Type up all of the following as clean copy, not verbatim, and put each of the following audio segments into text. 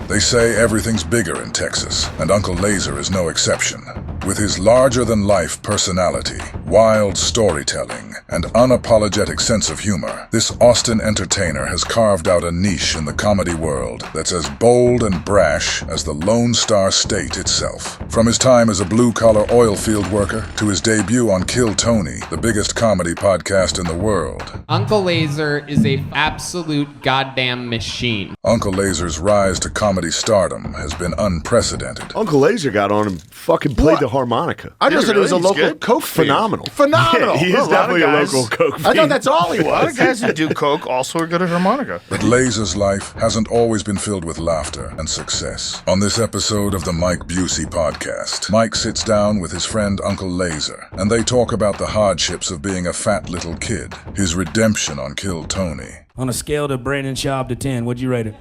They say everything's bigger in Texas, and Uncle Lazer is no exception. With his larger-than-life personality, wild storytelling, and unapologetic sense of humor, this Austin entertainer has carved out a niche in the comedy world that's as bold and brash as the Lone Star State itself. From his time as a blue-collar oil field worker to his debut on Kill Tony, the biggest comedy podcast in the world, Uncle Lazer is a absolute goddamn machine. Uncle Lazer's rise to comedy stardom has been unprecedented. Uncle Lazer got on and fucking played the harmonica. I just thought he was a local coke fiend. Phenomenal. Phenomenal. Yeah, he is definitely a local coke fiend. I thought that's all he A lot of was. guys who do coke also are good at harmonica. But Lazer's life hasn't always been filled with laughter and success. On this episode of the Mike Busey podcast, Mike sits down with his friend Uncle Lazer, and they talk about the hardships of being a fat little kid, his redemption on Kill Tony, On a scale to Brandon Schaub to 10, what'd you rate it?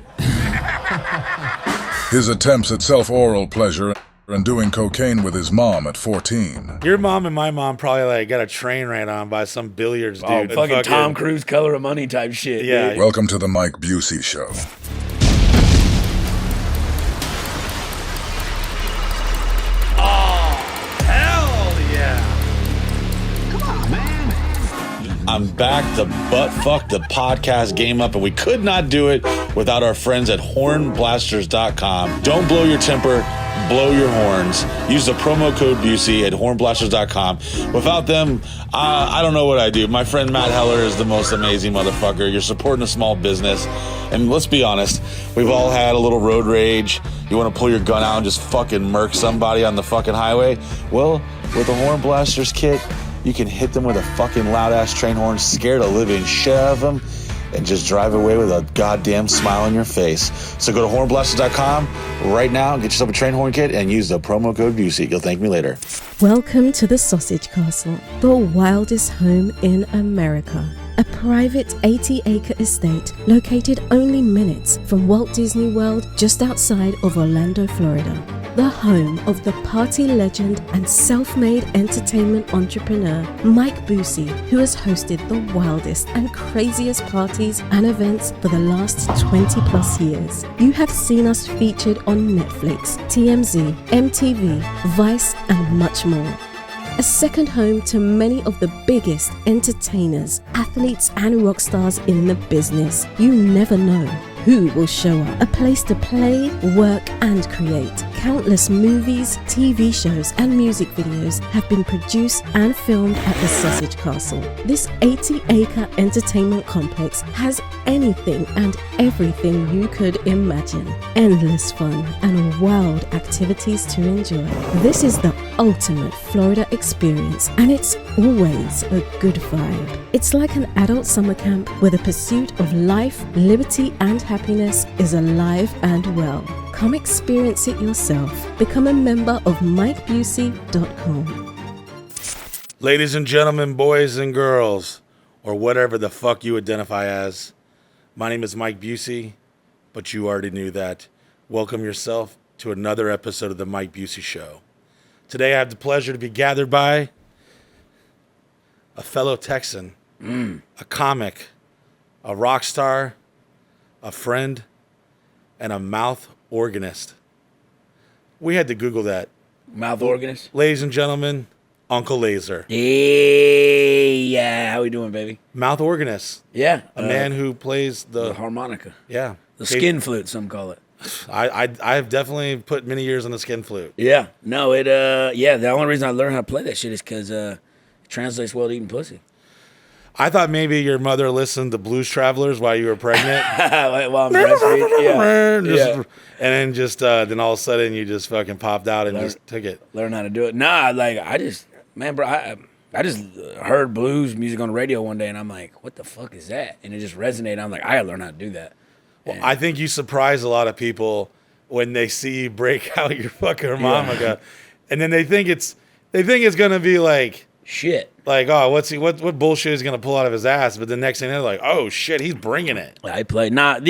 his attempts at self-oral pleasure, and doing cocaine with his mom at 14. Your mom and my mom probably got a train ran on by some billiards dude. Oh, fucking Tom Cruise Color of Money type shit. Yeah. Dude. Welcome to the Mike Busey Show. I'm back to butt fuck the podcast game up, and we could not do it without our friends at hornblasters.com. Don't blow your temper, blow your horns. Use the promo code Busey at hornblasters.com. Without them, I don't know what I do. My friend Matt Heller is the most amazing motherfucker. You're supporting a small business, and let's be honest, we've all had a little road rage. You want to pull your gun out and just fucking murk somebody on the fucking highway? Well, with the Horn Blasters kit, you can hit them with a fucking loud-ass train horn, scare the living shit out of them, and just drive away with a goddamn smile on your face. So go to hornblasters.com right now, get yourself a train horn kit, and use the promo code Busey. You'll thank me later. Welcome to the Sausage Castle, the wildest home in America. A private 80-acre estate located only minutes from Walt Disney World just outside of Orlando, Florida. The home of the party legend and self-made entertainment entrepreneur Mike Busey, who has hosted the wildest and craziest parties and events for the last 20 plus years. You have seen us featured on Netflix, TMZ, MTV, Vice, and much more. A second home to many of the biggest entertainers, athletes, and rock stars in the business. You never know who will show up. A place to play, work, and create. Countless movies, TV shows, and music videos have been produced and filmed at the Sausage Castle. This 80-acre entertainment complex has anything and everything you could imagine. Endless fun and wild activities to enjoy. This is the ultimate Florida experience, and it's always a good vibe. It's like an adult summer camp where the pursuit of life, liberty, and happiness is alive and well. Come experience it yourself. Become a member of MikeBusey.com. Ladies and gentlemen, boys and girls, or whatever the fuck you identify as, my name is Mike Busey, but you already knew that. Welcome yourself to another episode of the Mike Busey Show. Today I have the pleasure to be gathered by a fellow Texan, a comic, a rock star, a friend, and a mouth organist. We had to Google that. Mouth organist? Ladies and gentlemen, Uncle Lazer. Hey, yeah. How we doing, baby? Mouth organist. Yeah. A man who plays the harmonica. Yeah. The skin flute, some call it. I've definitely put many years on the skin flute. Yeah. No, the only reason I learned how to play that shit is because it translates well to eating pussy. I thought maybe your mother listened to Blues Travelers while you were pregnant. While I'm breastfeeding. Yeah. And then then all of a sudden you just fucking popped out and just took it. Learn how to do it. Nah, I just heard blues music on the radio one day and I'm like, what the fuck is that? And it just resonated. I'm like, I gotta learn how to do that. Well, I think you surprise a lot of people when they see you break out your fucking harmonica, and then they think it's gonna be like shit. Like, oh, what bullshit is gonna pull out of his ass? But the next thing they're like, oh shit, he's bringing it. I played when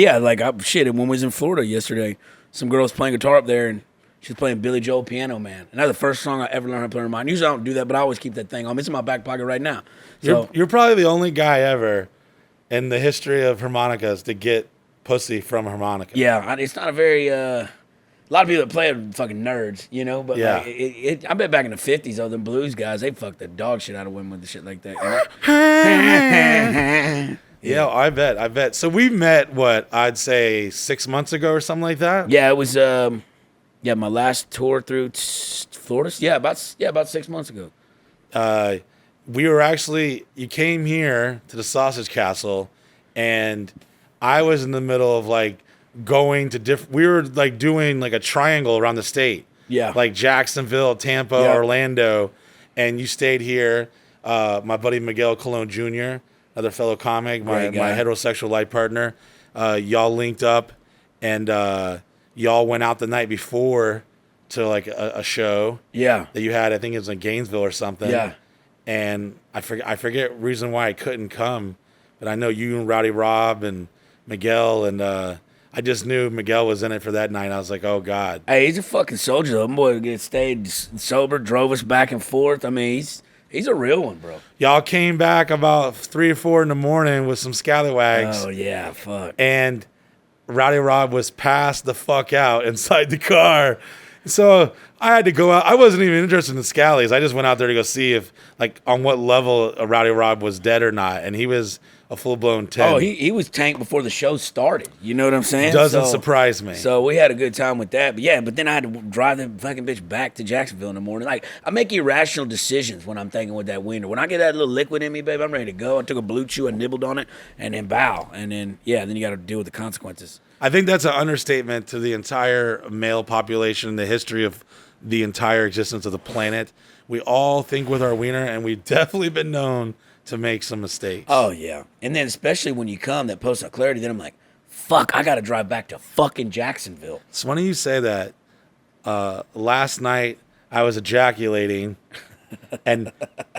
we was in Florida yesterday, some girl was playing guitar up there and she was playing Billy Joel Piano Man, and that's the first song I ever learned how to play on mine. Usually I don't do that, but I always keep that thing on. It's in my back pocket right now. So You're probably the only guy ever in the history of harmonicas to get pussy from a harmonica. Yeah, it's not a very. A lot of people that play are fucking nerds, you know. But Yeah. like, I bet back in the '50s, all them blues guys, they fucked the dog shit out of women with the shit like that. Yeah, I bet. So we met, what, I'd say 6 months ago or something like that? Yeah, it was. My last tour through Florida. Yeah, about 6 months ago. We were actually, you came here to the Sausage Castle, and I was in the middle of like going to we were like doing like a triangle around the state. Yeah. Like Jacksonville, Tampa, Yeah. Orlando, and you stayed here. My buddy Miguel Colon Jr., another fellow comic, my Great guy. heterosexual life partner, y'all linked up, and y'all went out the night before to like a show Yeah. that you had. I think it was in Gainesville or something. Yeah. And I forget reason why I couldn't come, but I know you and Rowdy Rob and Miguel, and I just knew Miguel was in it for that night. I was like, oh God. Hey, he's a fucking soldier. That boy stayed sober, drove us back and forth. I mean, he's a real one, bro. Y'all came back about 3 or 4 in the morning with some scallywags. Oh yeah, fuck. And Rowdy Rob was passed the fuck out inside the car. So I had to go out. I wasn't even interested in the scallies. I just went out there to go see if, like, on what level Rowdy Rob was dead or not. And he was a full-blown 10. Oh, he was tanked before the show started. You know what I'm saying? Doesn't surprise me. So we had a good time with that. But then I had to drive the fucking bitch back to Jacksonville in the morning. Like, I make irrational decisions when I'm thinking with that wiener. When I get that little liquid in me, babe, I'm ready to go. I took a blue chew, I nibbled on it, and then bow. And then, then you got to deal with the consequences. I think that's an understatement to the entire male population, the history of the entire existence of the planet. We all think with our wiener, and we've definitely been known to make some mistakes. Oh, yeah. And then especially when you come, that post-nut clarity, then I'm like, fuck, I got to drive back to fucking Jacksonville. It's funny you say that. Last night, I was ejaculating, and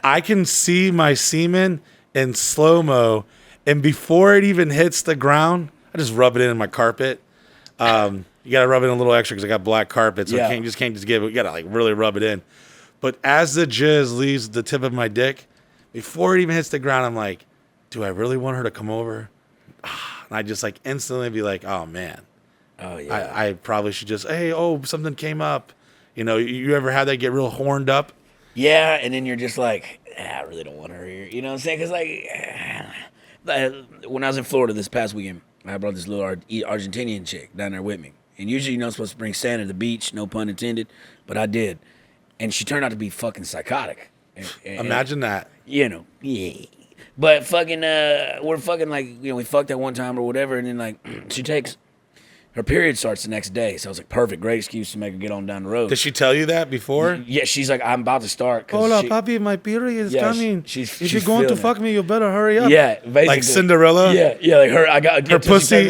I can see my semen in slow-mo, and before it even hits the ground, I just rub it in my carpet. You got to rub it in a little extra because I got black carpet, so Yeah. you can't just give it. You got to like really rub it in. But as the jizz leaves the tip of my dick, before it even hits the ground, I'm like, do I really want her to come over? And I just like instantly be like, oh man. Oh, yeah. I probably should just, something came up. You know, you ever had that get real horned up? Yeah, and then you're just like, I really don't want her here. You know what I'm saying? Because, when I was in Florida this past weekend, I brought this little Argentinian chick down there with me. And usually you're not supposed to bring sand to the beach, no pun intended, but I did. And she turned out to be fucking psychotic. Imagine that. You know, yeah. But fucking, we're fucking like, we fucked that one time or whatever, and then like, her period starts the next day. So I was like, perfect, great excuse to make her get on down the road. Did she tell you that before? Yeah, she's like, I'm about to start. Hola, papi, my period is coming. She's if you're going to feeling fuck me, you better hurry up. Yeah, basically. Like Cinderella? Yeah, like her. I got her pussy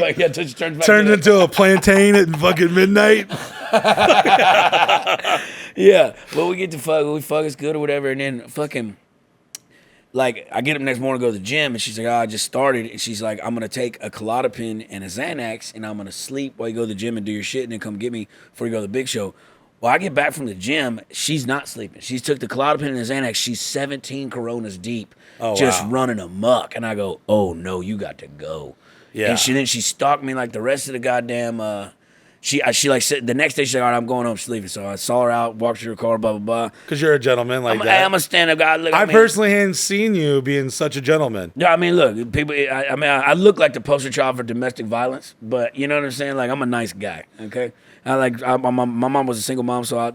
turned into a plantain at fucking midnight. Yeah, well, we get to fuck, we fuck, it's good or whatever, and then fucking, like, I get up next morning to go to the gym, and she's like, I just started, and she's like, I'm going to take a Klonopin and a Xanax, and I'm going to sleep while you go to the gym and do your shit, and then come get me before you go to the big show. Well, I get back from the gym, she's not sleeping. She's took the Klonopin and the Xanax, she's 17 Coronas deep, just running amok, and I go, oh, no, you got to go. Yeah. And then she stalked me like the rest of the goddamn, She like said the next day she's like, all right, I'm going home sleeping. So I saw her out, walked to her car, blah blah blah. Because you're a gentleman like that. I'm a stand-up guy. Look, I personally hadn't seen you being such a gentleman. Yeah, I mean, look, people. I look like the poster child for domestic violence, but you know what I'm saying? Like, I'm a nice guy. Okay, my mom was a single mom, so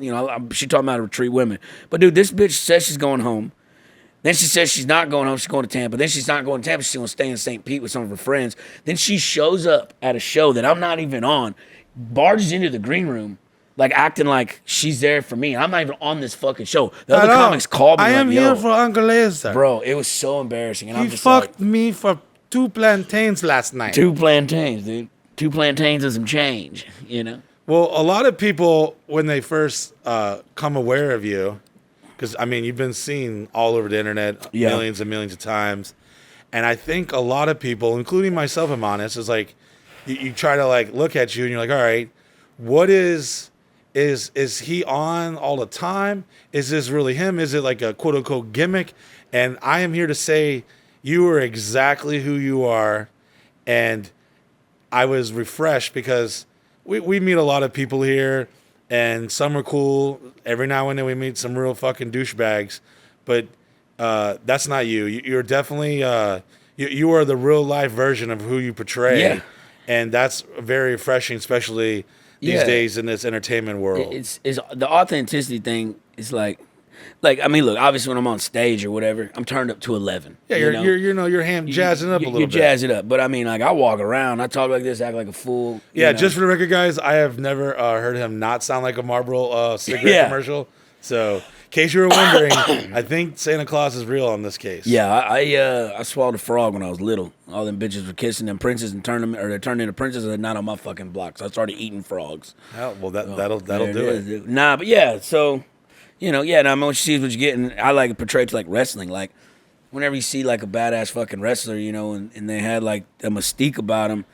she taught me how to treat women. But dude, this bitch says she's going home. Then she says she's not going home. She's going to Tampa. Then she's not going to Tampa. She's going to stay in St. Pete with some of her friends. Then she shows up at a show that I'm not even on. Barges into the green room, like acting like she's there for me. I'm not even on this fucking show. The other comics called me. I am here for Uncle Lazer. Bro, it was so embarrassing. And He I'm just fucked me for 2 plantains last night. 2 plantains, dude. 2 plantains and some change, you know? Well, a lot of people, when they first come aware of you, because, I mean, you've been seen all over the internet millions and millions of times. And I think a lot of people, including myself, I'm honest, is like, you try to like look at you and you're like, all right, what is he on all the time? Is this really him? Is it like a quote unquote gimmick? And I am here to say you are exactly who you are. And I was refreshed because we meet a lot of people here, and some are cool. Every now and then we meet some real fucking douchebags, but that's not you. You're definitely you are the real life version of who you portray, Yeah. and that's very refreshing, especially these days in this entertainment world. It's the authenticity thing. Is like I mean, look, obviously when I'm on stage or whatever, I'm turned up to 11. Yeah, you're jazzing up a little you bit. jazz it up, but I mean, like I walk around, I talk like this, act like a fool. Yeah, you know? just for the record, guys, I have never heard him not sound like a Marlboro cigarette commercial. So, in case you were wondering, I think Santa Claus is real on this case. Yeah, I swallowed a frog when I was little. All them bitches were kissing them princes and they turned into princesses and not on my fucking block. So I started eating frogs. Well, that'll do it. Nah, but yeah, so now I mean, when she sees what you're getting, I like it portrayed to like wrestling. Like whenever you see like a badass fucking wrestler, and they had like a mystique about them,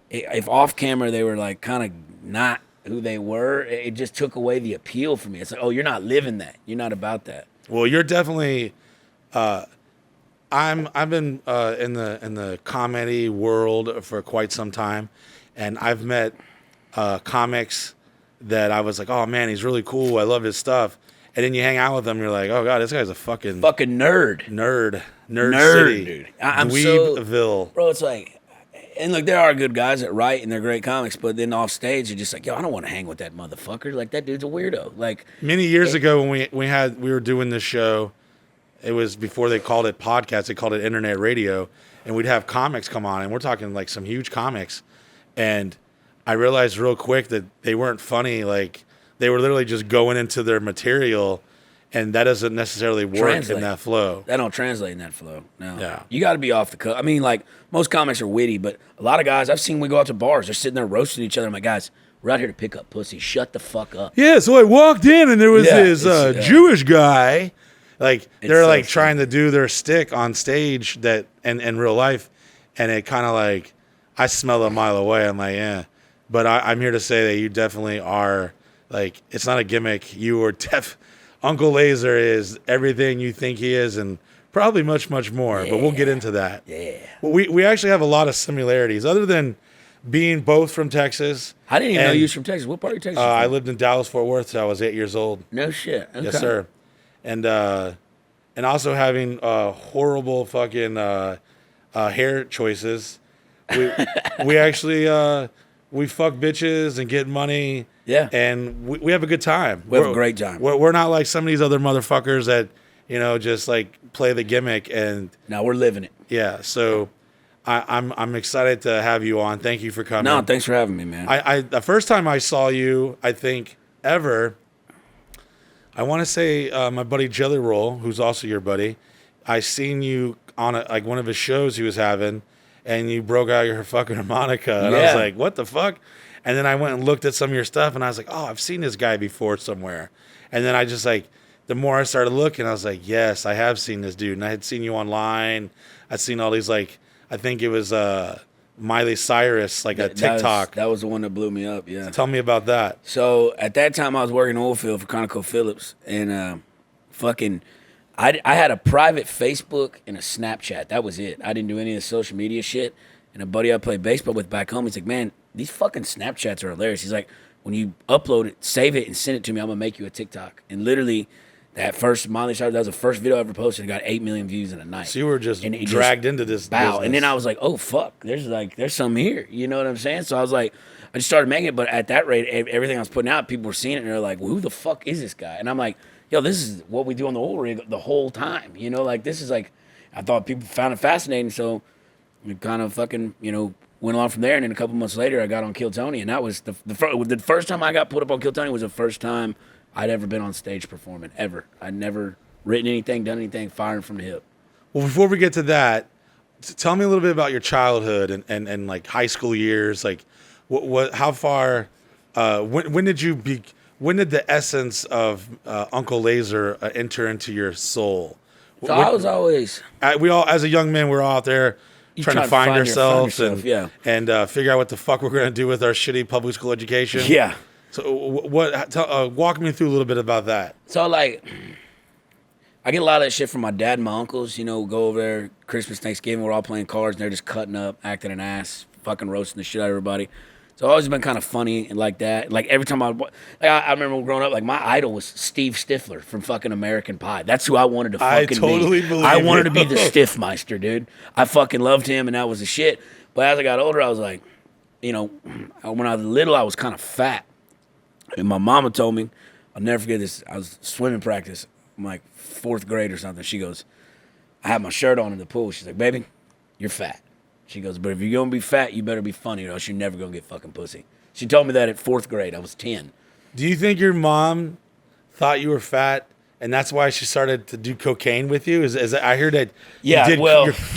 if off camera they were like kind of not who they were, it just took away the appeal for me. It's like, oh, you're not living that. You're not about that. Well, you're definitely. I've been in the comedy world for quite some time, and I've met comics that I was like, oh man, he's really cool. I love his stuff. And then you hang out with them, you're like, oh god, this guy's a fucking nerd. Nerd city, dude. I'm Dweebville. Bro, it's like, and look, there are good guys that write and they're great comics, but then off stage you're just like, yo, I don't want to hang with that motherfucker. Like that dude's a weirdo. Like many years ago when we were doing this show, it was before they called it podcast, they called it internet radio, and we'd have comics come on, and we're talking like some huge comics, and I realized real quick that they weren't funny. Like they were literally just going into their material, and that doesn't necessarily work in that flow. That don't translate in that flow. No. Yeah. You got to be off the cuff. I mean, like most comics are witty, but a lot of guys I've seen, we go out to bars, they're sitting there roasting each other. I'm like, guys, we're out here to pick up pussy. Shut the fuck up. Yeah. So I walked in, and there was this Jewish guy. Like they're like trying to do their stick on stage that and in real life, and it kind of like I smell a mile away. I'm like, yeah, but I'm here to say that you definitely are like it's not a gimmick. You are Uncle Lazer is everything you think he is, and probably much more. But we'll get into that. Yeah. Well, we actually have a lot of similarities, other than being both from Texas. I didn't even know you was from Texas. What part of Texas? I lived in Dallas, Fort Worth till I was 8 years old. No shit. Okay. Yes, sir. And also having horrible fucking hair choices. We actually we fuck bitches and get money. Yeah. And we have a good time. We have a great time. We're not like some of these other motherfuckers that just like play the gimmick and. Now we're living it. Yeah. So I'm excited to have you on. Thank you for coming. No, thanks for having me, man. I the first time I saw you, I think ever. I want to say my buddy Jelly Roll, who's also your buddy. I seen you on one of his shows he was having, and you broke out your fucking harmonica, and I was like, "What the fuck?" And then I went and looked at some of your stuff, and I was like, "Oh, I've seen this guy before somewhere." And then I just like, the more I started looking, I was like, "Yes, I have seen this dude." And I had seen you online. I'd seen all these I think it was Miley Cyrus, like a TikTok. That was the one that blew me up, yeah. Tell me about that. So at that time, I was working oil field for ConocoPhillips, and I had a private Facebook and a Snapchat. That was it. I didn't do any of the social media shit. And a buddy I played baseball with back home, he's like, man, these fucking Snapchats are hilarious. He's like, when you upload it, save it, and send it to me, I'm going to make you a TikTok. And literally, that first Miley Cyrus, that was the first video I ever posted. It got 8 million views in a night. So you were just dragged into this business. And then I was like, oh, fuck, there's some here. You know what I'm saying? So I was like, I just started making it. But at that rate, everything I was putting out, people were seeing it, and they're like, well, who the fuck is this guy? And I'm like, yo, this is what we do on the oil rig the whole time. This is like, I thought people found it fascinating. So we kind of fucking, went on from there. And then a couple months later, I got on Kill Tony. And that was the first time I got put up on Kill Tony was the first time I'd ever been on stage performing, ever. I'd never written anything, done anything, firing from the hip. Well, before we get to that, tell me a little bit about your childhood and like high school years. Like, how far, when did the essence of Uncle Lazer enter into your soul? So I was always... we all, as a young man, we're all out there trying to find ourselves and figure out what the fuck we're going to do with our shitty public school education. Yeah. So walk me through a little bit about that. So like, I get a lot of that shit from my dad and my uncles. Go over there Christmas, Thanksgiving, we're all playing cards and they're just cutting up, acting an ass, fucking roasting the shit out of everybody. So I've always been kind of funny and like that. Like every time I remember growing up, like my idol was Steve Stifler from fucking American Pie. That's who I wanted to fucking totally be. believe I wanted to you. be the Stiffmeister, dude. I fucking loved him, and that was the shit. But as I got older, I was like, when I was little, I was kind of fat. And my mama told me, I'll never forget this. I was swimming practice. I'm like 4th grade or something. She goes, I had my shirt on in the pool. She's like, baby, you're fat. She goes, but if you're going to be fat, you better be funny or else you're never going to get fucking pussy. She told me that at 4th grade. I was 10. Do you think your mom thought you were fat and that's why she started to do cocaine with you? Is I heard that you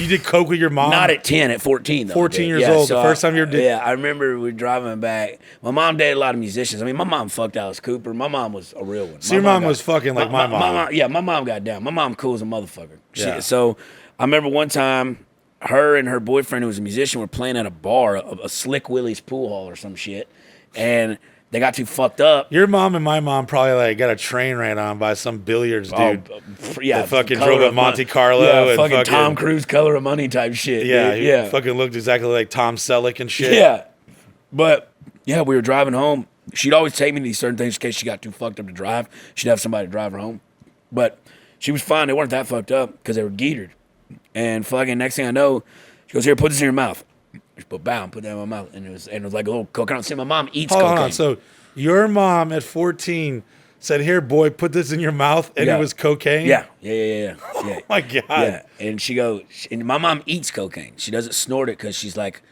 did coke with your mom? Not at 10, at 14 though. 14 years old, so the first time you ever did? Yeah, I remember we were driving back. My mom dated a lot of musicians. I mean, my mom fucked Alice Cooper. My mom was a real one. So your mom was fucking like my mom. Yeah, my mom got down. My mom cool as a motherfucker. Yeah. So I remember one time her and her boyfriend, who was a musician, were playing at a bar, a Slick Willie's pool hall or some shit, and they got too fucked up. Your mom and my mom probably like got a train ran on by some billiards dude. Yeah, that fucking drove at Monte Carlo. Yeah, and fucking Tom Cruise, Color of Money type shit. Yeah, dude. Yeah, fucking looked exactly like Tom Selleck and shit. Yeah, but yeah, we were driving home. She'd always take me to these certain things in case she got too fucked up to drive. She'd have somebody to drive her home, but she was fine. They weren't that fucked up because they were geetered. And fucking next thing I know, she goes, "Here, put this in your mouth." She put and put that in my mouth, and it was like a little cocaine. See, my mom eats cocaine. Hold on. So your mom at 14 said, "Here, boy, put this in your mouth," and it was cocaine. Yeah. Oh my god. Yeah, and she goes, and my mom eats cocaine. She doesn't snort it because she's like,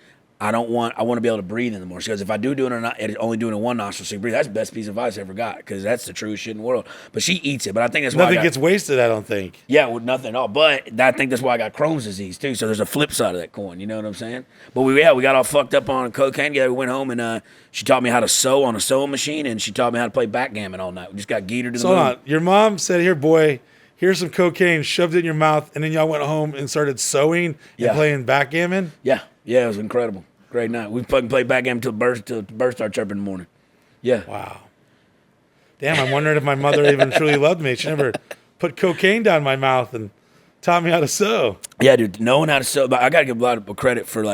I want to be able to breathe in the morning. She goes, if I do it or not, only doing it one nostril so you breathe. That's the best piece of advice I ever got because that's the truest shit in the world. But she eats it. But I think that's why nothing gets wasted. I don't think. Yeah, well, nothing at all. But I think that's why I got Crohn's disease too. So there's a flip side of that coin. You know what I'm saying? But we got all fucked up on cocaine together. We went home and she taught me how to sew on a sewing machine and she taught me how to play backgammon all night. We just got geetered to the moon. Hold on. Your mom said, "Here, boy, here's some cocaine," shoved it in your mouth, and then y'all went home and started sewing and playing backgammon. Yeah, it was incredible. Great night. We fucking played backgammon till the birds start chirping in the morning. Yeah. Wow. Damn, I'm wondering if my mother even truly loved me. She never put cocaine down my mouth and taught me how to sew. Yeah, dude, knowing how to sew. But I got to give a lot of credit for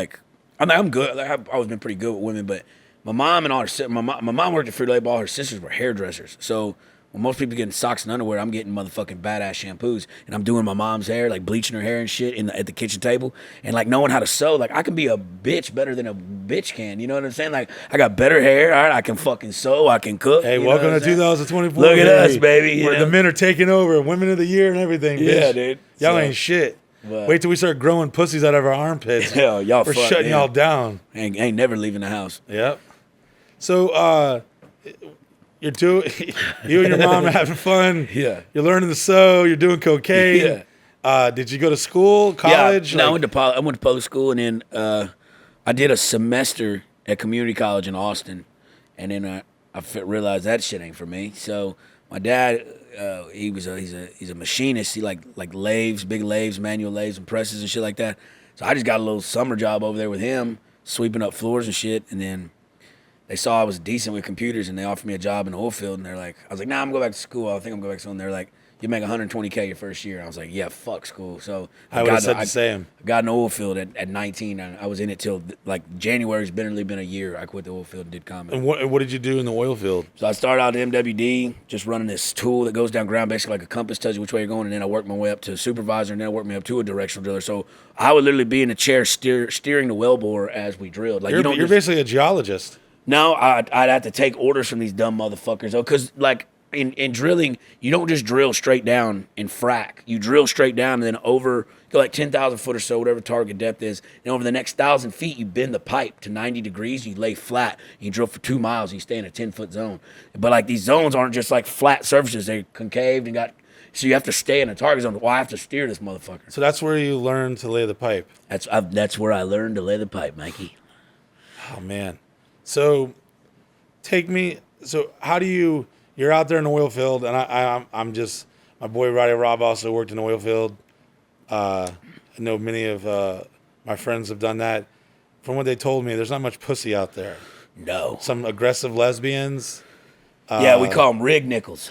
I'm good. I've always been pretty good with women, but my mom and all her my mom worked at Frito-Lay. All her sisters were hairdressers. So when most people getting socks and underwear, I'm getting motherfucking badass shampoos, and I'm doing my mom's hair, like bleaching her hair and shit at the kitchen table, and like knowing how to sew. Like I can be a bitch better than a bitch can. You know what I'm saying? Like I got better hair. All right, I can fucking sew. I can cook. Hey, welcome to 2024. Look at us, baby. Where the men are taking over, women of the year and everything. Yeah, bitch. dude. Y'all ain't shit. Wait till we start growing pussies out of our armpits. Yeah, y'all. We're shutting y'all down. Ain't never leaving the house. Yep. So, you and your mom are having fun. Yeah. You're learning to sew. You're doing cocaine. Yeah. Did you go to school, college? Yeah, no, I went to public school, and then I did a semester at community college in Austin, and then I realized that shit ain't for me. So my dad, he's a machinist. He like lathes, big lathes, manual lathes, and presses and shit like that. So I just got a little summer job over there with him, sweeping up floors and shit, and then they saw I was decent with computers, and they offered me a job in the oil field. And they're like, I was like, nah, I'm going back to school. I think I'm going back to school. And they're like, you make $120K your first year. And I was like, yeah, fuck school. So I would have said the same. I got in the oil field at 19. And I was in it till like January's barely been a year. I quit the oil field and did comedy. And what did you do in the oil field? So I started out at MWD, just running this tool that goes down ground, basically like a compass, tells you which way you're going. And then I worked my way up to a supervisor, and then I worked me up to a directional driller. So I would literally be in a chair steering the well bore as we drilled. Like you're basically a geologist. No, I'd have to take orders from these dumb motherfuckers, though, because, like, in drilling, you don't just drill straight down and frack. You drill straight down and then go like 10,000 foot or so, whatever target depth is, and over the next 1,000 feet, you bend the pipe to 90 degrees, you lay flat, you drill for 2 miles, and you stay in a 10-foot zone. But, like, these zones aren't just, like, flat surfaces. They're concaved and so you have to stay in a target zone. Well, I have to steer this motherfucker. So that's where you learn to lay the pipe. That's where I learned to lay the pipe, Mikey. Oh, man. So how do you're out there in the oil field, and I'm just, my boy Roddy Rob also worked in the oil field. I know many of my friends have done that. From what they told me, there's not much pussy out there. No. Some aggressive lesbians. Yeah, we call them rig nickels.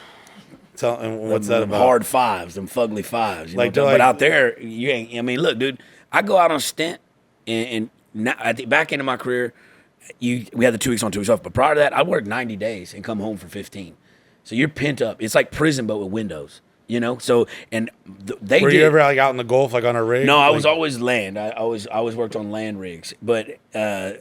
And what's that about? Hard fives, them fugly fives. But out there, you ain't. I mean, look, dude, I go out on stint, and now at the back end of my career, we had the 2 weeks on, 2 weeks off. But prior to that, I worked 90 days and come home for 15. So you're pent up. It's like prison, but with windows. You know, so and they Were did. you ever like out in the Gulf, like on a rig? No, I Like- was always land. I always worked on land rigs, but I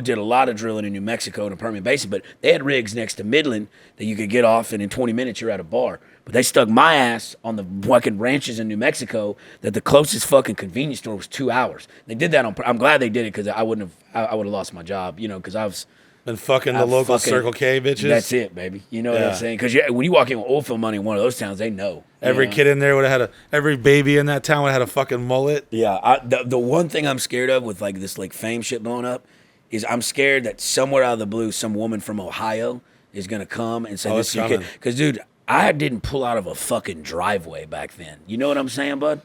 did a lot of drilling in New Mexico in the Permian Basin. But they had rigs next to Midland that you could get off, and in 20 minutes you're at a bar. But they stuck my ass on the fucking ranches in New Mexico that the closest fucking convenience store was 2 hours. They did that on. I'm glad they did it because I would have lost my job. You know, because I was. Been fucking the local Circle K bitches. That's it, baby. You know what I'm saying? Because when you walk in with oil field money in one of those towns, they know. Every kid in there would have had every baby in that town would have had a fucking mullet. Yeah, the one thing I'm scared of with like this like fame shit blowing up is I'm scared that somewhere out of the blue, some woman from Ohio is gonna come and say this is your kid. Because dude, I didn't pull out of a fucking driveway back then. You know what I'm saying, bud?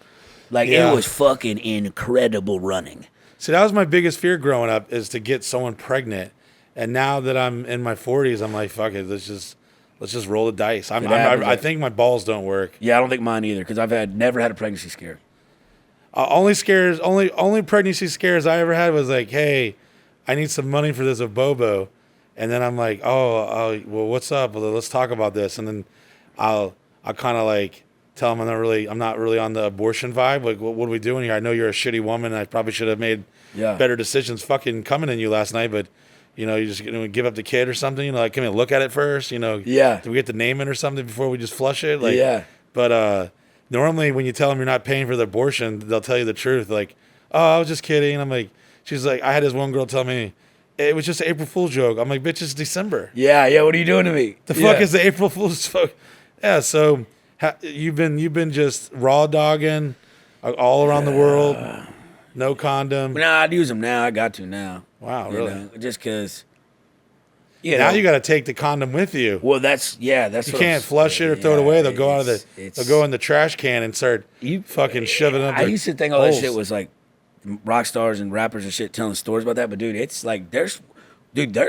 Like it was fucking incredible running. See, that was my biggest fear growing up is to get someone pregnant. And now that I'm in my 40s, I'm like, fuck it, let's just roll the dice. I think my balls don't work. Yeah, I don't think mine either because I've never had a pregnancy scare. Only pregnancy scares I ever had was like, hey, I need some money for this with Bobo, and then I'm like, well, what's up? Well, let's talk about this, and then I'll kind of like tell them I'm not really on the abortion vibe. Like, what are we doing here? I know you're a shitty woman. And I probably should have made better decisions fucking coming in you last night, but. You know, you're just going to give up the kid or something. You know, like, come here, look at it first. You know, do we get the name in or something before we just flush it? Like, But normally when you tell them you're not paying for the abortion, they'll tell you the truth. Like, oh, I was just kidding. I'm like, she's like, I had this one girl tell me it was just an April Fool's joke. I'm like, bitch, it's December. Yeah. What are you doing to me? The fuck is the April Fool's joke? Yeah. So you've been just raw dogging all around the world. No condom. Nah, I'd use them now. I got to now. Wow, really? Know, just because. Now you got to take the condom with you. Well, that's you can't flush it or throw it away. They'll go they'll go in the trash can and start fucking shoving up. I used to think all that shit was like rock stars and rappers and shit telling stories about that, but dude, it's like there's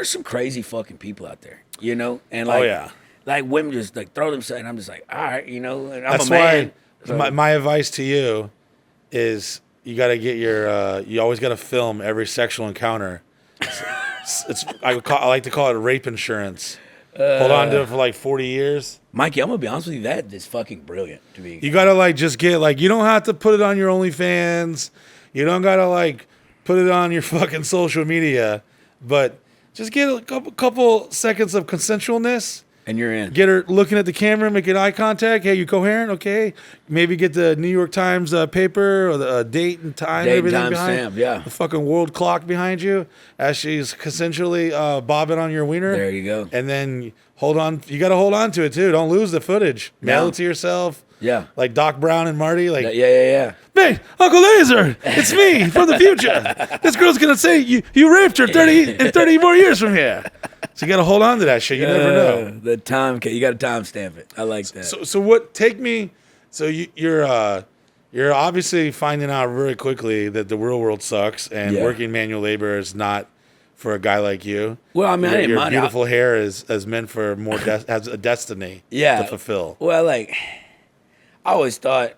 some crazy fucking people out there, you know, and like like women just like throw themselves, and I'm just like, all right, you know, and I'm a man. Why my advice to you is. You got to get you always got to film every sexual encounter. I like to call it rape insurance. Hold on to it for like 40 years. Mikey, I'm going to be honest with you, that is fucking brilliant to me. You got to like just get like, you don't have to put it on your OnlyFans. You don't got to like put it on your fucking social media, but just get a couple seconds of consensualness. And you're in. Get her looking at the camera, making eye contact. Hey, you coherent? Okay. Maybe get the New York Times paper or the date and time. Everything behind. Stamp, yeah. The fucking world clock behind you as she's consensually bobbing on your wiener. There you go. And then hold on. You got to hold on to it too. Don't lose the footage. Mail it to yourself. Yeah. Like Doc Brown and Marty. Like yeah. Hey, Uncle Lazer, it's me from the future. This girl's gonna say you raped her 30 more years from here. So you got to hold on to that shit. You never know. The time, you got to timestamp it. I like that. So what? Take me. So you're obviously finding out very quickly that the real world sucks and working manual labor is not for a guy like you. Well, I mean, I didn't your mind. beautiful hair is meant for more has a destiny to fulfill. Well, like I always thought,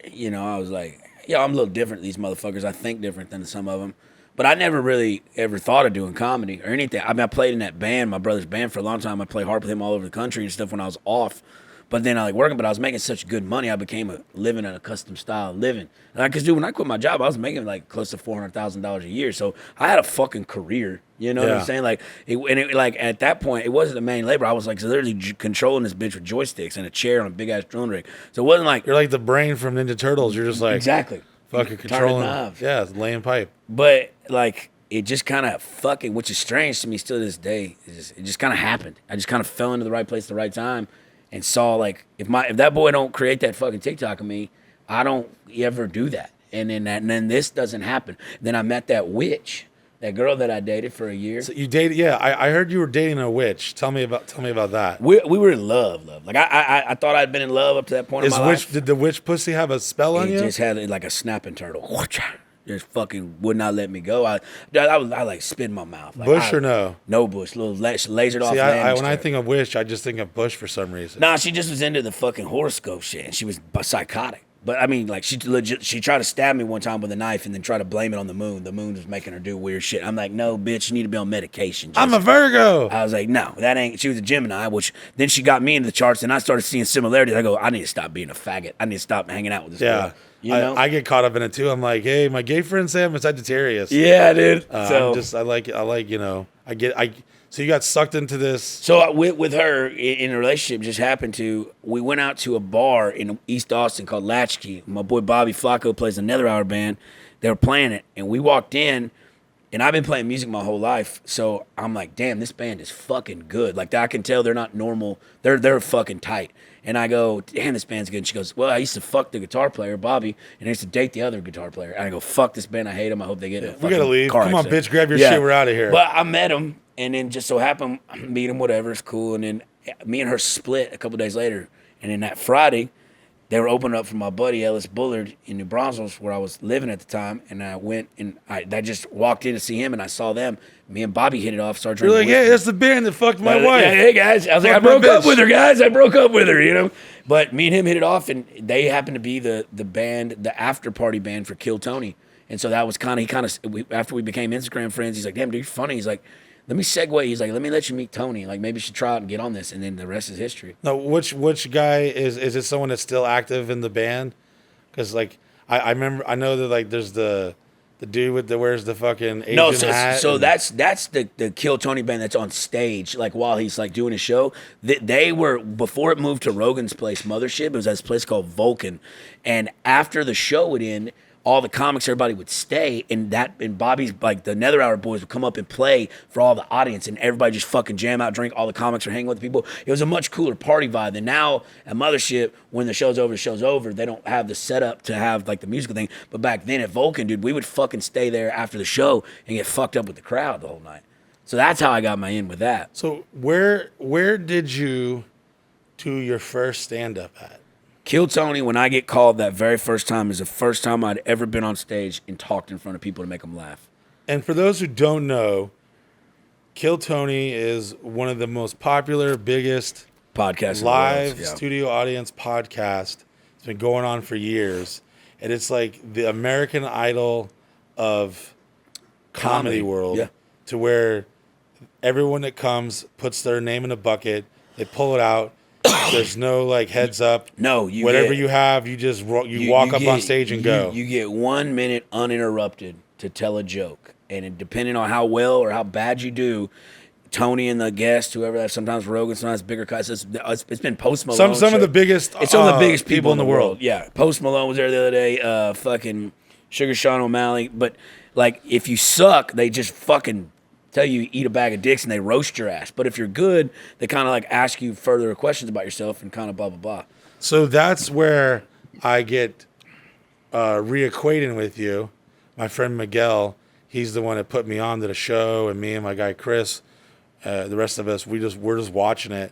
you know, I was like, I'm a little different than these motherfuckers. I think different than some of them. But I never really ever thought of doing comedy or anything. I mean, I played in that band, my brother's band, for a long time. I played harp with him all over the country and stuff when I was off. But then I like working, but I was making such good money. I became living in a custom style living. Because, dude, when I quit my job, I was making like close to $400,000 a year. So I had a fucking career. You know what I'm saying? Like, like at that point, it wasn't a manual labor. I was like literally controlling this bitch with joysticks and a chair on a big ass drone rig. So it wasn't like you're like the brain from Ninja Turtles. You're just like exactly fucking controlling. Yeah, laying pipe. But like it just kind of fucking, which is strange to me still to this day. It just kind of happened. I just kind of fell into the right place at the right time. And saw like if that boy don't create that fucking TikTok of me, I don't ever do that. And then this doesn't happen. Then I met that witch, that girl that I dated for a year. So you dated? Yeah, I heard you were dating a witch. Tell me about that. We were in love. Like I thought I'd been in love up to that point in my life. Did the witch pussy have a spell on you? It just had like a snapping turtle. Just fucking would not let me go. I like spit in my mouth. Like, Bush or no? No bush. Little lasered off. See, when I think of witch, I just think of Bush for some reason. Nah, she just was into the fucking horoscope shit, and she was psychotic. But I mean, like she tried to stab me one time with a knife and then tried to blame it on the moon. The moon was making her do weird shit. I'm like, no, bitch, you need to be on medication. I'm a Virgo. I was like, no, that ain't. She was a Gemini, which then she got me into the charts, and I started seeing similarities. I go, I need to stop being a faggot. I need to stop hanging out with this girl. You know? I get caught up in it too. I'm like, hey, my gay friend say I'm a Sagittarius. Yeah, dude. I like, you know, so you got sucked into this. So with her in a relationship, just happened to, we went out to a bar in East Austin called Latchkey. My boy Bobby Flacco plays another hour band. They were playing it, and we walked in, and I've been playing music my whole life. So I'm like, damn, this band is fucking good. Like I can tell they're not normal. They're fucking tight. And I go, damn, this band's good. And she goes, well, I used to fuck the guitar player, Bobby, and I used to date the other guitar player. And I go, fuck this band. I hate them. I hope they get it. We gotta leave. Come on, bitch, grab your shit. We're out of here. But I met him, and then just so happened, meet him, whatever, it's cool. And then me and her split a couple days later. And then that Friday, they were opening up for my buddy Ellis Bullard in New Braunfels, where I was living at the time. And I went and I just walked in to see him, and I saw them. Me and Bobby hit it off, started drinking. You're like, hey, that's the band that fucked my wife. Yeah, hey, guys. I was like, I broke up with her, guys. I broke up with her, you know. But me and him hit it off, and they happened to be the band, the after party band for Kill Tony. And so that was after we became Instagram friends, he's like, damn, dude, you're funny. He's like, let me segue. He's like, let me let you meet Tony. Like, maybe you should try out and get on this. And then the rest is history. Now, which guy is it someone that's still active in the band? Because, like, I remember, I know that, like, there's the dude that wears the fucking Asian hat. So that's the Kill Tony band that's on stage, like, while he's, like, doing a show. They were, before it moved to Rogan's place, Mothership, it was at this place called Vulcan. And after the show would end, all the comics, everybody would stay, and Bobby's, like, the Nether Hour boys would come up and play for all the audience, and everybody just fucking jam out, drink. All the comics are hanging with the people. It was a much cooler party vibe than now at Mothership. When the show's over. They don't have the setup to have, like, the musical thing. But back then at Vulcan, dude, we would fucking stay there after the show and get fucked up with the crowd the whole night. So that's how I got my in with that. So where did you do your first stand-up at? Kill Tony, when I get called that very first time, is the first time I'd ever been on stage and talked in front of people to make them laugh. And for those who don't know, Kill Tony is one of the most popular, biggest podcast live studio audience podcast. It's been going on for years. And it's like the American Idol of comedy world, to where everyone that comes puts their name in a bucket, they pull it out. There's no, like, heads up. No, whatever you have, you just walk up on stage and go. You get 1 minute uninterrupted to tell a joke, and depending on how well or how bad you do, Tony and the guest, whoever that, sometimes Rogan, sometimes bigger guys. It's been Post Malone. Some of the biggest. It's some of the biggest people in the world. Yeah, Post Malone was there the other day. Fucking Sugar Sean O'Malley. But, like, if you suck, they just fucking tell you eat a bag of dicks and they roast your ass. But if you're good, they kind of, like, ask you further questions about yourself and kind of blah blah blah. So that's where I get reacquainted with you. My friend Miguel, he's the one that put me on to the show, and me and my guy Chris, the rest of us, we're just watching it.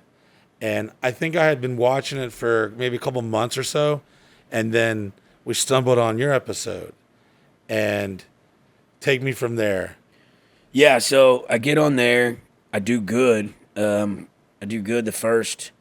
And I think I had been watching it for maybe a couple months or so, and then we stumbled on your episode. And take me from there. Yeah, so I get on there. I do good. I do good the first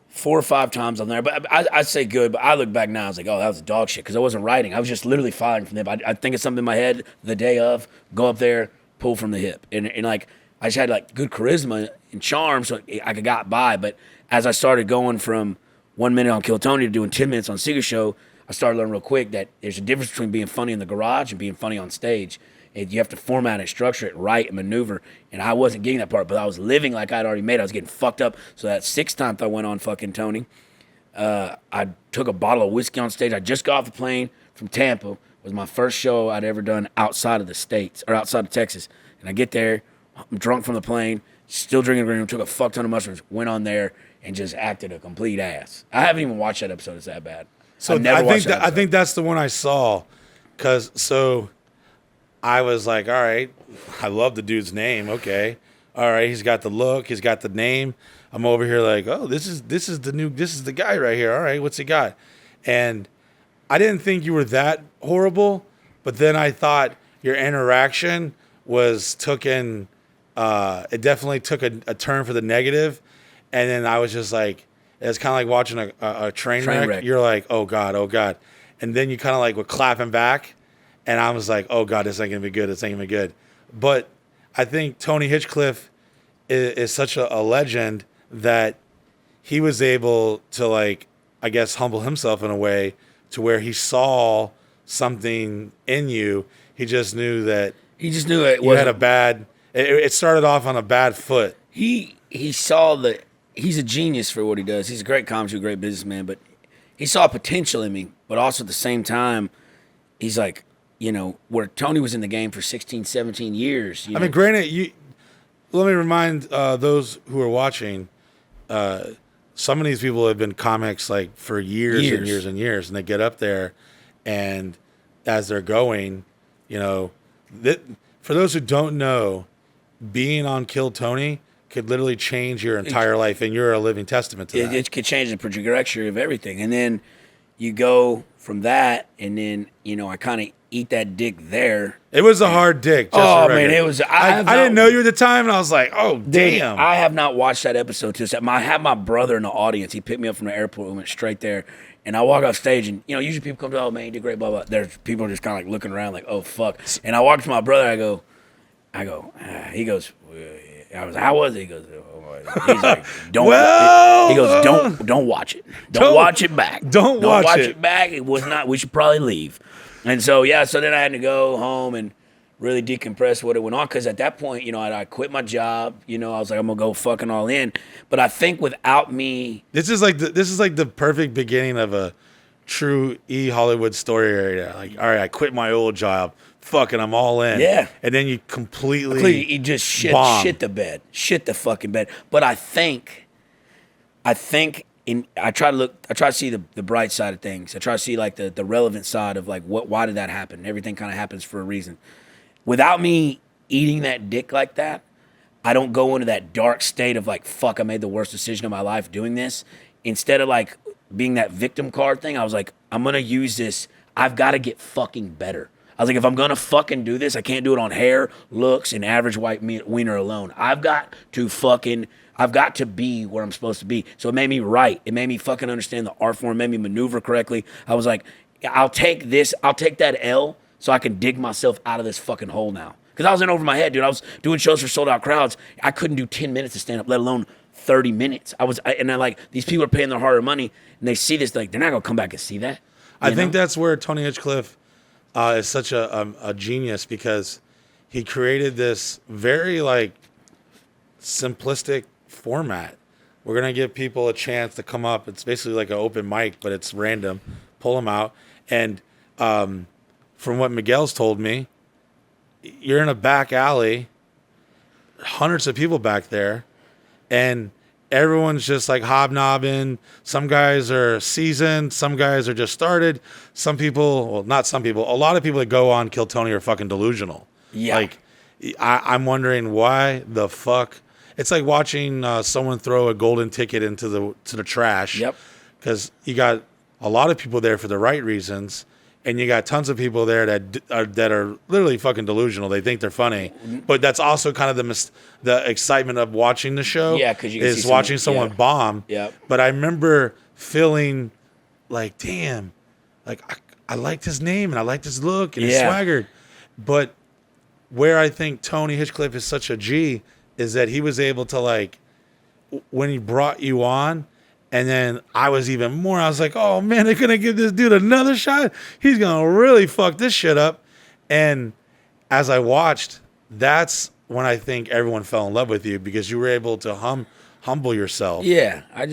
4 or 5 times on there. But I say good, but I look back now, I was like, oh, that was dog shit, because I wasn't writing. I was just literally firing from the hip. I think of something in my head the day of, go up there, pull from the hip. And like, I just had, like, good charisma and charm, so I got by. But as I started going from 1 minute on Kill Tony to doing 10 minutes on Seeger Show, I started learning real quick that there's a difference between being funny in the garage and being funny on stage. You have to format it, structure it, write, and maneuver. And I wasn't getting that part, but I was living like I'd already made it. I was getting fucked up. So that 6th time I went on fucking Tony, I took a bottle of whiskey on stage. I just got off the plane from Tampa. It was my first show I'd ever done outside of the States, or outside of Texas. And I get there, I'm drunk from the plane, still drinking green room, took a fuck ton of mushrooms, went on there, and just acted a complete ass. I haven't even watched that episode. It's that bad. So I think that's the one I saw, because I was like, all right, I love the dude's name. Okay, all right, he's got the look, he's got the name. I'm over here like, oh, this is the guy right here. All right, what's he got? And I didn't think you were that horrible, but then I thought your interaction was it definitely took a turn for the negative, and then I was just like, It's kind of like watching a train wreck. You're like, oh God, oh God. And then you kind of like were clapping back. And I was like, oh God, this ain't going to be good. This ain't going to be good. But I think Tony Hinchcliffe is such a legend that he was able to, like, I guess, humble himself in a way to where he saw something in you. He just knew that you had a bad. It started off on a bad foot. He saw that he's a genius for what he does. He's a great comic, a great businessman, but he saw potential in me. But also at the same time, he's like, you know, where Tony was in the game for 16, 17 years. I mean, granted, let me remind those who are watching. Some of these people have been comics like for years and years and years, and they get up there, and as they're going, you know, for those who don't know, being on Kill Tony could literally change your entire life, and you're a living testament to that. It could change the trajectory of everything, and then you go from that, and then, you know, I kind of eat that dick there. It was a hard dick. Man, it was. I didn't know you at the time, and I was like, oh, damn. I have not watched that episode too. I had my brother in the audience. He picked me up from the airport. We went straight there, and I walk off stage, and, you know, usually people come to, oh man, you did great, blah blah. There's people just kind of like looking around, like, oh fuck. And I walked to my brother. I go. He goes. I was. How was it? He goes. He's like, don't. He goes, don't watch it. Don't watch it back. Don't watch it back. It was not. We should probably leave. And so so then I had to go home and really decompress what it went on, because at that point, you know, I quit my job. You know, I was like, I'm gonna go fucking all in. But I think without me, this is like the perfect beginning of a true Hollywood story area. Like, all right, I quit my old job. Fucking, I'm all in. Yeah. And then you completely you just shit the fucking bed. But I think I try to see the bright side of things. I try to see like the relevant side of like why did that happen? Everything kind of happens for a reason. Without me eating that dick like that, I don't go into that dark state of like, fuck, I made the worst decision of my life doing this. Instead of like being that victim card thing, I was like, I'm gonna use this. I've got to get fucking better. I was like, if I'm gonna fucking do this, I can't do it on hair, looks, and average white wiener alone. I've got to be where I'm supposed to be. So it made me write. It made me fucking understand the art form. It made me maneuver correctly. I was like, I'll take that L so I can dig myself out of this fucking hole now. Because I was in over my head, dude. I was doing shows for sold out crowds. I couldn't do 10 minutes of stand up, let alone 30 minutes. These people are paying their hard money, and they see this, like, they're not gonna come back and see that. I think that's where Tony Hinchcliffe is such a genius, because he created this very like simplistic format. We're gonna give people a chance to come up. It's basically like an open mic, but it's random. Pull them out, and from what Miguel's told me, you're in a back alley, hundreds of people back there, and everyone's just like hobnobbing. Some guys are seasoned. Some guys are just started. Some people, well, not some people, a lot of people that go on Kill Tony are fucking delusional. Yeah. Like, I'm wondering why the fuck. It's like watching someone throw a golden ticket into the trash. Yep. Because you got a lot of people there for the right reasons, and you got tons of people there that are literally fucking delusional. They think they're funny, but that's also kind of the excitement of watching the show. Yeah, because you can is watching someone bomb. Yeah. But I remember feeling like, damn, like I liked his name and I liked his look and his swagger. But where I think Tony Hinchcliffe is such a G is that he was able to, like, when he brought you on. And then I was even more, I was like, oh man, they're going to give this dude another shot. He's going to really fuck this shit up. And as I watched, that's when I think everyone fell in love with you, because you were able to humble yourself. Yeah, I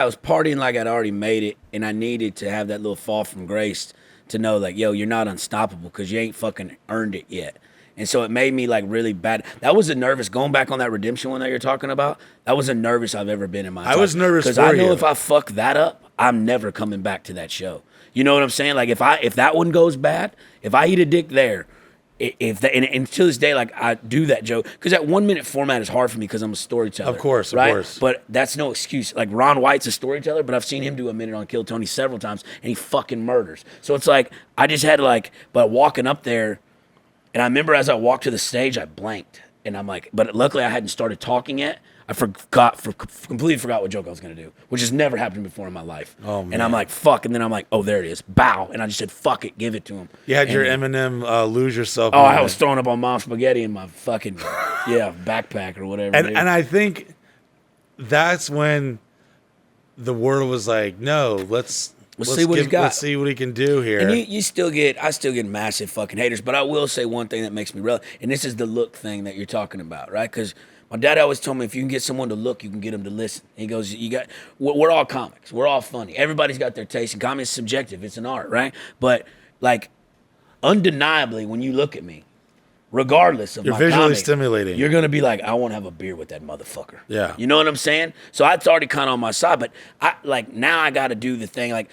was partying like I'd already made it, and I needed to have that little fall from grace to know, like, yo, you're not unstoppable because you ain't fucking earned it yet. And so it made me like really bad. That was a nervous, going back on that redemption one that you're talking about, that was the nervous I've ever been in my life. I was nervous for you. Because I know if I fuck that up, I'm never coming back to that show. You know what I'm saying? Like if that one goes bad, if I eat a dick there, and to this day, like I do that joke, because that 1 minute format is hard for me because I'm a storyteller. Of course. But that's no excuse. Like Ron White's a storyteller, but I've seen him do a minute on Kill Tony several times, and he fucking murders. So it's like I just had but walking up there. And I remember as I walked to the stage, I blanked. And I'm like, but luckily I hadn't started talking yet. completely forgot what joke I was gonna do, which has never happened before in my life. Oh, man. And I'm like, fuck, and then I'm like, oh, there it is, bow, and I just said, fuck it, give it to him. You had And your then- Eminem lose yourself. Oh, I moment. was throwing up on mom spaghetti in my fucking backpack or whatever. and dude. I think that's when the world was like, no, let's see what he's got. Let's see what he can do here. And I still get massive fucking haters, but I will say one thing that makes me relevant, and this is the look thing that you're talking about, right? Because my dad always told me if you can get someone to look, you can get them to listen. He goes, we're all comics, we're all funny. Everybody's got their taste, and comedy is subjective. It's an art, right? But like, undeniably, when you look at me, regardless of You're my visually comedy, stimulating. you're gonna be like, I want to have a beer with that motherfucker. Yeah. You know what I'm saying? So that's already kind of on my side, but now I got to do the thing like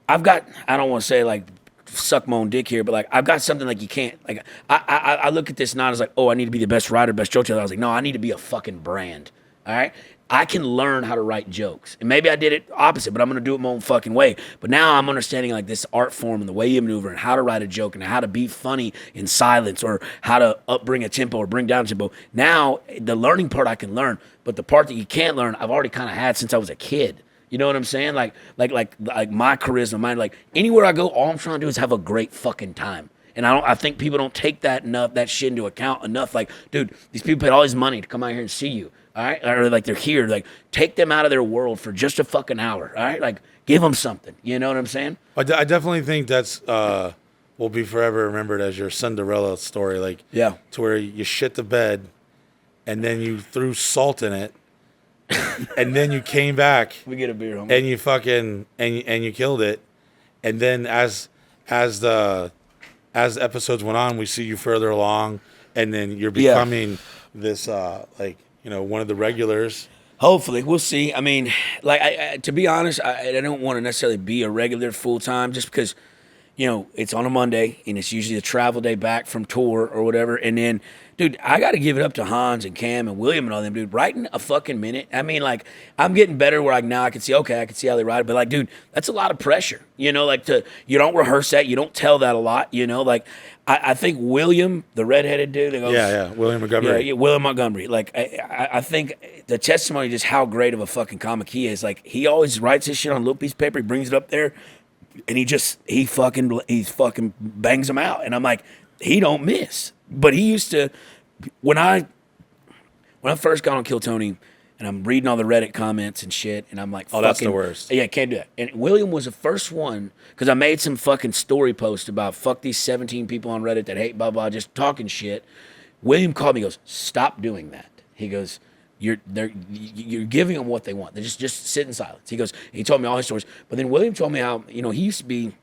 I've got, I don't want to say like suck my own dick here, but like I've got something like you can't, like I look at this not as like, oh, I need to be the best writer, best joke teller. I was like, no, I need to be a fucking brand. All right. I can learn how to write jokes. And maybe I did it opposite, but I'm going to do it my own fucking way. But now I'm understanding like this art form and the way you maneuver and how to write a joke and how to be funny in silence or how to bring a tempo or bring down a tempo. Now the learning part I can learn, but the part that you can't learn, I've already kind of had since I was a kid. You know what I'm saying? Like my charisma, like anywhere I go, all I'm trying to do is have a great fucking time. And I think people don't take that shit into account enough. Like, dude, these people paid all this money to come out here and see you. All right, or like they're here. Like, take them out of their world for just a fucking hour. All right, like give them something. You know what I'm saying? I definitely think that's will be forever remembered as your Cinderella story. Like, Yeah. to where you shit the bed, and then you threw salt in it, and then you came back We get a beer, homie. and you fucking and you killed it, and then as the episodes went on, we see you further along, and then you're becoming this like, you know, one of the regulars. Hopefully, we'll see. I mean, like, I to be honest, I don't want to necessarily be a regular full time, just because, you know, it's on a Monday and it's usually a travel day back from tour or whatever. And then, dude, I got to give it up to Hans and Cam and William and all them, dude. Writing a fucking minute. I mean, like, I'm getting better where now I can see, okay, I can see how they write it. But like, dude, that's a lot of pressure. You know, like you don't rehearse that, you don't tell that a lot. You know, like I think William, the redheaded dude, that goes, William Montgomery. Yeah, William Montgomery. Like, I think the testimony just how great of a fucking comic he is. Like, he always writes his shit on a little piece of paper. He brings it up there, and he fucking bangs them out. And I'm like, he don't miss. But he used to, when I first got on Kill Tony, and I'm reading all the Reddit comments and shit, and I'm like, Oh, that's the worst. Yeah, can't do that. And William was the first one, because I made some fucking story post about fuck these 17 people on Reddit that hate blah, blah, just talking shit. William called me, he goes, stop doing that. He goes, you're giving them what they want. They just sit in silence. He goes, he told me all his stories. But then William told me how, you know, he used to be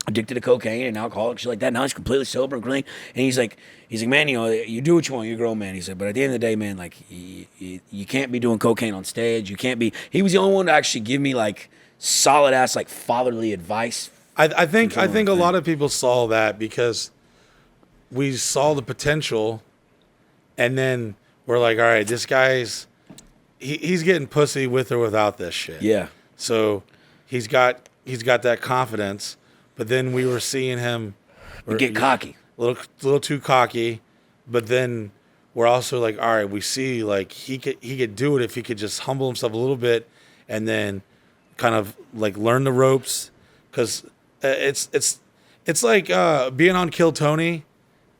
addicted to cocaine and alcoholic, shit like that. Now he's completely sober and clean. And he's like, man, you know, you do what you want. You're a grown man. He said, but at the end of the day, man, like, you can't be doing cocaine on stage. You can't be. He was the only one to actually give me like solid ass like fatherly advice. I think a lot of people saw that because we saw the potential, and then we're like, all right, this guy's he's getting pussy with or without this shit. Yeah. So he's got that confidence. But then we were seeing him Get cocky. a little too cocky. But then we're also like, all right, we see like he could do it if he could just humble himself a little bit and then kind of like learn the ropes. Because it's like being on Kill Tony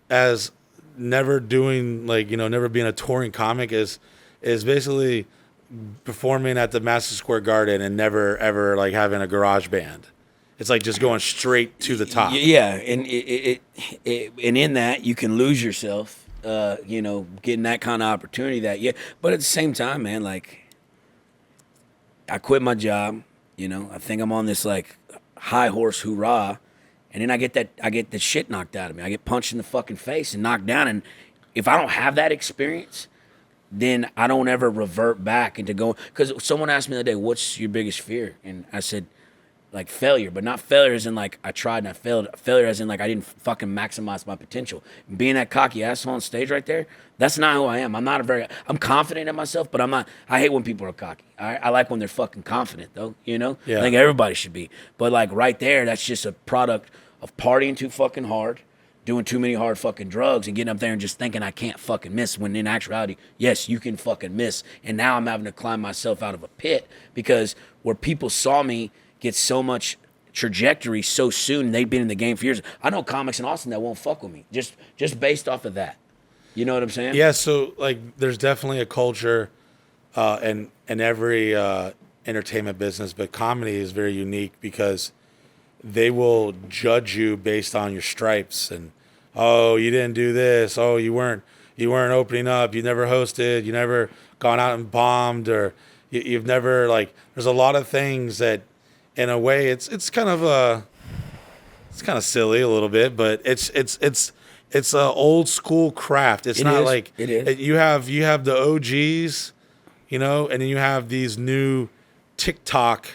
as never doing like, you know, never being a touring comic is basically performing at the Madison Square Garden and never ever like having a garage band. It's like just going straight to the top. Yeah, and and in that you can lose yourself, you know, getting that kind of opportunity. But at the same time, man, like I quit my job. You know, I think I'm on this like high horse hoorah, and then I get the shit knocked out of me. I get punched in the fucking face and knocked down. And if I don't have that experience, then I don't ever revert back into going. Because someone asked me the other day, "What's your biggest fear?" And I said, like failure, but not failure as in like I tried and I failed. Failure as in like I didn't fucking maximize my potential. Being that cocky asshole on stage right there, that's not who I am. I'm confident in myself, but I'm not. I hate when people are cocky. I like when they're fucking confident though, you know? Yeah. I think everybody should be. But like right there, that's just a product of partying too fucking hard, doing too many hard fucking drugs and getting up there and just thinking I can't fucking miss, when in actuality, yes, you can fucking miss. And now I'm having to climb myself out of a pit because where people saw me get so much trajectory so soon, they've been in the game for years. I know comics in Austin that won't fuck with me just based off of that. You know what I'm saying? Yeah, so like there's definitely a culture in every entertainment business, but comedy is very unique because they will judge you based on your stripes and, oh, you didn't do this, oh, you weren't opening up, you never hosted, you never gone out and bombed, or you've never, like, there's a lot of things that in a way it's kind of silly a little bit, but it's a old school craft. It's not like it is. You have the OGs, you know, and then you have these new TikTok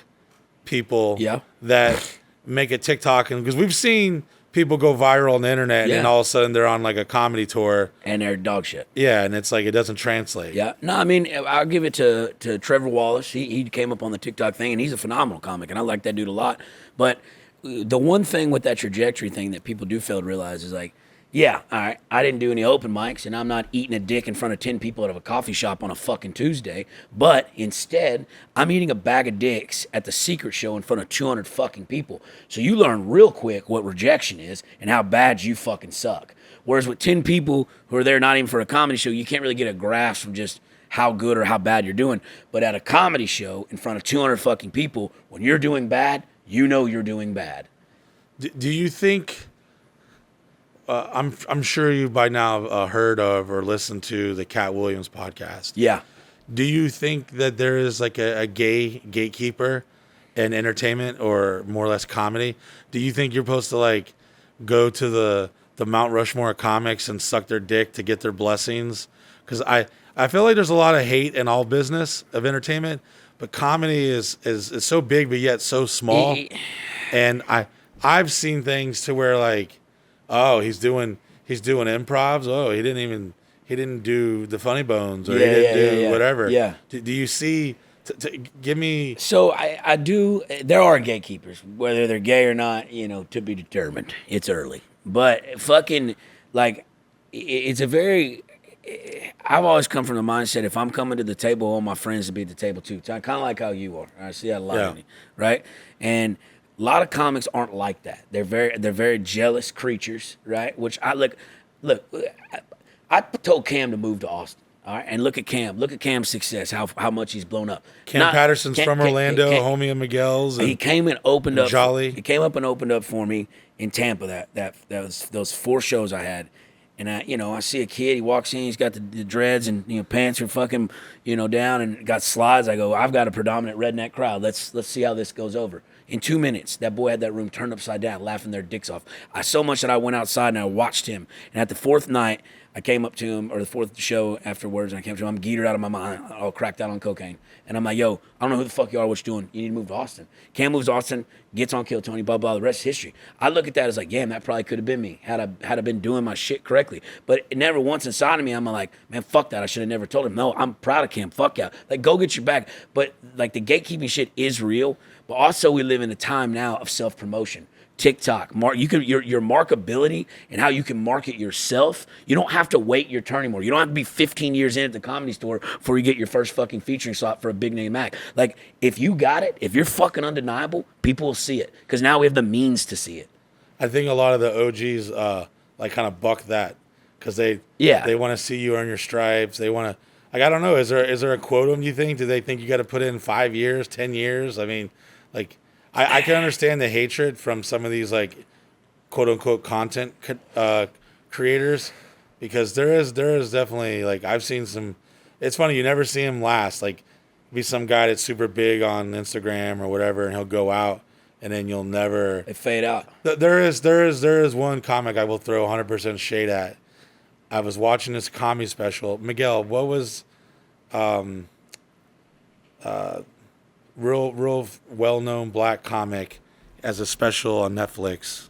people that make a TikTok, and because we've seen people go viral on the internet and all of a sudden they're on like a comedy tour and they're dog shit. Yeah, and it's like it doesn't translate. Yeah. No, I mean, I'll give it to Trevor Wallace. He came up on the TikTok thing, and he's a phenomenal comic, and I like that dude a lot. But the one thing with that trajectory thing that people do fail to realize is like, yeah, all right, I didn't do any open mics, and I'm not eating a dick in front of 10 people at a coffee shop on a fucking Tuesday, but instead, I'm eating a bag of dicks at the Secret Show in front of 200 fucking people. So you learn real quick what rejection is and how bad you fucking suck. Whereas with 10 people who are there not even for a comedy show, you can't really get a grasp from just how good or how bad you're doing. But at a comedy show in front of 200 fucking people, when you're doing bad, you know you're doing bad. Do you think... I'm sure you by now heard of or listened to the Cat Williams podcast. Yeah. Do you think that there is like a gay gatekeeper in entertainment or more or less comedy? Do you think you're supposed to like go to the Mount Rushmore of comics and suck their dick to get their blessings? Because I feel like there's a lot of hate in all business of entertainment, but comedy is so big but yet so small. And I've seen things to where like, oh, he's doing improvs. Oh, he didn't do the funny bones, or he didn't do whatever. Yeah. Do you see? Give me. So I do. There are gatekeepers, whether they're gay or not, you know, to be determined. It's early, but fucking like, it's a very. I've always come from the mindset, if I'm coming to the table, I want my friends to be at the table too. Kind of like how you are. I see that a lot in you, right? And a lot of comics aren't like that. They're very jealous creatures, right? Which look. I told Cam to move to Austin, all right, and look at Cam's success, how much he's blown up. Patterson's from Orlando, homie of Miguel's. He came and opened up. Jolly. He came up and opened up for me in Tampa. That was those 4 shows I had. And I see a kid. He walks in. He's got the dreads and pants are fucking down and got slides. I go, I've got a predominant redneck crowd. Let's see how this goes over. In 2 minutes, that boy had that room turned upside down, laughing their dicks off. So much that I went outside and I watched him. And at the 4th night, I came up to him, or the 4th show afterwards, and I came up to him. I'm geetered out of my mind, all cracked out on cocaine. And I'm like, yo, I don't know who the fuck you are, what you doing. You need to move to Austin. Cam moves to Austin, gets on Kill Tony, blah, blah, the rest is history. I look at that as like, damn, that probably could have been me had I been doing my shit correctly. But it never once inside of me, I'm like, man, fuck that. I should have never told him. No, I'm proud of Cam. Fuck yeah. Like, go get your back. But like the gatekeeping shit is real. But also we live in a time now of self-promotion. TikTok, your markability and how you can market yourself. You don't have to wait your turn anymore. You don't have to be 15 years in at the Comedy Store before you get your first fucking featuring slot for a big name act. Like, if you got it, if you're fucking undeniable, people will see it because now we have the means to see it. I think a lot of the OGs like kind of buck that because they want to see you earn your stripes. They want to, like, I don't know. Is there a quotum? You think? Do they think you got to put in 5 years, 10 years? I mean, like. I can understand the hatred from some of these like quote unquote content creators because there is definitely like I've seen some. It's funny, you never see him last. Like be some guy that's super big on Instagram or whatever, and he'll go out and then you'll never. They fade out. There is one comic I will throw 100% shade at. I was watching this comedy special. Miguel, what was real well-known black comic as a special on Netflix?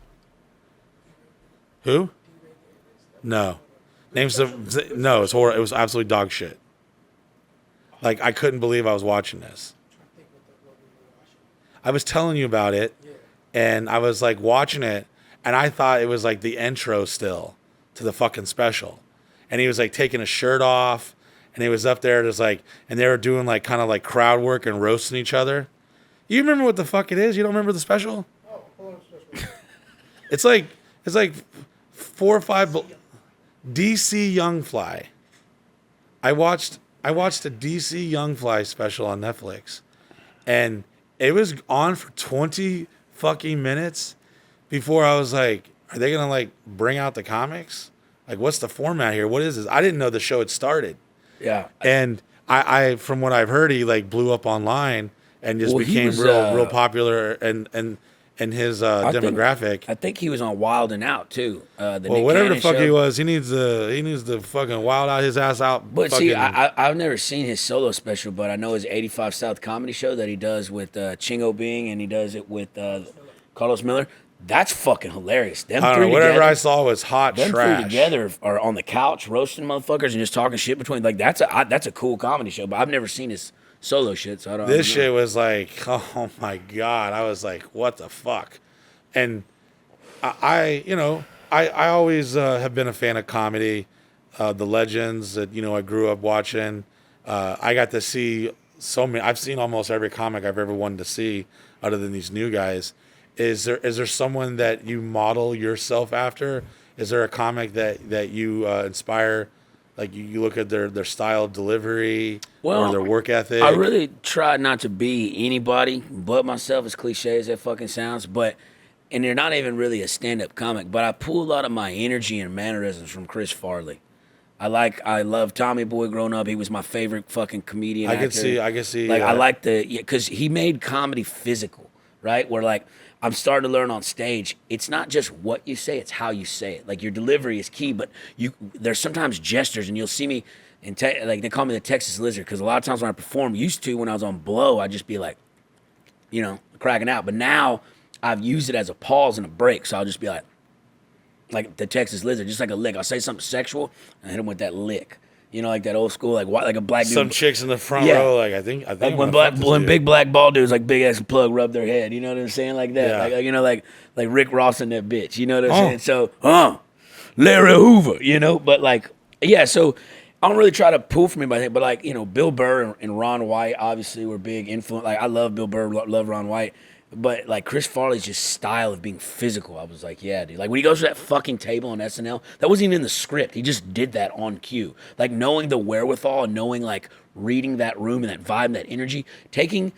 Who? No. Names of no. It's horrible. It was absolutely dog shit. Like I couldn't believe I was watching this. I was telling you about it, and I was like watching it, and I thought it was like the intro still to the fucking special, and he was like taking his shirt off, and he was up there just like, and they were doing like kind of like crowd work and roasting each other. You remember what the fuck it is? You don't remember the special? It's like 4 or 5 DC Young Fly. I watched a DC Young Fly special on Netflix, and it was on for 20 fucking minutes before I was like, are they gonna like bring out the comics? Like, what's the format here? What is this? I didn't know the show had started. Yeah. And I from what I've heard, he like blew up online and just became real popular and his demographic. I think he was on Wild and Out too. Whatever the fuck he was, he needs to fucking wild out his ass out. But see, I've never seen his solo special, but I know his 85 South comedy show that he does with Chingo Bing, and he does it with Carlos Miller. That's fucking hilarious. Them I don't three know. Whatever together, I saw was hot them trash. three together are on the couch roasting motherfuckers and just talking shit between. Like that's a cool comedy show, but I've never seen his solo shit, so I don't. This shit was like, oh my god! I was like, what the fuck? And I always have been a fan of comedy, the legends that I grew up watching. I got to see so many. I've seen almost every comic I've ever wanted to see, other than these new guys. Is there someone that you model yourself after? Is there a comic that you inspire? Like you look at their style of delivery or their work ethic? I really try not to be anybody but myself, as cliche as that fucking sounds. And they're not even really a stand-up comic, but I pull a lot of my energy and mannerisms from Chris Farley. I love Tommy Boy growing up. He was my favorite fucking comedian. I can see. Like I like because he made comedy physical, right? Where like I'm starting to learn on stage, it's not just what you say, it's how you say it. Like your delivery is key, but there's sometimes gestures, and you'll see me like they call me the Texas Lizard, because a lot of times when I perform, when I was on Blow, I'd just be like, cracking out. But now I've used it as a pause and a break, so I'll just be like the Texas Lizard, just like a lick. I'll say something sexual and hit him with that lick. Like that old school, like a black dude. Some chicks in the front row, like I think like when big black ball dudes, like big ass plug, rub their head. You know what I'm saying, like that. Yeah. Like Rick Ross and that bitch. You know what I'm saying? So, Larry Hoover. But like, yeah. So I don't really try to pull from anybody, but like Bill Burr and Ron White obviously were big influence. Like I love Bill Burr, love Ron White. But like Chris Farley's just style of being physical, I was like, yeah, dude. Like when he goes to that fucking table on SNL, that wasn't even in the script. He just did that on cue. Like knowing the wherewithal and knowing like reading that room and that vibe and that energy, taking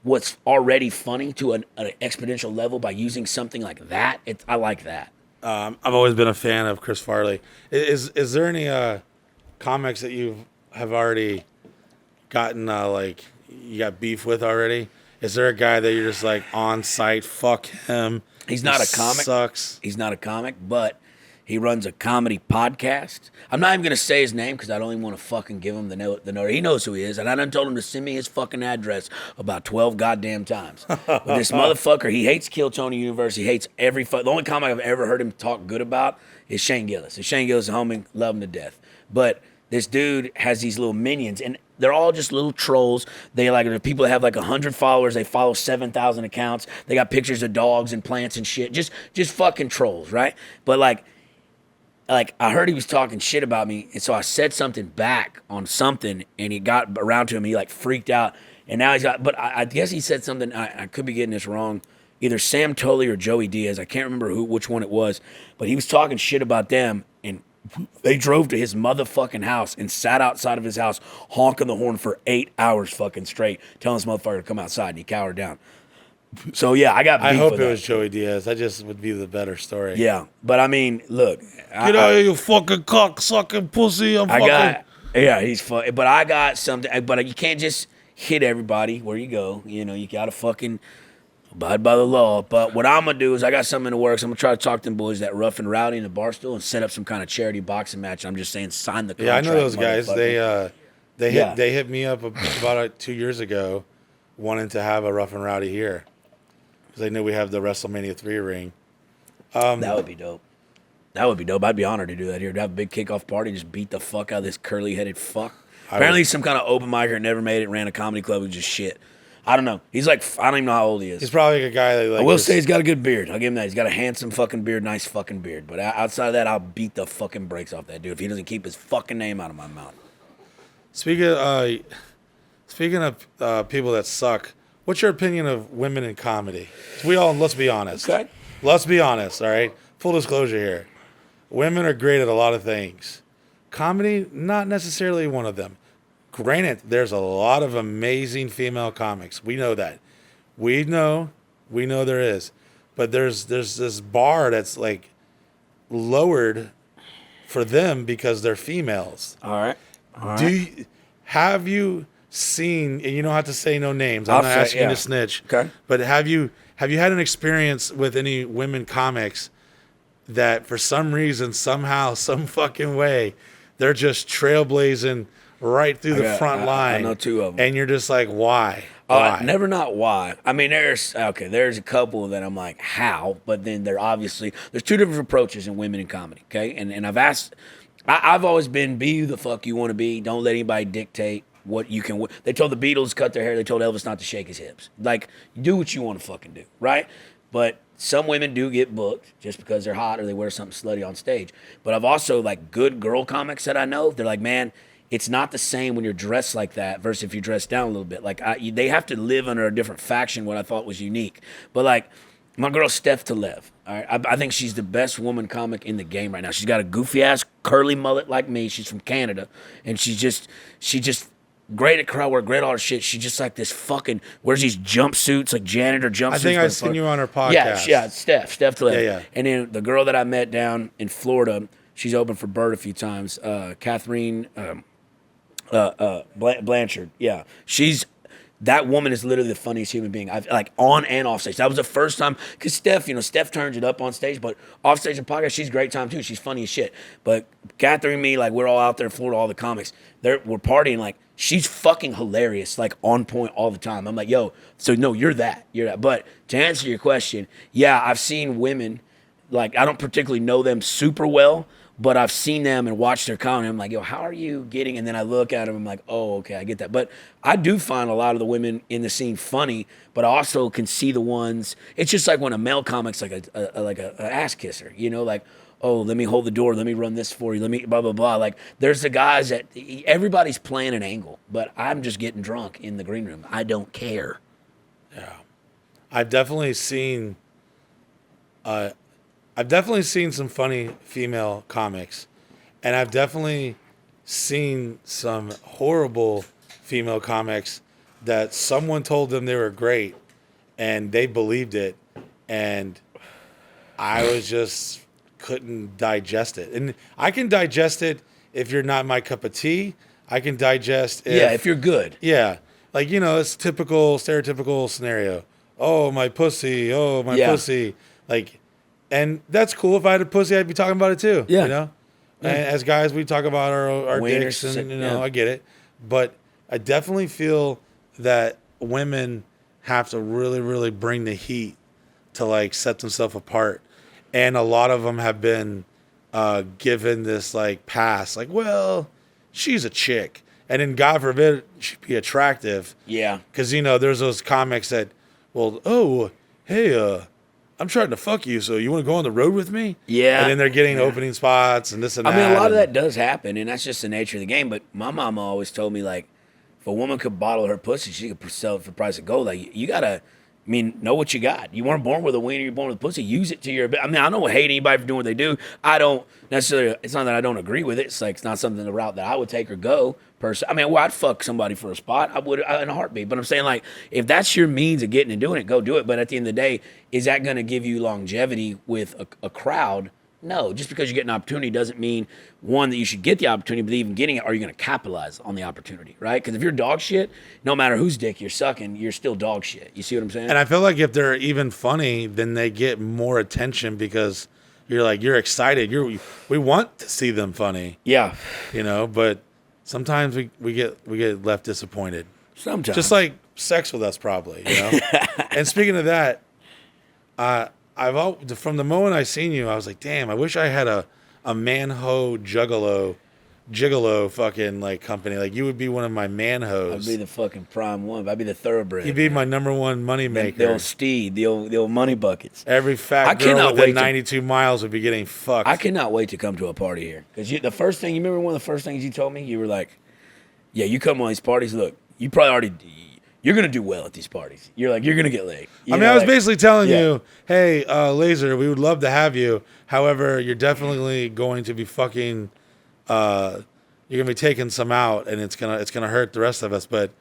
what's already funny to an exponential level by using something like that. I like that. I've always been a fan of Chris Farley. Is there any comics that you have already gotten like you got beef with already? Is there a guy that you're just like on site? Fuck him. He's not a comic. Sucks. He's not a comic, but he runs a comedy podcast. I'm not even gonna say his name because I don't even want to fucking give him the note. He knows who he is, and I done told him to send me his fucking address about 12 goddamn times. But this motherfucker, he hates Kill Tony Universe. He hates the only comic I've ever heard him talk good about is Shane Gillis. And Shane Gillis is a homie, love him to death. But this dude has these little minions, and they're all just little trolls. They like the people that have like 100 followers. They follow 7,000 accounts. They got pictures of dogs and plants and shit. Just fucking trolls, right? But like I heard he was talking shit about me, and so I said something back on something, and he got around to him. He like freaked out, and now he's got. But I guess he said something. I could be getting this wrong. Either Sam Tully or Joey Diaz. I can't remember which one it was, but he was talking shit about them, and they drove to his motherfucking house and sat outside of his house honking the horn for 8 hours fucking straight, telling this motherfucker to come outside, and he cowered down. So, yeah, I got beef I hope with it that. was Joey Diaz. That just would be the better story. Yeah, but I mean, look. Get out of here, you fucking cock-sucking pussy. Yeah, he's fun. But I got something. But you can't just hit everybody where you go. You got to fucking abide by the law. But what I'm going to do is I got something in the works. I'm going to try to talk to them boys that Rough and Rowdy in the Barstool and set up some kind of charity boxing match. I'm just saying sign the contract. Yeah, I know those guys. They hit me up about 2 years ago wanting to have a Rough and Rowdy here because they knew we have the WrestleMania 3 ring. That would be dope. I'd be honored to do that here. To have a big kickoff party, just beat the fuck out of this curly-headed fuck. Apparently some kind of open micer never made it, ran a comedy club, was just shit. I don't know. He's like, I don't even know how old he is. He's probably a guy that like. I will say he's got a good beard. I'll give him that. He's got a handsome fucking beard, nice fucking beard. But outside of that, I'll beat the fucking brakes off that dude if he doesn't keep his fucking name out of my mouth. Speaking of people that suck, what's your opinion of women in comedy? Let's be honest. Okay. Let's be honest, all right? Full disclosure here. Women are great at a lot of things. Comedy, not necessarily one of them. Granted, there's a lot of amazing female comics. We know that. We know there is. But there's this bar that's like lowered for them because they're females. All right. Have you seen, and you don't have to say no names. I'm not asking you to snitch. Okay. But have you had an experience with any women comics that for some reason, somehow, some fucking way, they're just trailblazing right through the front line? I know two of them. And you're just like, why? Why? Never not why. I mean, there's a couple that I'm like, how? But then there's two different approaches in women in comedy, okay? And I've always been, be who the fuck you want to be. Don't let anybody dictate what you can. They told the Beatles cut their hair. They told Elvis not to shake his hips. Like, do what you want to fucking do, right? But some women do get booked just because they're hot or they wear something slutty on stage. But I've also, like, good girl comics that I know, they're like, man, it's not the same when you're dressed like that versus if you dress down a little bit. Like, they have to live under a different faction, what I thought was unique. But, like, my girl Steph Telev, all right, I think she's the best woman comic in the game right now. She's got a goofy-ass curly mullet like me. She's from Canada. And she just great at crowd work, great at all her shit. She's just like this fucking, wears these jumpsuits, like janitor jumpsuits. I think I've seen you on her podcast. Yeah, Steph Telev. Yeah. And then the girl that I met down in Florida, she's opened for Bird a few times, Catherine Blanchard. Yeah, that woman is literally the funniest human being I've, like, on and off stage. That was the first time, because Steph turns it up on stage, but off stage in podcast, she's a great time too. She's funny as shit. But Catherine and me, like, we're all out there in Florida, all the comics, we're partying, like, she's fucking hilarious, like, on point all the time. I'm like, yo, so no, you're that. But to answer your question, yeah, I've seen women, like, I don't particularly know them super well, but I've seen them and watched their comedy. I'm like, yo, how are you getting? And then I look at them, I'm like, oh, okay, I get that. But I do find a lot of the women in the scene funny, but I also can see the ones. It's just like when a male comic's like a ass kisser, you know, like, oh, let me hold the door, let me run this for you, let me blah blah blah. Like, there's the guys that everybody's playing an angle, but I'm just getting drunk in the green room. I don't care. Yeah, I've definitely seen some funny female comics, and I've definitely seen some horrible female comics that someone told them they were great, and they believed it, and I was just couldn't digest it. And I can digest it if you're not my cup of tea. I can digest if you're good. Yeah, like, you know, it's stereotypical scenario. Oh, my pussy. Oh, my pussy. Like. And that's cool. If I had a pussy, I'd be talking about it too. Yeah. You know? Yeah. And as guys, we talk about our dicks, and, you know, I get it. But I definitely feel that women have to really, really bring the heat to, like, set themselves apart. And a lot of them have been given this, like, pass. Like, well, she's a chick. And then, God forbid, she'd be attractive. Yeah. Because, you know, there's those comics that, well, oh, hey, I'm trying to fuck you, so you want to go on the road with me? Yeah. And then they're getting opening spots and this and that. I mean, a lot of that does happen, and that's just the nature of the game. But my mama always told me, like, if a woman could bottle her pussy, she could sell it for the price of gold. Like, you got to, know what you got. You weren't born with a wiener, you're born with a pussy. Use it to your, I don't hate anybody for doing what they do. I don't necessarily, it's not that I don't agree with it. It's like, it's not something, the route that I would take or go. I'd fuck somebody for a spot. I would in a heartbeat. But I'm saying, like, if that's your means of getting and doing it, go do it. But at the end of the day, is that going to give you longevity with a crowd? No. Just because you get an opportunity doesn't mean, one, that you should get the opportunity, but even getting it, are you going to capitalize on the opportunity, right? Because if you're dog shit, no matter whose dick you're sucking, you're still dog shit. You see what I'm saying? And I feel like if they're even funny, then they get more attention because you're excited. We want to see them funny. Yeah. You know, but sometimes we get left disappointed. Sometimes. Just like sex with us, probably, you know? And speaking of that, from the moment I seen you, I was like, damn, I wish I had a man-ho juggalo gigolo fucking like company. Like you would be one of my man I'd hoes. be the fucking prime one. I'd be the thoroughbred. You'd be my number one money maker. The old steed, the old money buckets. Every fat I girl cannot within wait to- 92 miles would be getting fucked. I cannot wait to come to a party here. Because the first thing, you remember one of the first things you told me? You were like, yeah, you come on these parties, look, you probably already, you're going to do well at these parties. You're like, you're going to get laid. You I mean, know, I was like- basically telling Yeah. you, hey, Lazer, we would love to have you. However, you're definitely going to be fucking, you're gonna be taking some out, and it's gonna hurt the rest of us. But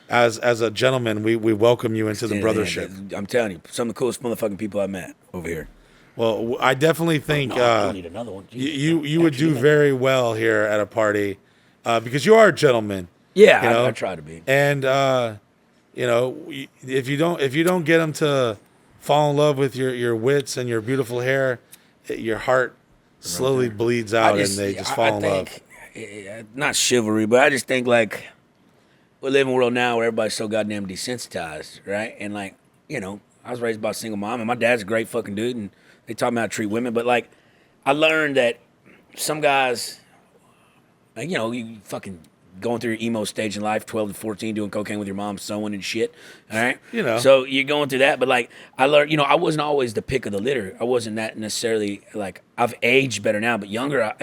as a gentleman, we welcome you into the Yeah, brothership. I'm telling you, some of the coolest motherfucking people I met over here. Well, I definitely think No, I don't need another one. Jesus. you would do very well here at a party because you are a gentleman. Yeah, you know? I try to be. And if you don't get them to fall in love with your wits and your beautiful hair, your heart slowly bleeds out and they just fall in love. Not chivalry, but I just think like we live in a world now where everybody's so goddamn desensitized, right? And like, you know, I was raised by a single mom, and my dad's a great fucking dude, and they taught me how to treat women. But like, I learned that some guys, like, you know, you fucking going through your emo stage in life, 12 to 14, doing cocaine with your mom, sewing and shit. All right. You know. So you're going through that, but like I learned, you know, I wasn't always the pick of the litter. I wasn't that necessarily like I've aged better now, but younger, I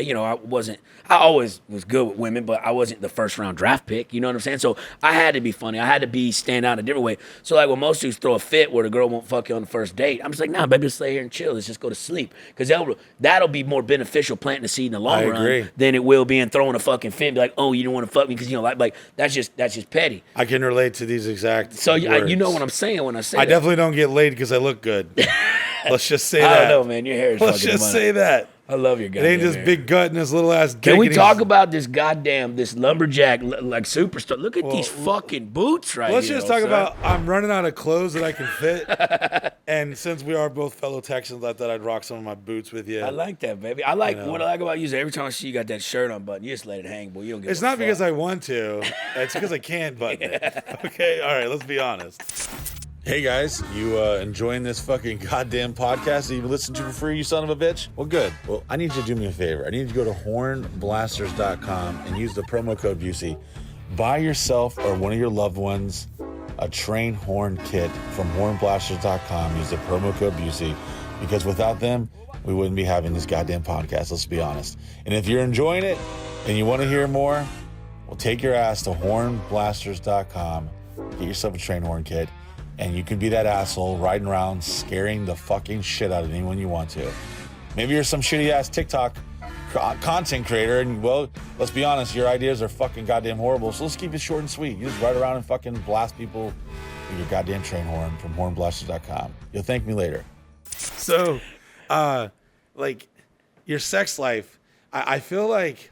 always was good with women, but I wasn't the first round draft pick. You know what I'm saying? So I had to be funny. I had to stand out a different way. So like when most dudes throw a fit where the girl won't fuck you on the first date, I'm just like, nah, baby, let's stay here and chill. Let's just go to sleep. Because that'll be more beneficial planting the seed in the long run than it will being throwing a fucking fit and be like, oh, you don't want to fuck me because you know, like that's just petty. I can relate to these exact So words. you know what I'm saying when I say I that. definitely don't get laid because I look good. Let's just say that. I don't know, man. Your hair is Let's fucking just money. say that. I love your It goddamn ain't just hair. big gut and this little ass dick. Can we and talk he's- about this lumberjack like superstar? Look at these fucking boots right Let's here. just talk son. about I'm running out of clothes that I can fit. And since we are both fellow Texans, I thought I'd rock some of my boots with you. I like that, baby. What I like about you is every time I see you got that shirt on button, you just let it hang, boy. You don't get It's not because I want to. It's because I can't button it. Okay? All right, let's be honest. Hey guys, you enjoying this fucking goddamn podcast that you listen to for free, you son of a bitch? Well, good. Well, I need you to do me a favor. I need you to go to hornblasters.com and use the promo code Busey. Buy yourself or one of your loved ones a train horn kit from hornblasters.com. Use the promo code Busey because without them, we wouldn't be having this goddamn podcast. Let's be honest. And if you're enjoying it and you want to hear more, well, take your ass to hornblasters.com. Get yourself a train horn kit. And you can be that asshole riding around scaring the fucking shit out of anyone you want to. Maybe you're some shitty ass TikTok content creator and, well, let's be honest, your ideas are fucking goddamn horrible. So let's keep it short and sweet. You just ride around and fucking blast people with your goddamn train horn from hornblasters.com. You'll thank me later. So, like, your sex life, I feel like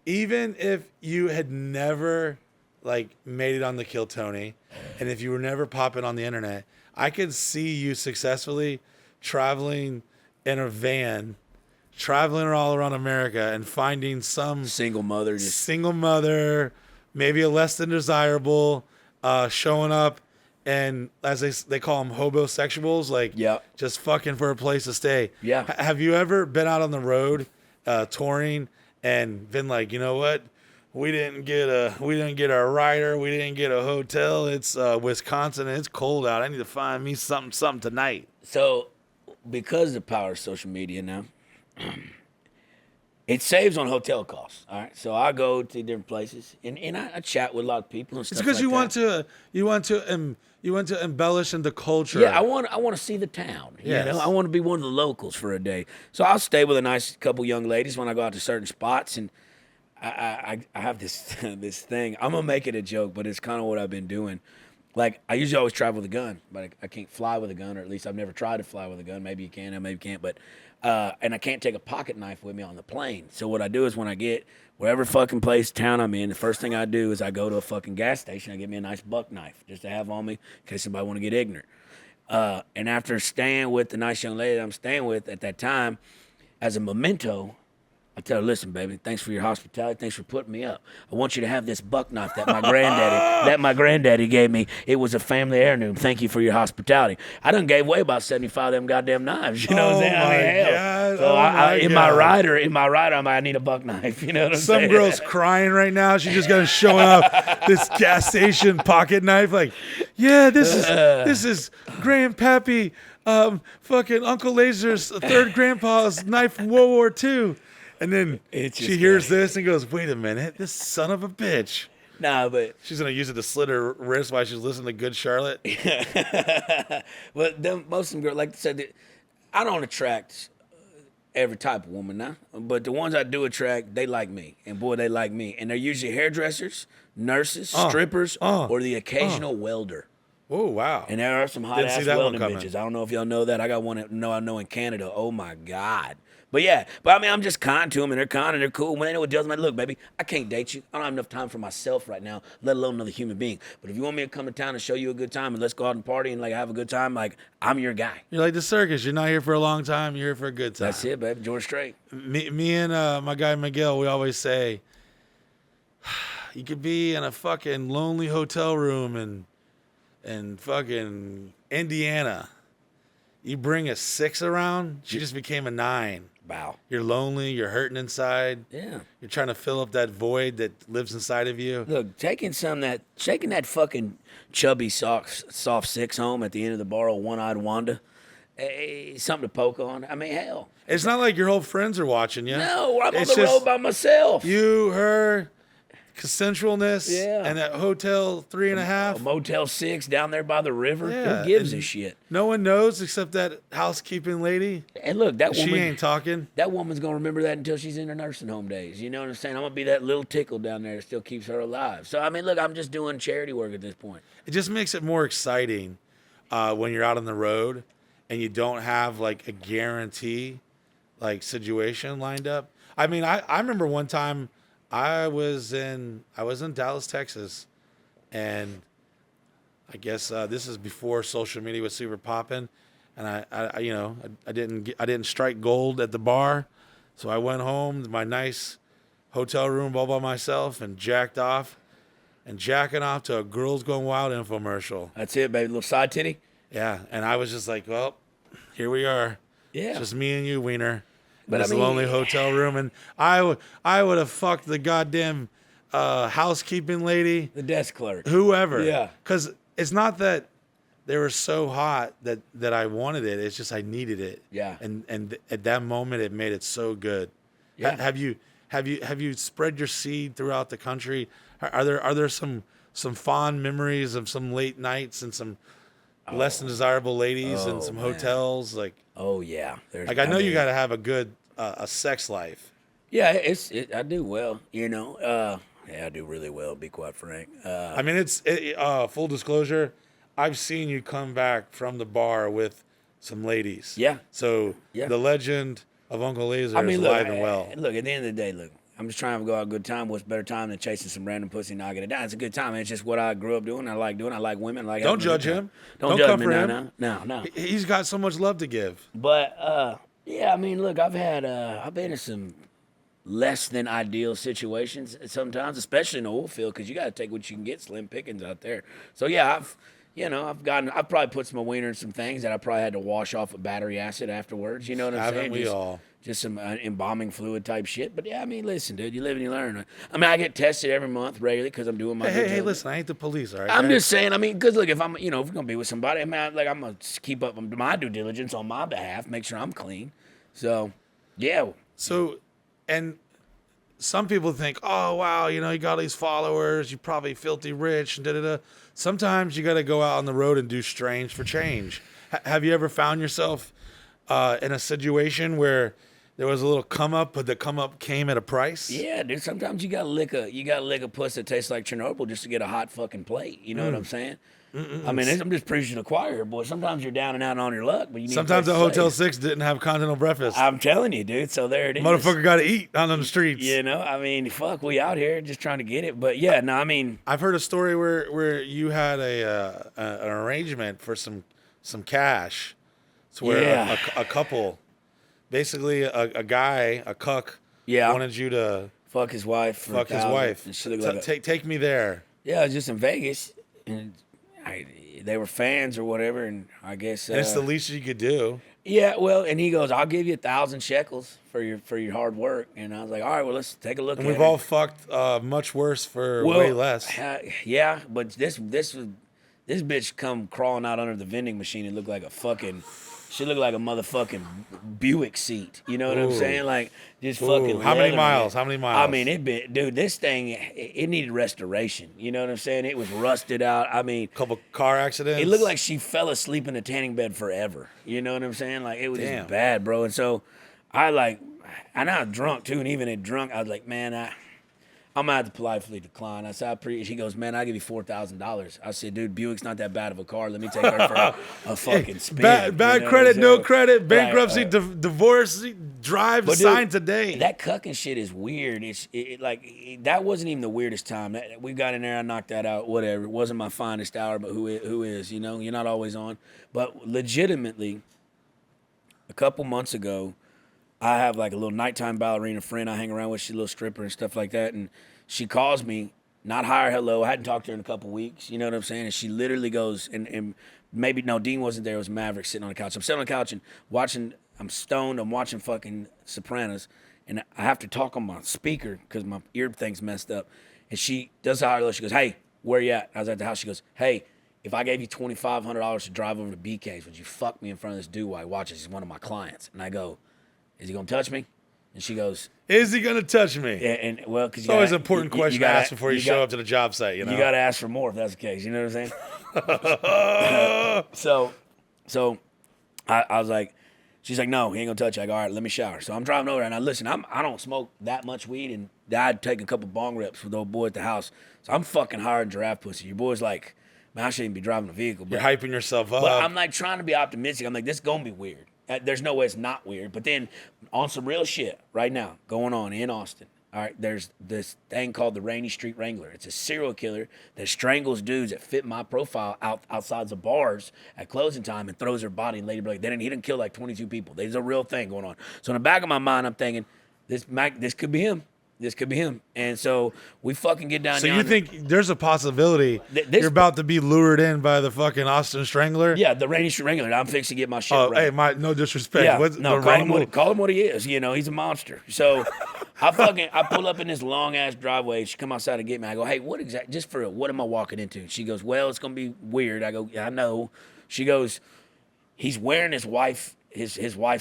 even if you had never, like, made it on the Kill Tony, and if you were never popping on the internet, I could see you successfully traveling in a van, traveling all around America and finding some single mother, maybe a less than desirable, showing up and as they call them hobosexuals, like just fucking for a place to stay. Yeah. Have you ever been out on the road touring and been like, you know what? We didn't get a rider. We didn't get a hotel. It's Wisconsin. And it's cold out. I need to find me something tonight. So, because of the power of social media now, it saves on hotel costs. All right. So I go to different places and I chat with a lot of people and stuff. It's because like you want to embellish in the culture. Yeah, I want to see the town. Yes. You know, I want to be one of the locals for a day. So I'll stay with a nice couple young ladies when I go out to certain spots and. I have this thing. I'm gonna make it a joke, but it's kind of what I've been doing. Like I usually always travel with a gun, but I can't fly with a gun, or at least I've never tried to fly with a gun. Maybe you can, maybe you can't. But and I can't take a pocket knife with me on the plane. So what I do is when I get wherever fucking town I'm in, the first thing I do is I go to a fucking gas station. I get me a nice buck knife just to have on me in case somebody want to get ignorant. And after staying with the nice young lady that I'm staying with at that time, as a memento. I tell her, listen, baby, thanks for your hospitality. Thanks for putting me up. I want you to have this buck knife that my granddaddy gave me. It was a family heirloom. Thank you for your hospitality. I done gave away about 75 of them goddamn knives. You know what I'm saying? I mean, hell. So in my rider, I'm like, I need a buck knife. You know what I'm saying? Some girl's crying right now. She just got to showing off this gas station pocket knife. Like, yeah, this is Grandpappy, fucking Uncle Lazer's third grandpa's knife from World War II. And then she hears this and goes, wait a minute, this son of a bitch. Nah, but she's going to use it to slit her wrist while she's listening to Good Charlotte. But most of them girls, like I said, I don't attract every type of woman now. But the ones I do attract, they like me. And boy, they like me. And they're usually hairdressers, nurses, strippers, or the occasional welder. Oh, wow. And there are some hot-ass welding bitches. I don't know if y'all know that. I got one I know in Canada. Oh, my God. But yeah, I mean, I'm just kind to them, and they're kind and they're cool. When they know what deals, I'm like, look, baby, I can't date you. I don't have enough time for myself right now, let alone another human being. But if you want me to come to town and show you a good time and let's go out and party and like have a good time, like I'm your guy. You're like the circus. You're not here for a long time. You're here for a good time. That's it, baby. George Strait. Me and my guy Miguel, we always say, you could be in a fucking lonely hotel room in fucking Indiana. You bring a 6 around, she just became a 9. Wow. You're lonely. You're hurting inside. Yeah. You're trying to fill up that void that lives inside of you. Look, shaking that fucking chubby soft 6 home at the end of the bar, one-eyed Wanda, something to poke on. I mean, hell. It's not like your whole friends are watching you. No, I'm on the road by myself. You, her, consensualness, yeah, and that hotel 3.5. A Motel 6 down there by the river. Yeah. Who gives a shit? No one knows except that housekeeping lady. And look, that woman. She ain't talking. That woman's going to remember that until she's in her nursing home days. You know what I'm saying? I'm going to be that little tickle down there that still keeps her alive. So, I mean, look, I'm just doing charity work at this point. It just makes it more exciting when you're out on the road and you don't have, like, a guarantee, like, situation lined up. I mean, I remember one time I was in Dallas, Texas, and I guess this is before social media was super popping, and I didn't strike gold at the bar, so I went home to my nice hotel room all by myself and jacked off, and jacking off to a Girls Gone Wild infomercial. That's it, baby, little side titty. Yeah, and I was just like, well, here we are. Yeah, it's just me and you, Wiener. But this lonely hotel room, and I would have fucked the goddamn housekeeping lady, the desk clerk, whoever. Yeah, because it's not that they were so hot that I wanted it. It's just I needed it. Yeah, and at that moment, it made it so good. Yeah. Have you spread your seed throughout the country? Are there some fond memories of some late nights and some less than desirable ladies and some hotels like? Oh yeah, like I know you got to have a good a sex life. Yeah, I do well, you know. Yeah, I do really well. To be quite frank. I mean, it's full disclosure. I've seen you come back from the bar with some ladies. Yeah. So the legend of Uncle Lazer is alive and well. Look, at the end of the day, I'm just trying to go out a good time. What's better time than chasing some random pussy and knocking it down? It's a good time. It's just what I grew up doing. I like doing. I like women. Don't judge him. Don't judge me. No. He's got so much love to give. But yeah, I mean, look, I've been in some less than ideal situations sometimes, especially in the oil field, because you got to take what you can get. Slim pickings out there. So yeah, I've probably put some wiener in some things that I probably had to wash off with battery acid afterwards. You know what I'm saying? Haven't we all? Just some embalming fluid type shit. But yeah, I mean, listen, dude, you live and you learn. I mean, I get tested every month regularly because I'm doing my. Hey, listen, I ain't the police, all right? I'm just saying. I mean, because look, if we're gonna be with somebody, I mean, I'm gonna keep up my due diligence on my behalf, make sure I'm clean. So, yeah. So, and some people think, oh wow, you got all these followers, you probably filthy rich, and da da da. Sometimes you got to go out on the road and do strange for change. Have you ever found yourself in a situation where there was a little come up, but the come up came at a price? Yeah, dude. Sometimes you gotta lick a puss that tastes like Chernobyl just to get a hot fucking plate. You know what I'm saying? I mean, I'm just preaching to the choir here, boy. Sometimes you're down and out on your luck, but you need. Sometimes the Hotel 6 didn't have continental breakfast. I'm telling you, dude. So there it is. Motherfucker got to eat on the streets. You know, I mean, fuck, we out here just trying to get it. But yeah, no, I mean, I've heard a story where you had an arrangement for some cash. It's where a couple, basically a guy, a cuck, Yeah. wanted you to fuck his wife. For fuck his $1,000, wife. and she looked like Take me there. yeah, it was just in Vegas, and they were fans or whatever, and I guess And it's the least you could do. yeah. Well, and he goes, "I'll give you 1,000 shekels for your hard work," and I was like, "All right, well, let's take a look." And at we've it. all fucked much worse for Well, way less. Yeah, but this bitch come crawling out under the vending machine and looked like a fucking. She looked like a motherfucking Buick seat. You know what I'm saying? Like just fucking. How many leather, miles? man. How many miles? I mean, dude. This thing, it needed restoration. You know what I'm saying? It was rusted out. I mean, couple car accidents. it looked like she fell asleep in the tanning bed forever. You know what I'm saying? Like it was Damn. just bad, bro. And so I was drunk too, and even at drunk, I was like, man, I'm gonna have to politely decline. I said, She goes, man, I'll give you $4,000. I said, dude, Buick's not that bad of a car. Let me take her for a fucking spin. Bad You know credit, what I'm no saying? credit, bankruptcy, Right. divorce, drive, But sign dude, today. That cucking shit is weird. That wasn't even the weirdest time. We got in there, I knocked that out. Whatever. It wasn't my finest hour, but who is? You know, you're not always on. But legitimately, a couple months ago, I have like a little nighttime ballerina friend I hang around with. She's a little stripper and stuff like that. And she calls me, not hi or hello. I hadn't talked to her in a couple weeks. You know what I'm saying? And she literally goes, and maybe, no, Dean wasn't there. It was Maverick sitting on the couch. I'm sitting on the couch and watching, I'm stoned. I'm watching fucking Sopranos. And I have to talk on my speaker because my ear thing's messed up. And she does hi or hello. She goes, hey, where you at? I was at the house. She goes, hey, if I gave you $2,500 to drive over to BK's, would you fuck me in front of this dude while he watches? He's one of my clients. And I go, is he gonna touch me? And she goes, is he gonna touch me? And well, because it's always an important question to ask before you show up to the job site. You know, you got to ask for more if that's the case. You know what I'm saying? So I was like, she's like, no, he ain't gonna touch you. I go, all right, let me shower. So I'm driving over there, and I listen. I don't smoke that much weed, and I'd take a couple bong rips with the old boy at the house. So I'm fucking hard giraffe pussy. Your boy's like, man, I shouldn't be driving a vehicle. But, you're hyping yourself up. But I'm like trying to be optimistic. I'm like, this is gonna be weird. There's no way it's not weird. But then on some real shit right now going on in Austin, all right, there's this thing called the Rainy Street Wrangler. It's a serial killer that strangles dudes that fit my profile outside the bars at closing time and throws their body in Lady Blake. He didn't kill like 22 people. There's a real thing going on. So in the back of my mind, I'm thinking, this could be him. This could be him. And so we fucking get down. So you think there's a possibility you're about to be lured in by the fucking Austin Strangler? Yeah, the Rainy Street Wrangler. I'm fixing to get my shit right. Hey, no disrespect. Yeah, What's no, call him what he is. You know, he's a monster. So I pull up in this long ass driveway. She come outside to get me. I go, hey, what am I walking into? She goes, well, it's gonna be weird. I go, yeah, I know. She goes, he's wearing his wife's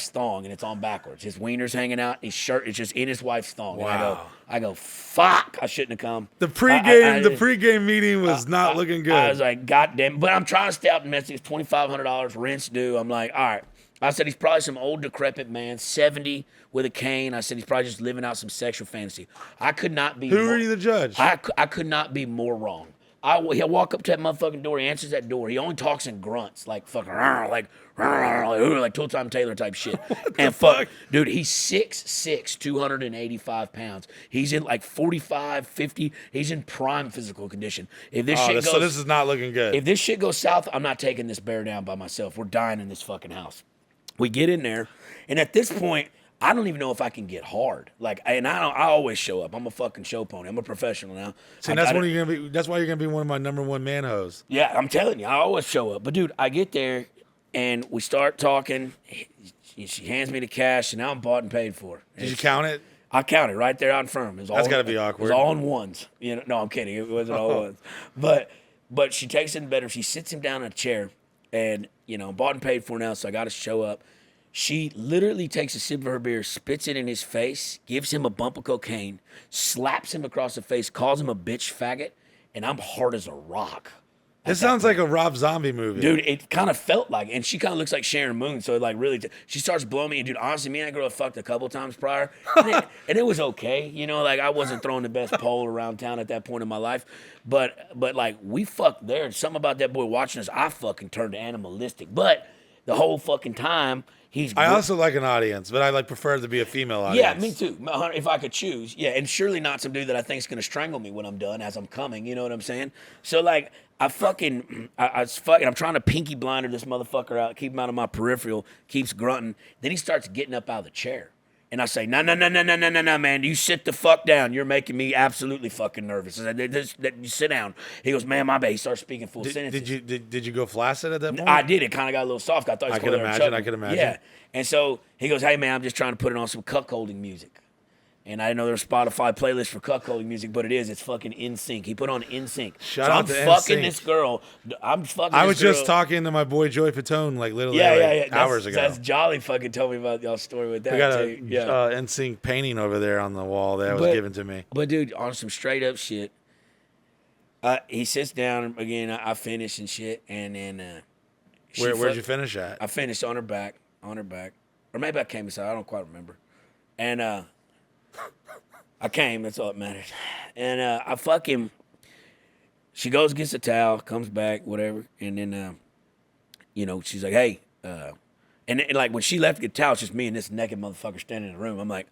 thong, and it's on backwards. His wiener's hanging out. His shirt is just in his wife's thong. Wow. And I go, fuck! I shouldn't have come. The pregame meeting was not looking good. I was like, God damn! But I'm trying to stay optimistic. It's $2,500 rent's due. I'm like, all right. I said he's probably some old decrepit man, 70 with a cane. I said he's probably just living out some sexual fantasy. I could not be. Who are you, the judge? I could not be more wrong. He'll walk up to that motherfucking door. He answers that door. He only talks in grunts, like fucking, like Tool Time Taylor type shit. And fuck, dude, he's 6'6", 285 pounds. He's in like 45, 50. He's in prime physical condition. If this shit goes, so this is not looking good. If this shit goes south, I'm not taking this bear down by myself. We're dying in this fucking house. We get in there, and at this point, I don't even know if I can get hard. I always show up. I'm a fucking show pony. I'm a professional now. See, that's why you're gonna be one of my number one man hoes. Yeah, I'm telling you, I always show up. But dude, I get there and we start talking. She hands me the cash, and now I'm bought and paid for. Did you count it? I counted right there out in front of him. That's got to be awkward. It was all in ones. You know, no, I'm kidding. It wasn't all ones. But she takes him better. She sits him down in a chair, and bought and paid for now. So I got to show up. She literally takes a sip of her beer, spits it in his face, gives him a bump of cocaine, slaps him across the face, calls him a bitch faggot, and I'm hard as a rock. This sounds like a Rob Zombie movie. Dude, it kind of felt like, and she kind of looks like Sharon Moon, so really, she starts blowing me, and dude, honestly, me and that girl have fucked a couple times prior, and it was okay, I wasn't throwing the best pole around town at that point in my life, but like, we fucked there, and something about that boy watching us, I fucking turned animalistic, but the whole fucking time, I also like an audience, but I prefer to be a female audience. Yeah, me too. If I could choose. Yeah, and surely not some dude that I think is going to strangle me when I'm done as I'm coming. You know what I'm saying? So, I'm trying to pinky blinder this motherfucker out, keep him out of my peripheral, keeps grunting. Then he starts getting up out of the chair. And I say, no, man, you sit the fuck down. You're making me absolutely fucking nervous. I said, you sit down. He goes, man, my bad. He starts speaking full sentences. Did you go flaccid at that point? I did. It kind of got a little soft. I thought he was going I could imagine. Yeah. And so he goes, hey, man, I'm just trying to put it on some cuckolding music. And I didn't know there was a Spotify playlist for cuckolding music, but it is. It's fucking NSYNC. He put on NSYNC. Shout out to I'm fucking NSYNC. this girl. I was just talking to my boy Joey Fatone like literally hours ago. That's Jolly fucking told me about y'all's story with that. We got too. a NSYNC painting over there on the wall that was given to me. But dude, on some straight up shit, he sits down again. I finish and shit, and then where'd you finish at? I finished on her back, or maybe I came inside. I don't quite remember. And I came. That's all that matters. And I fuck him. She goes, gets a towel, comes back, whatever, and then she's like, hey, and like when she left to get a towel, it's just me and this naked motherfucker standing in the room. I'm like,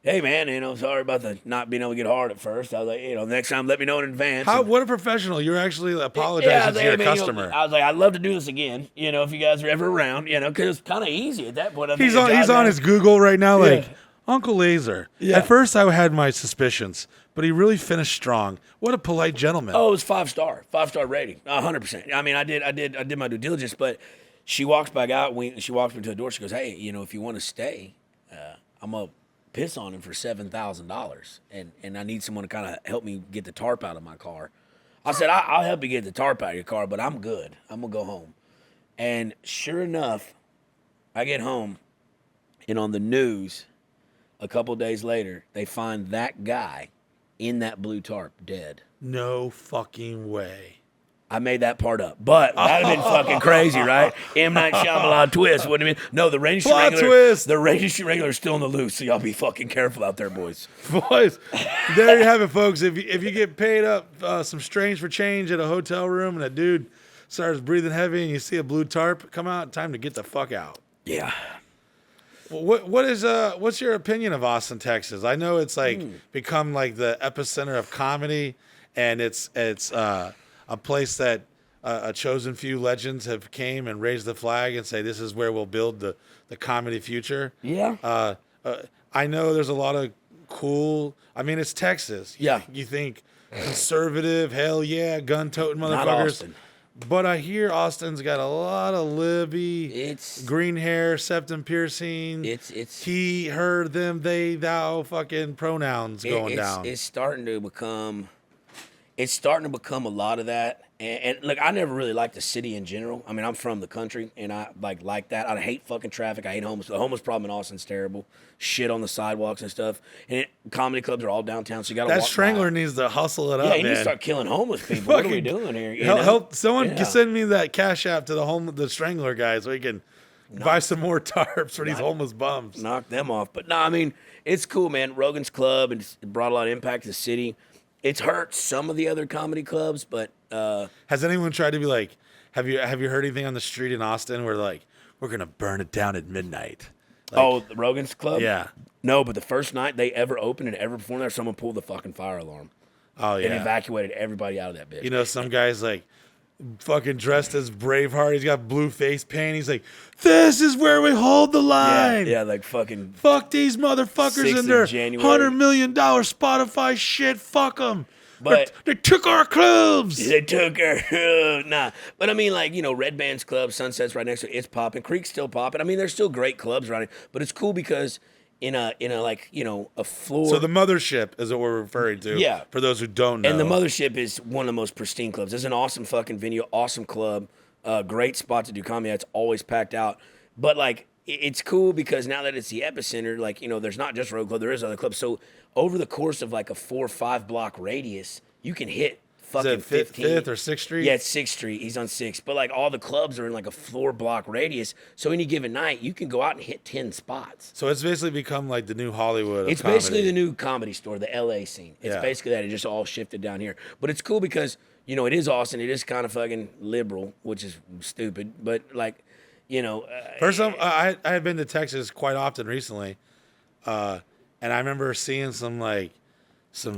hey man, sorry about the not being able to get hard at first. I was like, next time let me know in advance. What a professional! You're actually apologizing to your customer. I was like, I'd love to do this again. If you guys are ever around, because it's kind of easy at that point. He's on his Google right now, like Uncle Lazer. Yeah. At first, I had my suspicions, but he really finished strong. What a polite gentleman. Oh, it was 5-star rating, 100%. I mean, I did my due diligence, but she walks back out. She walks me to the door. She goes, hey, if you want to stay, I'm gonna piss on him for $7,000, and I need someone to kind of help me get the tarp out of my car. I said, I'll help you get the tarp out of your car, but I'm good. I'm gonna go home. And sure enough, I get home, and on the news, a couple days later, they find that guy in that blue tarp dead. No fucking way. I made that part up, but that'd have been fucking crazy, right? M. Night Shyamalan twist, wouldn't it mean? No, the Ranger Street Regular is still on the loose, so y'all be fucking careful out there, boys. Boys, there you have it, folks. If you get paid up some strange for change at a hotel room and a dude starts breathing heavy and you see a blue tarp come out, time to get the fuck out. Yeah. What's your opinion of Austin, Texas? I know it's become like the epicenter of comedy, and it's a place that a chosen few legends have came and raised the flag and say this is where we'll build the comedy future. Yeah. I know there's a lot of cool. I mean, it's Texas. Yeah. You think conservative? Hell yeah, gun-toting motherfuckers. Not Austin. But I hear Austin's got a lot of Libby, green hair, septum piercing. It's he, her, them, they, thou, fucking pronouns going down. It's starting to become a lot of that. And look, I never really liked the city in general. I mean, I'm from the country, and I like that. I hate fucking traffic. I hate homeless. The homeless problem in Austin's terrible. Shit on the sidewalks and stuff. And comedy clubs are all downtown, so you got to walk by. That Strangler needs to hustle it up, man. Yeah, he needs to start killing homeless people. What are we doing here? Help someone send me that Cash App to the Strangler guys so we can buy some more tarps for these homeless bums. Knock them off. But no, I mean, it's cool, man. Rogan's Club, and it brought a lot of impact to the city. It's hurt some of the other comedy clubs, but has anyone tried to be like, have you heard anything on the street in Austin where like we're gonna burn it down at midnight? Like, the Rogan's Club? Yeah. No, but the first night they ever opened and ever performed there, someone pulled the fucking fire alarm. Oh yeah. And evacuated everybody out of that bitch. Some guys like fucking dressed as Braveheart. He's got blue face paint. He's like, this is where we hold the line. Yeah, like fucking. Fuck these motherfuckers in their $100 million Spotify shit. Fuck them. But they took our clubs. They took our nah. But I mean, like, Red Band's club, Sunset's right next to it. It's popping. Creek's still popping. I mean, there's still great clubs around it. But it's cool because in a a floor. So the Mothership is what we're referring to. Yeah. For those who don't know. And the Mothership is one of the most pristine clubs. It's an awesome fucking venue, awesome club, great spot to do comedy. It's always packed out. But like, it's cool because now that it's the epicenter, like, there's not just Road Club, there is other clubs. So over the course of like a 4 or 5 block radius, you can hit fucking 15. 5th or 6th Street? Yeah, it's 6th Street. He's on 6th. But like all the clubs are in like a 4 block radius. So any given night, you can go out and hit 10 spots. So it's basically become like the new Hollywood of It's comedy. basically the new comedy store, the LA scene. It's basically that. It just all shifted down here. But it's cool because, it is Austin. It is kind of fucking liberal, which is stupid. But like, First time, I have been to Texas quite often recently. And I remember seeing some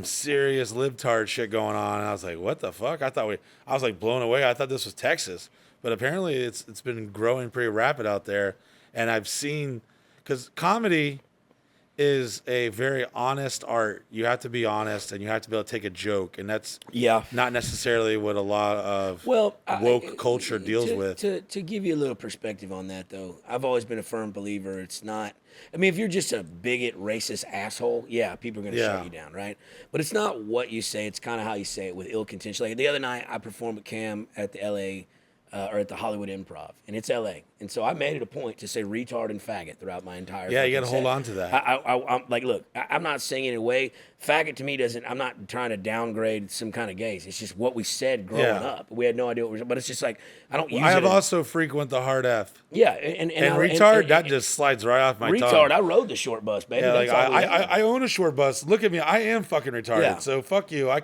serious libtard shit going on. And I was like, what the fuck? I was like blown away. I thought this was Texas. But apparently it's been growing pretty rapid out there. And I've seen, because comedy is a very honest art. You have to be honest, and you have to be able to take a joke, and that's not necessarily what a lot of woke culture deals with. To give you a little perspective on that, though, I've always been a firm believer. It's not. I mean, if you're just a bigot, racist asshole, people are gonna shut you down, right? But it's not what you say; it's kind of how you say it with ill contention. Like the other night, I performed with Cam at the L.A. Or at the Hollywood Improv, and it's L.A. And so I made it a point to say retard and faggot throughout my entire. Yeah, you got to hold on to that. I'm like, look, I'm not saying it away. Faggot to me doesn't. I'm not trying to downgrade some kind of gays. It's just what we said growing up. We had no idea what we were, but it's just like I don't use it. I have also frequent the hard F. Yeah, and retard that just slides right off my tongue. Retard, I rode the short bus, baby. Yeah, like I own a short bus. Look at me, I am fucking retarded. Yeah. So fuck you. I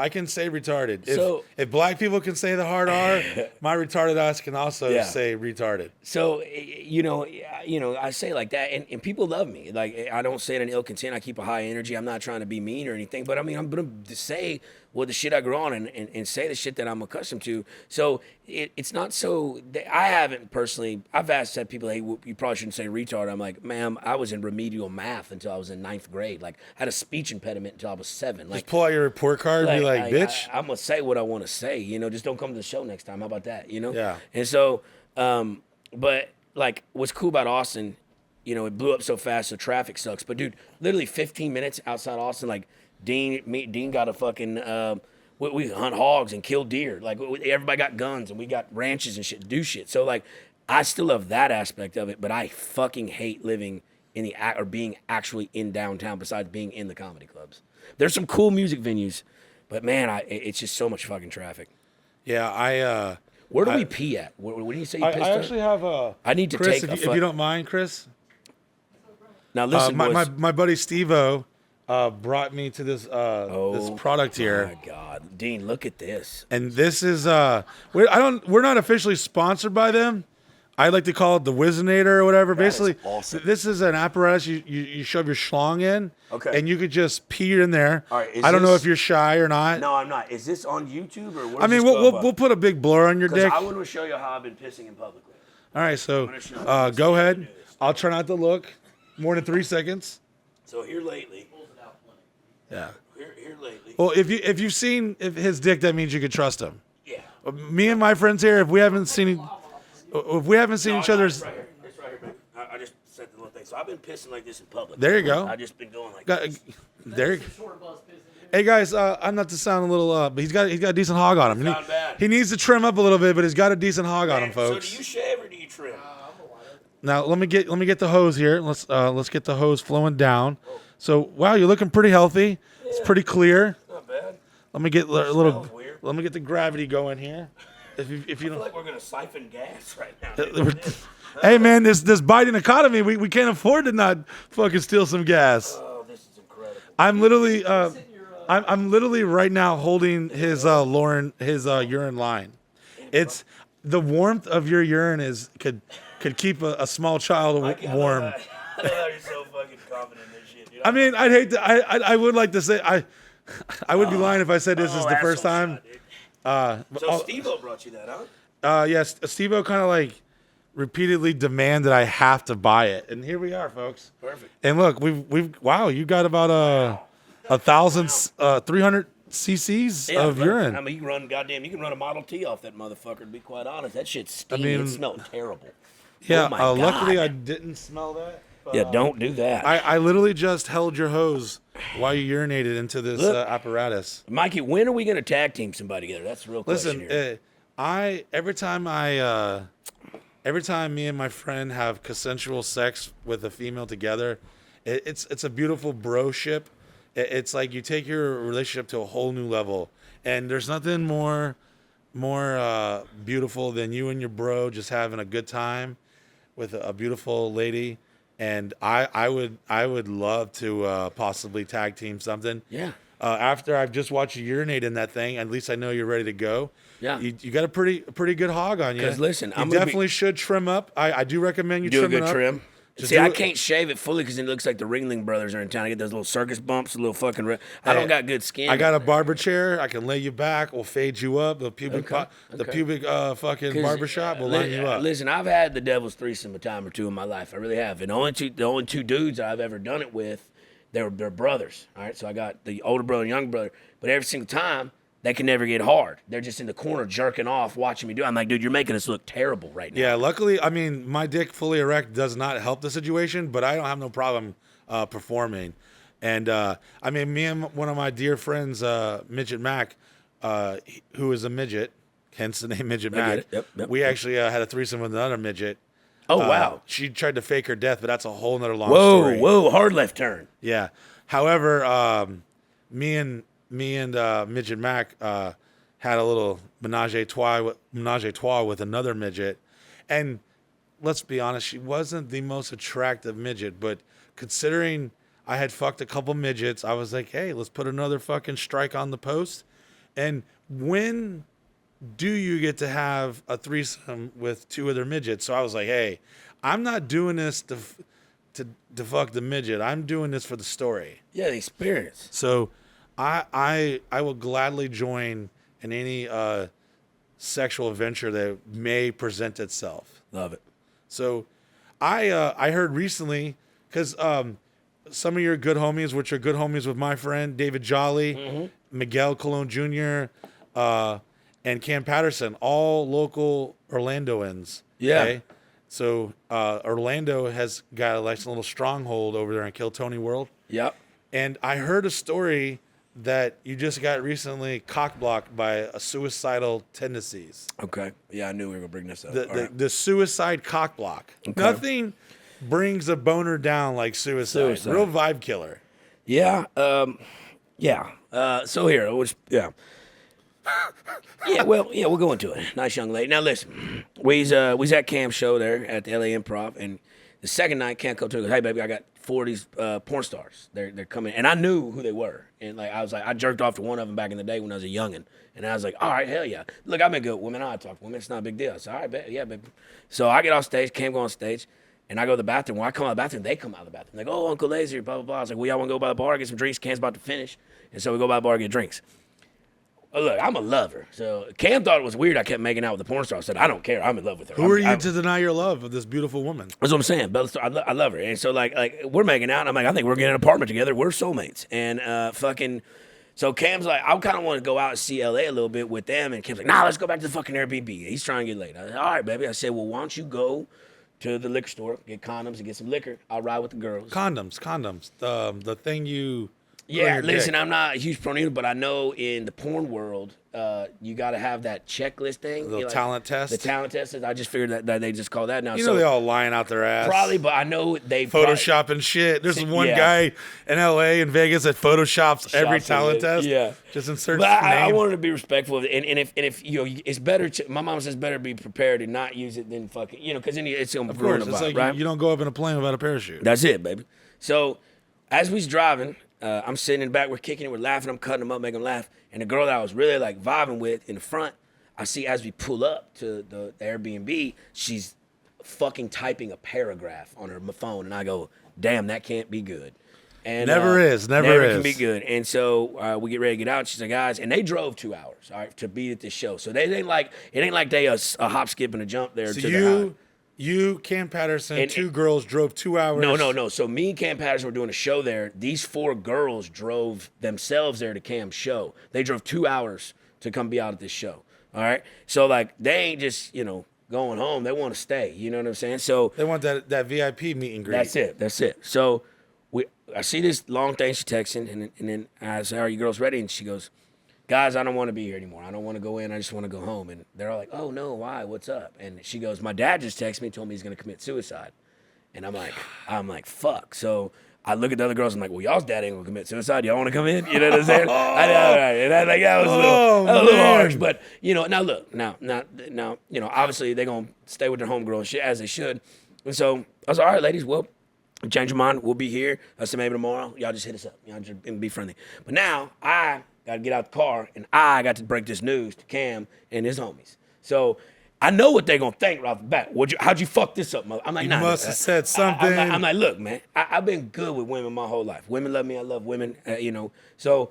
can say retarded. So, if black people can say the hard R, my retarded ass can also say retarded. So, I say like that, and people love me. Like, I don't say it in ill content. I keep a high energy. I'm not trying to be mean or anything, but I mean, I'm going to say the shit I grew on and say the shit that I'm accustomed to. So it's not so, I haven't personally, I've said people, hey, you probably shouldn't say retard. I'm like, ma'am, I was in remedial math until I was in 9th grade. Like, I had a speech impediment until I was 7. Like, just pull out your report card and be like, bitch. I'm going to say what I want to say, just don't come to the show next time. How about that, Yeah. And so, but like, what's cool about Austin, it blew up so fast, so traffic sucks. But dude, literally 15 minutes outside Austin, like, Dean got a fucking, we hunt hogs and kill deer. Like, everybody got guns and we got ranches and shit, do shit. So, like, I still love that aspect of it, but I fucking hate living in or being actually in downtown besides being in the comedy clubs. There's some cool music venues, but man, it's just so much fucking traffic. Yeah, where do we pee at? Where do you say you pissed? I actually have I need to Chris, take if you don't mind, Chris. Now listen, boys. my buddy Steve-O brought me to this this product here. Oh my God, Dean, look at this. And this is we're not officially sponsored by them. I like to call it the Wizinator or whatever. That Basically, is awesome. This is an apparatus you shove your schlong in, and you could just pee in there. All right, I don't know if you're shy or not. No, I'm not. Is this on YouTube or? I mean, we'll put a big blur on your dick. I want to show you how I've been pissing in public. All right, so go ahead. I'll try not to look more than 3 seconds. So here lately. Yeah. Here lately. Well, if you've seen his dick, that means you could trust him. Yeah. Me and my friends here, if we haven't seen each other's. It's right here. It's right here, baby. I just said the little thing. So I've been pissing like this in public. There you go. I've just been going like this. There. Hey guys, I'm not to sound a little, but he's got a decent hog on him. Not bad. He needs to trim up a little bit, but he's got a decent hog on him, folks. So do you shave or do you trim? Now let me get the hose here. Let's get the hose flowing down. So wow, you're looking pretty healthy. Yeah. It's pretty clear. Not bad. Let me get a little. Let me get the gravity going here. If you I feel like we're gonna siphon gas right now. Hey man, this Biden economy, we can't afford to not fucking steal some gas. Oh, this is incredible. I'm literally right now holding his urine line. It's the warmth of your urine could keep a small child warm. I love how you're so fucking confident in this shit, dude. I mean, I'd hate to. I would like to say I would be lying if I said this is the first time. So Steve-O brought you that, huh? Yes, Steve-O kind of like repeatedly demanded I have to buy it, and here we are, folks. Perfect. And look, wow, you got about 300 cc's of urine. I mean, you can run a Model T off that motherfucker. To be quite honest, that shit's steamy. It smelled terrible. Yeah, oh my God. Luckily I didn't smell that. Yeah, don't do that. I literally just held your hose while you urinated into this apparatus. Mikey, when are we going to tag team somebody together? That's the real question here. Every time me and my friend have consensual sex with a female together, it's a beautiful broship. It's like you take your relationship to a whole new level, and there's nothing more beautiful than you and your bro just having a good time with a beautiful lady. And I would love to possibly tag team something. Yeah. After I've just watched you urinate in that thing, at least I know you're ready to go. Yeah. You got a pretty good hog on you. Because listen, you definitely should trim up. I do recommend you do trim a good up. trim. See, I can't shave it fully because it looks like the Ringling Brothers are in town. I get those little circus bumps, a little fucking. I don't got good skin. I got a barber chair. I can lay you back. We'll fade you up. The pubic, fucking barbershop will line you up. Listen, I've had the devil's threesome a time or two in my life. I really have. And the only two dudes I've ever done it with, they're brothers. All right, so I got the older brother and younger brother. But every single time, they can never get hard. They're just in the corner jerking off, watching me do it. I'm like, dude, you're making us look terrible right now. Yeah, luckily, I mean, my dick fully erect does not help the situation, but I don't have no problem performing. And, I mean, me and one of my dear friends, Midget Mac, who is a midget, hence the name Midget Mac, Yep. we actually had a threesome with another midget. Oh, wow. She tried to fake her death, but that's a whole nother long story. Whoa, hard left turn. Yeah. However, me and Midget Mac had a little menage a trois with another midget, and let's be honest, she wasn't the most attractive midget, but considering I had fucked a couple midgets, I was like, hey, let's put another fucking strike on the post. And when do you get to have a threesome with two other midgets? So I was like, hey, I'm not doing this to fuck the midget. I'm doing this for the story. Yeah, the experience. So I will gladly join in any sexual adventure that may present itself. Love it. So I heard recently, because some of your good homies, which are good homies with my friend David Jolly, Miguel Colon Jr., and Cam Patterson, all local Orlandoans. Yeah. Okay? So Orlando has got a nice little stronghold over there in Kill Tony World. Yep. And I heard a story that you just got recently cock-blocked by a suicidal tendencies. Okay. Yeah, I knew we were going to bring this up. The suicide cock-block. Okay. Nothing brings a boner down like suicide. Real vibe killer. Yeah. So here, we'll go into it. Nice young lady. Now listen, we's at Cam's show there at the LA Improv, and the second night, Cam goes, hey baby, I got 4 of these porn stars. They're coming, and I knew who they were, and like I jerked off to one of them back in the day when I was a youngin', and I was like, all right, hell yeah. Look, I've been good with women. I talk to women. It's not a big deal. I said, all right, yeah, baby. So I get off stage. Cam go on stage. And I go to the bathroom. When I come out of the bathroom, they come out of the bathroom. They go, oh, Uncle Lazer, blah, blah, blah. I was like, well, y'all want to go by the bar, get some drinks? Cam's about to finish. And so we go by the bar, get drinks. Look, I'm a lover. So Cam thought it was weird I kept making out with the porn star. I said, I don't care. I'm in love with her. Who are you to deny your love of this beautiful woman? That's what I'm saying. I love her. And so, like we're making out, and I'm like, I think we're getting an apartment together. We're soulmates. And so Cam's like, I kind of want to go out and see LA a little bit with them. And Cam's like, nah, let's go back to the fucking Airbnb. He's trying to get laid. I said, all right, baby. I said, well, why don't you go to the liquor store, get condoms, and get some liquor. I'll ride with the girls. Condoms. The thing you... Yeah, listen, I'm not a huge pro either, but I know in the porn world, you got to have that checklist thing. The talent test? The talent test. I just figured that they just call that now. You know they all lying out their ass. Probably, but I know they... Photoshopping shit. There's one guy in L.A. and Vegas that photoshops every talent test. Yeah. Just inserts But I name. wanted to be respectful of it. And if you know, it's better to... My mom says better be prepared and not use it than fucking... You know, because then it's going to ruin the vibe, like right? You don't go up in a plane without a parachute. That's it, baby. So, as we's driving... I'm sitting in the back, we're kicking it, we're laughing, I'm cutting them up, making them laugh. And the girl that I was really like vibing with in the front, I see as we pull up to the Airbnb, she's fucking typing a paragraph on her phone. And I go, damn, that can't be good. And never is. Never can be good. And so we get ready to get out. She's like, guys, and they drove 2 hours, all right, to be at this show. So it ain't like they a hop, skip, and a jump there. So you, Cam Patterson, two girls drove 2 hours. No. So me and Cam Patterson were doing a show there. These 4 girls drove themselves there to Cam's show. They drove 2 hours to come be out at this show. All right. So like they ain't just, going home. They want to stay. You know what I'm saying? So they want that VIP meet and greet. That's it. So I see this long thing she's texting, and then I say, are you girls ready? And she goes, guys, I don't want to be here anymore. I don't want to go in. I just want to go home. And they're all like, oh, no, why? What's up? And she goes, my dad just texted me and told me he's going to commit suicide. And I'm like, fuck. So I look at the other girls. I'm like, well, y'all's dad ain't going to commit suicide. Y'all want to come in? You know what I'm saying? I know, right. And I like, that was a little harsh. But, now look, now, obviously they're going to stay with their homegirl and shit, as they should. And so I was like, all right, ladies, well, change your mind. We'll be here. I said, maybe tomorrow. Y'all just hit us up. Just be friendly. But now I got to get out the car, and I got to break this news to Cam and his homies. So I know what they're gonna think right off the bat. How'd you fuck this up, mother? I'm like, You nah, must have said something. I'm like, look, man, I've been good with women my whole life. Women love me. I love women. So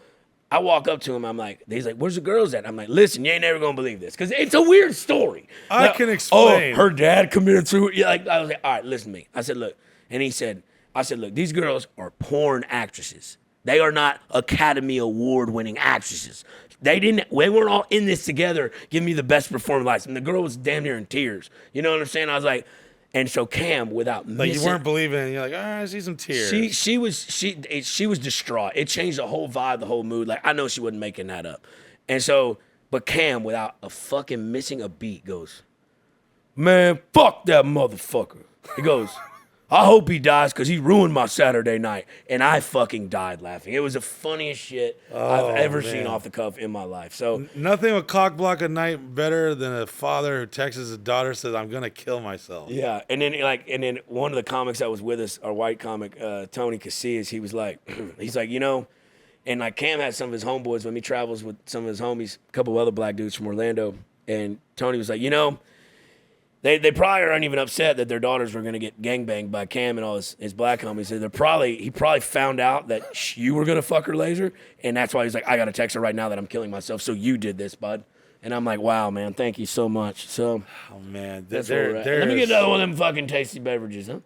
I walk up to him. I'm like, he's like, where's the girls at? I'm like, listen, you ain't never gonna believe this because it's a weird story. I can explain. Oh, her dad committed suicide. Yeah, like I was like, all right, listen to me. I said, look, and I said, look, these girls are porn actresses. They are not Academy Award-winning actresses. They weren't all in this together, giving me the best performance life. And the girl was damn near in tears. You know what I'm saying? I was like, and so Cam, without like missing, you weren't believing. You're like, I see some tears. She was distraught. It changed the whole vibe, the whole mood. Like I know she wasn't making that up. And so, but Cam, without a fucking missing a beat, goes, man, fuck that motherfucker. He goes, I hope he dies because he ruined my Saturday night. And I fucking died laughing. It was the funniest shit I've ever seen off the cuff in my life. So nothing would cock block a night better than a father who texts his daughter says, I'm gonna kill myself. yeah, and then one of the comics that was with us, our white comic, Tony Casillas, he was like, he's like, and like Cam had some of his homeboys when he travels with some of his homies, a couple of other black dudes from Orlando, and Tony was like, They probably aren't even upset that their daughters were going to get gangbanged by Cam and all his black homies. He probably found out that you were going to fuck her, Lazer, and that's why he's like, I got to text her right now that I'm killing myself, so you did this, bud. And I'm like, wow, man, thank you so much. So, oh man, that's all right. Let me get another one of them fucking tasty beverages, huh?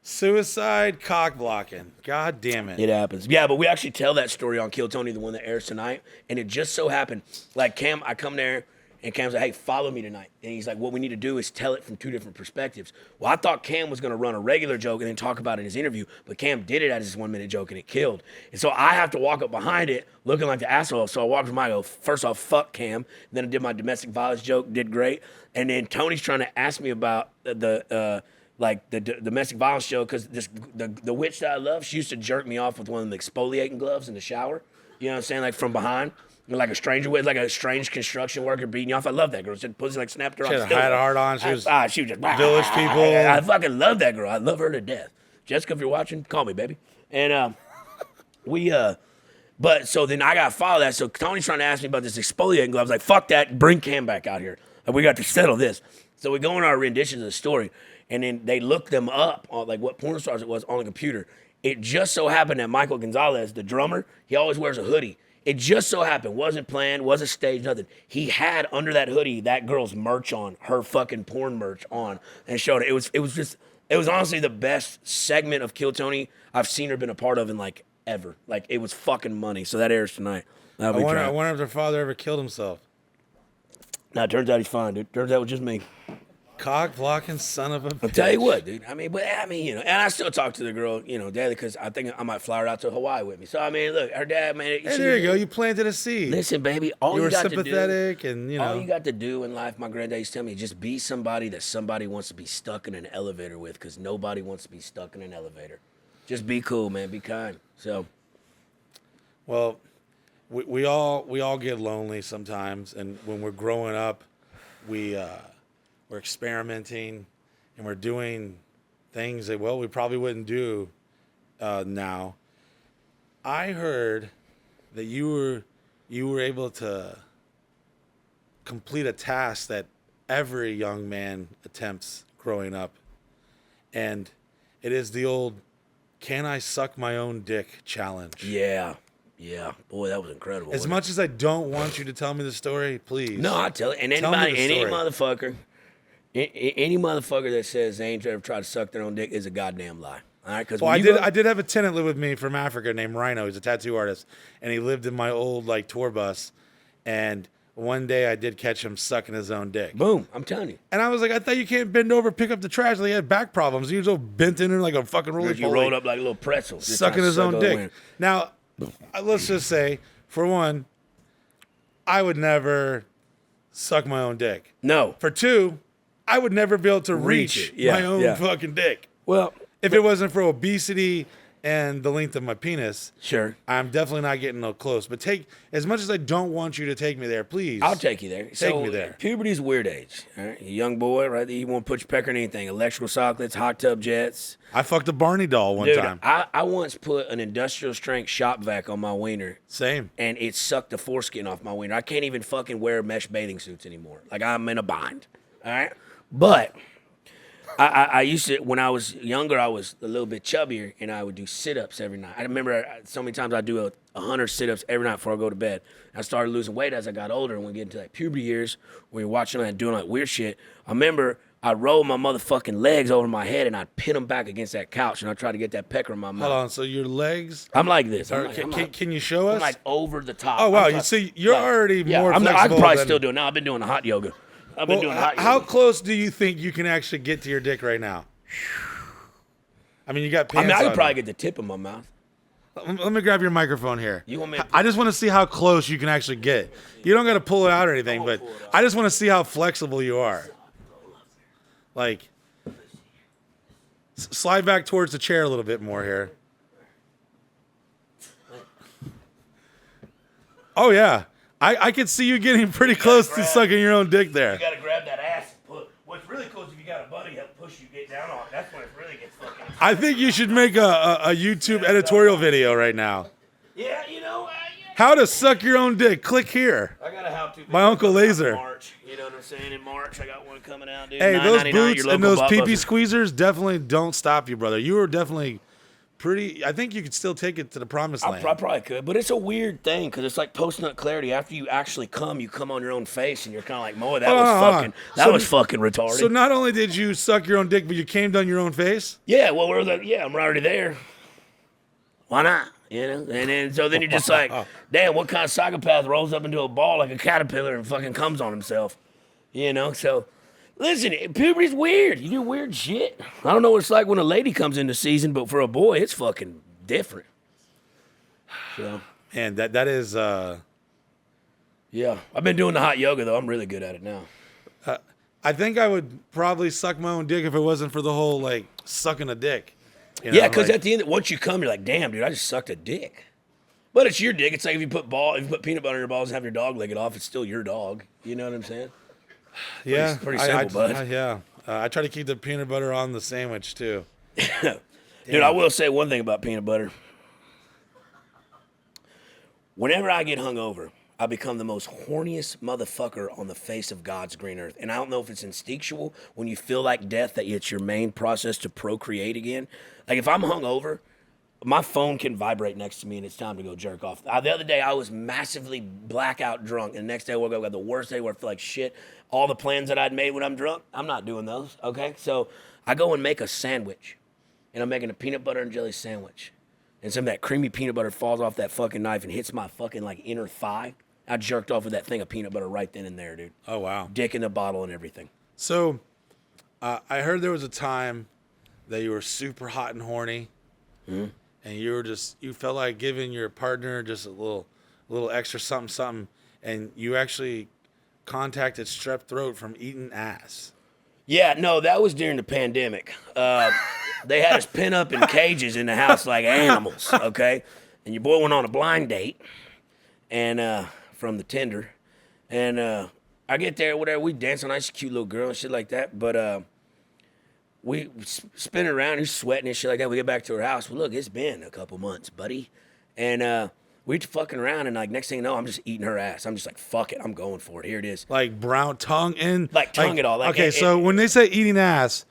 Suicide cock blocking. God damn it. It happens. Yeah, but we actually tell that story on Kill Tony, the one that airs tonight, and it just so happened, like Cam, I come there. And Cam's like, hey, follow me tonight. And he's like, what we need to do is tell it from two different perspectives. Well, I thought Cam was going to run a regular joke and then talk about it in his interview, but Cam did it as his 1 minute joke and it killed. And so I have to walk up behind it looking like the asshole. So I walked behind, I go, first off, fuck Cam. Then I did my domestic violence joke, did great. And then Tony's trying to ask me about the domestic violence joke because the witch that I love, she used to jerk me off with one of the exfoliating gloves in the shower. You know what I'm saying? Like from behind. Like a stranger with, like a strange construction worker beating you off. I love that girl. She had pussy like snapped her off. She had a hard on. She was just village people. I fucking love that girl. I love her to death. Jessica, if you're watching, call me, baby. And but so then I got to follow that. So Tony's trying to ask me about this exfoliating glove. I was like, fuck that. Bring Cam back out here. Like, we got to settle this. So we go in our renditions of the story, and then they look them up on like what porn stars it was on the computer. It just so happened that Michael Gonzalez, the drummer, he always wears a hoodie. It just so happened, wasn't planned, wasn't staged, nothing. He had under that hoodie that girl's merch on, her fucking porn merch on, and showed it. It was honestly the best segment of Kill Tony I've seen her been a part of in like ever. Like it was fucking money. So that airs tonight. I wonder if their father ever killed himself. Nah, it turns out he's fine, dude. Turns out it was just me. Cock blocking son of a bitch. I'll tell you what, dude. And I still talk to the girl, daily because I think I might fly her out to Hawaii with me. So, look, her dad, man. Hey, there you go. You planted a seed. Listen, baby, you were sympathetic and, all you got to do in life, my granddad used to tell me, just be somebody that somebody wants to be stuck in an elevator with because nobody wants to be stuck in an elevator. Just be cool, man. Be kind. So. Well, we all get lonely sometimes, and when we're growing up, we're experimenting and we're doing things that, we probably wouldn't do now. I heard that you were able to complete a task that every young man attempts growing up. And it is the old, can I suck my own dick challenge. Yeah. Yeah, boy, that was incredible. As much as I don't want you to tell me the story, please. No, I'll tell it. And any motherfucker that says they ain't ever tried to suck their own dick is a goddamn lie. All right, because I did have a tenant live with me from Africa named Rhino. He's a tattoo artist, and he lived in my old tour bus. And one day I did catch him sucking his own dick. Boom, I'm telling you. And I was like, I thought you can't bend over, pick up the trash. He had back problems. He was all bent in like a fucking roly-poly. You rolled up like a little pretzel, sucking his own dick. Now, let's just say, for one, I would never suck my own dick. No. For two, I would never be able to reach my own fucking dick. Well, if it wasn't for obesity and the length of my penis, Sure. I'm definitely not getting no close. But as much as I don't want you to take me there, please. I'll take you there. Take me there. Puberty's a weird age. All right? A young boy, right? You want to put your pecker in anything. Electrical sockets, hot tub jets. I fucked a Barney doll one Dude, time. I once put an industrial strength shop vac on my wiener. Same. And it sucked the foreskin off my wiener. I can't even fucking wear mesh bathing suits anymore. Like, I'm in a bind. All right? But I used to, when I was younger, I was a little bit chubbier, and I would do sit-ups every night. I remember so many times I'd do 100 sit-ups every night before I go to bed. I started losing weight as I got older, and when we get into like puberty years, when you're watching and doing like weird shit, I remember I'd roll my motherfucking legs over my head, and I'd pin them back against that couch, and I'd try to get that pecker in my mouth. Hold on. So your legs? I'm like this. Can you show us? I'm like over the top. Oh, wow. You see, you're already more I flexible can probably than- still do it now. I've been doing the hot yoga. How close do you think you can actually get to your dick right now? I mean, you got pants I could on. probably get the tip of my mouth. Let me grab your microphone here. You want me to- I just want to see how close you can actually get. You don't got to pull it out or anything, but I just want to see how flexible you are. Like, slide back towards the chair a little bit more here. Oh, yeah. I can see you getting pretty close to sucking your own dick there. You gotta grab that ass and put. What's really cool is if you got a buddy help push you get down on it. That's when it really gets fucking. I think you should make a YouTube editorial video right now. Yeah, How to suck your own dick. Click here. I got a how-to video My Uncle Lazer. in March. You know what I'm saying? In March, I got one coming out, dude. Hey, those $9.99, boots your and local those pee-pee Blockbuster. squeezers definitely don't stop you, brother. You were definitely pretty. I think you could still take it to the promised land. I probably could, but it's a weird thing because it's like post-nut clarity. After you actually come, you come on your own face, and you're kind of like, "Boy, that was fucking retarded." So not only did you suck your own dick, but you came down your own face? Yeah, well, I'm already there. Why not? You know, and then you're just like, damn, what kind of psychopath rolls up into a ball like a caterpillar and fucking comes on himself? You know, so listen, puberty's weird. You do weird shit. I don't know what it's like when a lady comes into season, but for a boy, it's fucking different. So, Man, that is. yeah, I've been doing the hot yoga though. I'm really good at it now. I think I would probably suck my own dick if it wasn't for the whole like sucking a dick. You know, Yeah, because like- at the end, once you come, you're like, damn, dude, I just sucked a dick. But it's your dick. It's like if you put peanut butter in your balls and have your dog lick it off, it's still your dog. You know what I'm saying? Yeah, pretty simple, bud. I try to keep the peanut butter on the sandwich too. Dude, I will say one thing about peanut butter. Whenever I get hungover, I become the most horniest motherfucker on the face of God's green earth. And I don't know if it's instinctual when you feel like death that it's your main process to procreate again. Like if I'm hungover, my phone can vibrate next to me and it's time to go jerk off. The other day I was massively blackout drunk, and the next day I woke up, got the worst day where I feel like shit. All the plans that I'd made when I'm drunk, I'm not doing those, okay? So I go and make a sandwich, and I'm making a peanut butter and jelly sandwich. And some of that creamy peanut butter falls off that fucking knife and hits my fucking like inner thigh. I jerked off with that thing of peanut butter right then and there, dude. Oh wow. Dick in the bottle and everything. So, I heard there was a time that you were super hot and horny, and you felt like giving your partner just a little extra something, and you actually contacted strep throat from eating ass. Yeah, no, that was during the pandemic. They had us pin up in cages in the house like animals, okay? And your boy went on a blind date, and from the Tinder, and I get there, whatever, we dance on nice, cute little girl and shit like that, but we spin around, he's sweating and shit like that. We get back to her house. Well, look, it's been a couple months, buddy, and we fucking around, and like next thing you know, I'm just eating her ass. I'm just like, fuck it, I'm going for it. Here it is. Like brown tongue and Like tongue and all that. Okay, so when they say eating ass,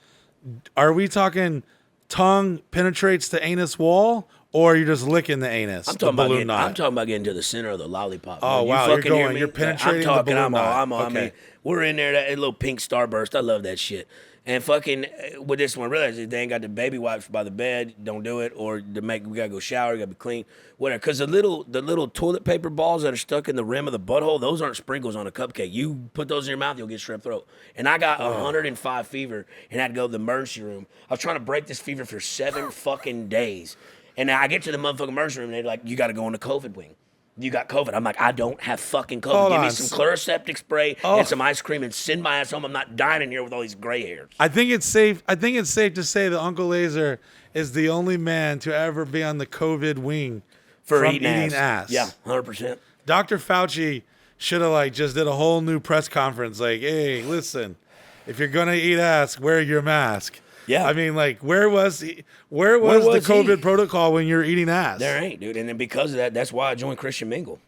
are we talking tongue penetrates the anus wall, or are you just licking the anus? I'm talking, balloon about knot? talking about getting to the center of the lollipop. Oh, man. wow, you're fucking hear going- me? you're penetrating I'm the talking, balloon knot. I mean, Okay. we're in there, that little pink starburst. I love that shit. And fucking with this one, I realized they ain't got the baby wipes by the bed. Don't do it. Or we gotta go shower. We gotta be clean. Whatever. Because the little toilet paper balls that are stuck in the rim of the butthole, those aren't sprinkles on a cupcake. You put those in your mouth, you'll get strep throat. And I got 105 fever and had to go to the emergency room. I was trying to break this fever for 7 fucking days. And I get to the motherfucking emergency room and they're like, you gotta go in the COVID wing. You got COVID. I'm like, I don't have fucking COVID. Hold Give me on. some Chloroseptic spray and some ice cream and send my ass home. I'm not dying in here with all these gray hairs. I think it's safe to say that Uncle Lazer is the only man to ever be on the COVID wing For from eating ass. Yeah, 100%. Dr. Fauci should have just did a whole new press conference. Like, hey, listen, if you're gonna eat ass, wear your mask. Yeah. I mean, where was the COVID protocol when you're eating ass? There ain't, dude. And then because of that, that's why I joined Christian Mingle.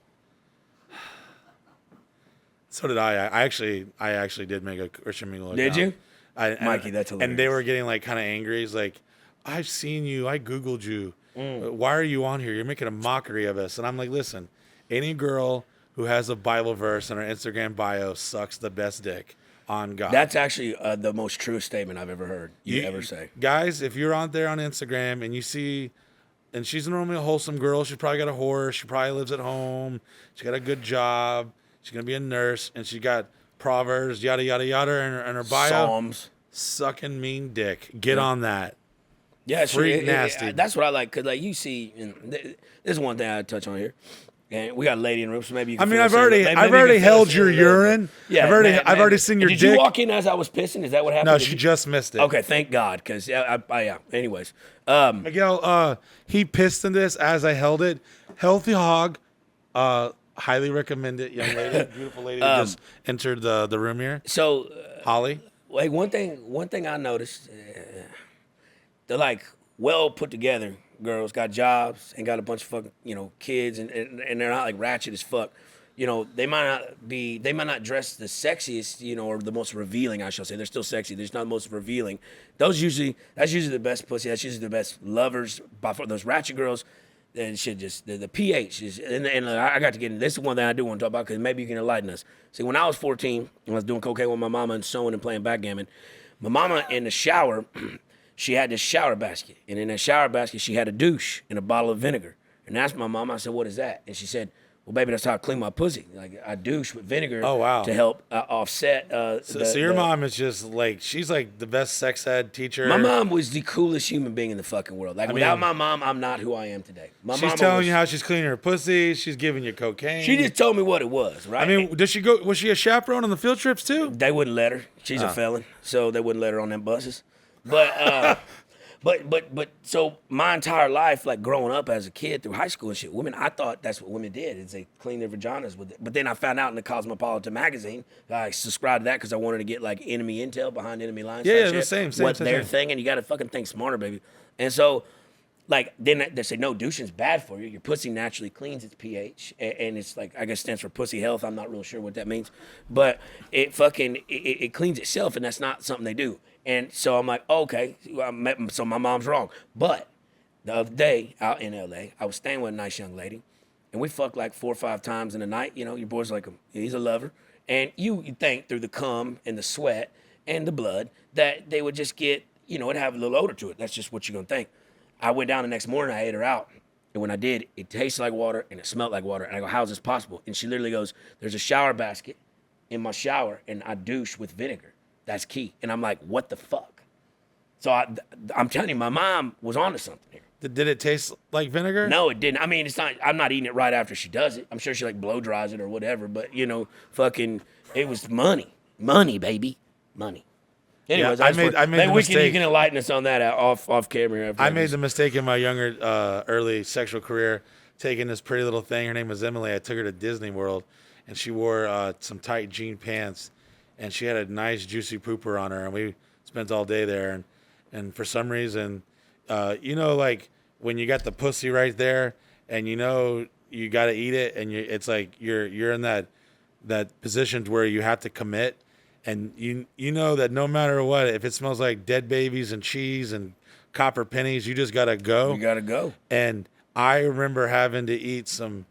So did I. I actually did make a Christian Mingle account. Did you? Mikey, that's hilarious. And they were getting kind of angry. He's like, I've seen you. I Googled you. Why are you on here? You're making a mockery of us. And I'm like, listen, any girl who has a Bible verse in her Instagram bio sucks the best dick on God. That's actually the most true statement I've ever heard you ever say. Guys, if you're out there on Instagram and you see, and she's normally a wholesome girl, she's probably got a horse, she probably lives at home, she got a good job, she's going to be a nurse, and she got Proverbs, yada, yada, yada, in her bio. Psalms. Sucking mean dick. Get on that. Yeah, Freak nasty. That's what I like, because you see, this is one thing I touch on here. And we got a lady in the room, so maybe you can I've already held your urine. Yeah, I've already seen your dick. Did you walk in as I was pissing? Is that what happened? No, she just missed it. Okay, thank God, because yeah. Anyways, Miguel, he pissed in this as I held it. Healthy hog. Highly recommend it, young lady, beautiful lady who just entered the room here. So, Holly. Like one thing I noticed, they're well put together. Girls got jobs and got a bunch of fucking kids and they're not ratchet as fuck. They might not dress the sexiest or the most revealing, I shall say. They're still sexy. They're just not the most revealing. That's usually the best pussy. That's usually the best lovers. By far, those ratchet girls, and shit just the pH is. And I got to get into this. Is one thing I do want to talk about because maybe you can enlighten us. See, when I was 14, I was doing cocaine with my mama and sewing and playing backgammon. My mama in the shower. She had this shower basket, and in that shower basket, she had a douche and a bottle of vinegar. And I asked my mom, I said, what is that? And she said, well, baby, that's how I clean my pussy. I douche with vinegar to help offset. So your mom is just she's the best sex ed teacher. My mom was the coolest human being in the fucking world. Without my mom, I'm not who I am today. She's telling you how she's cleaning her pussy. She's giving you cocaine. She just told me what it was, right? I mean, was she a chaperone on the field trips too? They wouldn't let her. She's a felon, so they wouldn't let her on them buses. But so my entire life, growing up as a kid through high school and shit, I thought that's what women did, is they clean their vaginas with it. But then I found out in the Cosmopolitan magazine, I subscribed to that because I wanted to get enemy intel behind enemy lines. Yeah, the same. What they're thinking, you got to fucking think smarter, baby. And so, then they say, no, douching's bad for you. Your pussy naturally cleans its pH. And it's I guess stands for pussy health. I'm not real sure what that means. But it cleans itself, and that's not something they do. And so I'm like, okay, so my mom's wrong. But the other day out in LA, I was staying with a nice young lady, and we fucked 4 or 5 times in a night. Your boy's he's a lover. And you think through the cum and the sweat and the blood that they would just get, it'd have a little odor to it. That's just what you're going to think. I went down the next morning, I ate her out. And when I did, it tasted like water and it smelled like water. And I go, how's this possible? And she literally goes, there's a shower basket in my shower, and I douche with vinegar. That's key. And I'm like, what the fuck? So I'm telling you, my mom was onto something here. Did it taste like vinegar? No, it didn't. I mean, it's not. I'm not eating it right after she does it. I'm sure she blow dries it or whatever. But fucking, it was money, baby, money. Anyways, I made the mistake. You can enlighten us on that off camera. Here I made the mistake in my younger, early sexual career, taking this pretty little thing. Her name was Emily. I took her to Disney World, and she wore some tight jean pants. And she had a nice juicy pooper on her, and we spent all day there. And for some reason, when you got the pussy right there, and you got to eat it, and it's you're in that position where you have to commit, and you know that no matter what, if it smells like dead babies and cheese and copper pennies, you just gotta go. You gotta go. And I remember having to eat some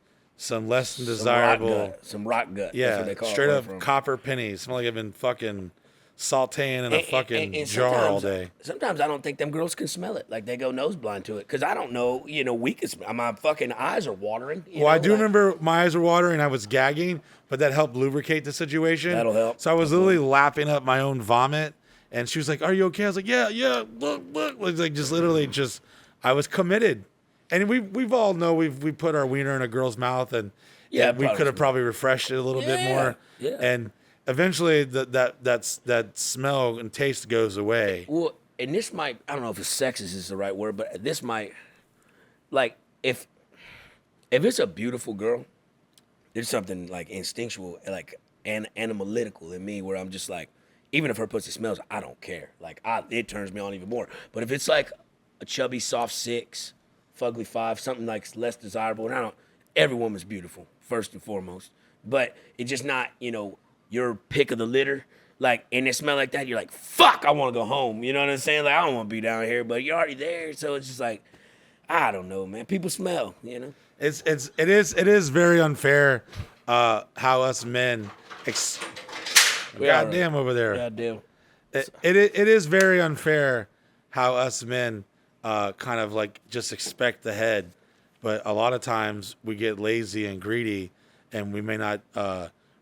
less than desirable, some rock gut. Yeah, that's what they call straight it, up copper pennies. Smell like I've been fucking sauteing in a fucking jar all day. Sometimes I don't think them girls can smell it. They go nose blind to it because I don't know. We can smell. My fucking eyes are watering. I do remember my eyes were watering. I was gagging, but that helped lubricate the situation. That'll help. So I was literally lapping up my own vomit, and she was like, "Are you okay?" I was like, "Yeah, look." Just literally, I was committed. And we've all know we put our wiener in a girl's mouth, and Yeah, we could have probably refreshed it a little bit more. Yeah. And eventually that smell and taste goes away. Well, and this might, I don't know if it's sexist is the right word, but this might, like, if it's a beautiful girl, there's something like instinctual, like animalitical in me where I'm just like, even if her pussy smells, I don't care. Like, it turns me on even more. But if it's like a chubby, soft 6, fugly 5, something like less desirable, and every woman's beautiful, first and foremost. But it's just not, your pick of the litter. Like, and it smell like that, you're like, fuck, I want to go home. You know what I'm saying? Like, I don't want to be down here, but you're already there. So it's just like, I don't know, man. People smell, It is very unfair how us men. Goddamn over there. Goddamn. It is very unfair how us men kind of like just expect the head, but a lot of times we get lazy and greedy, and we may not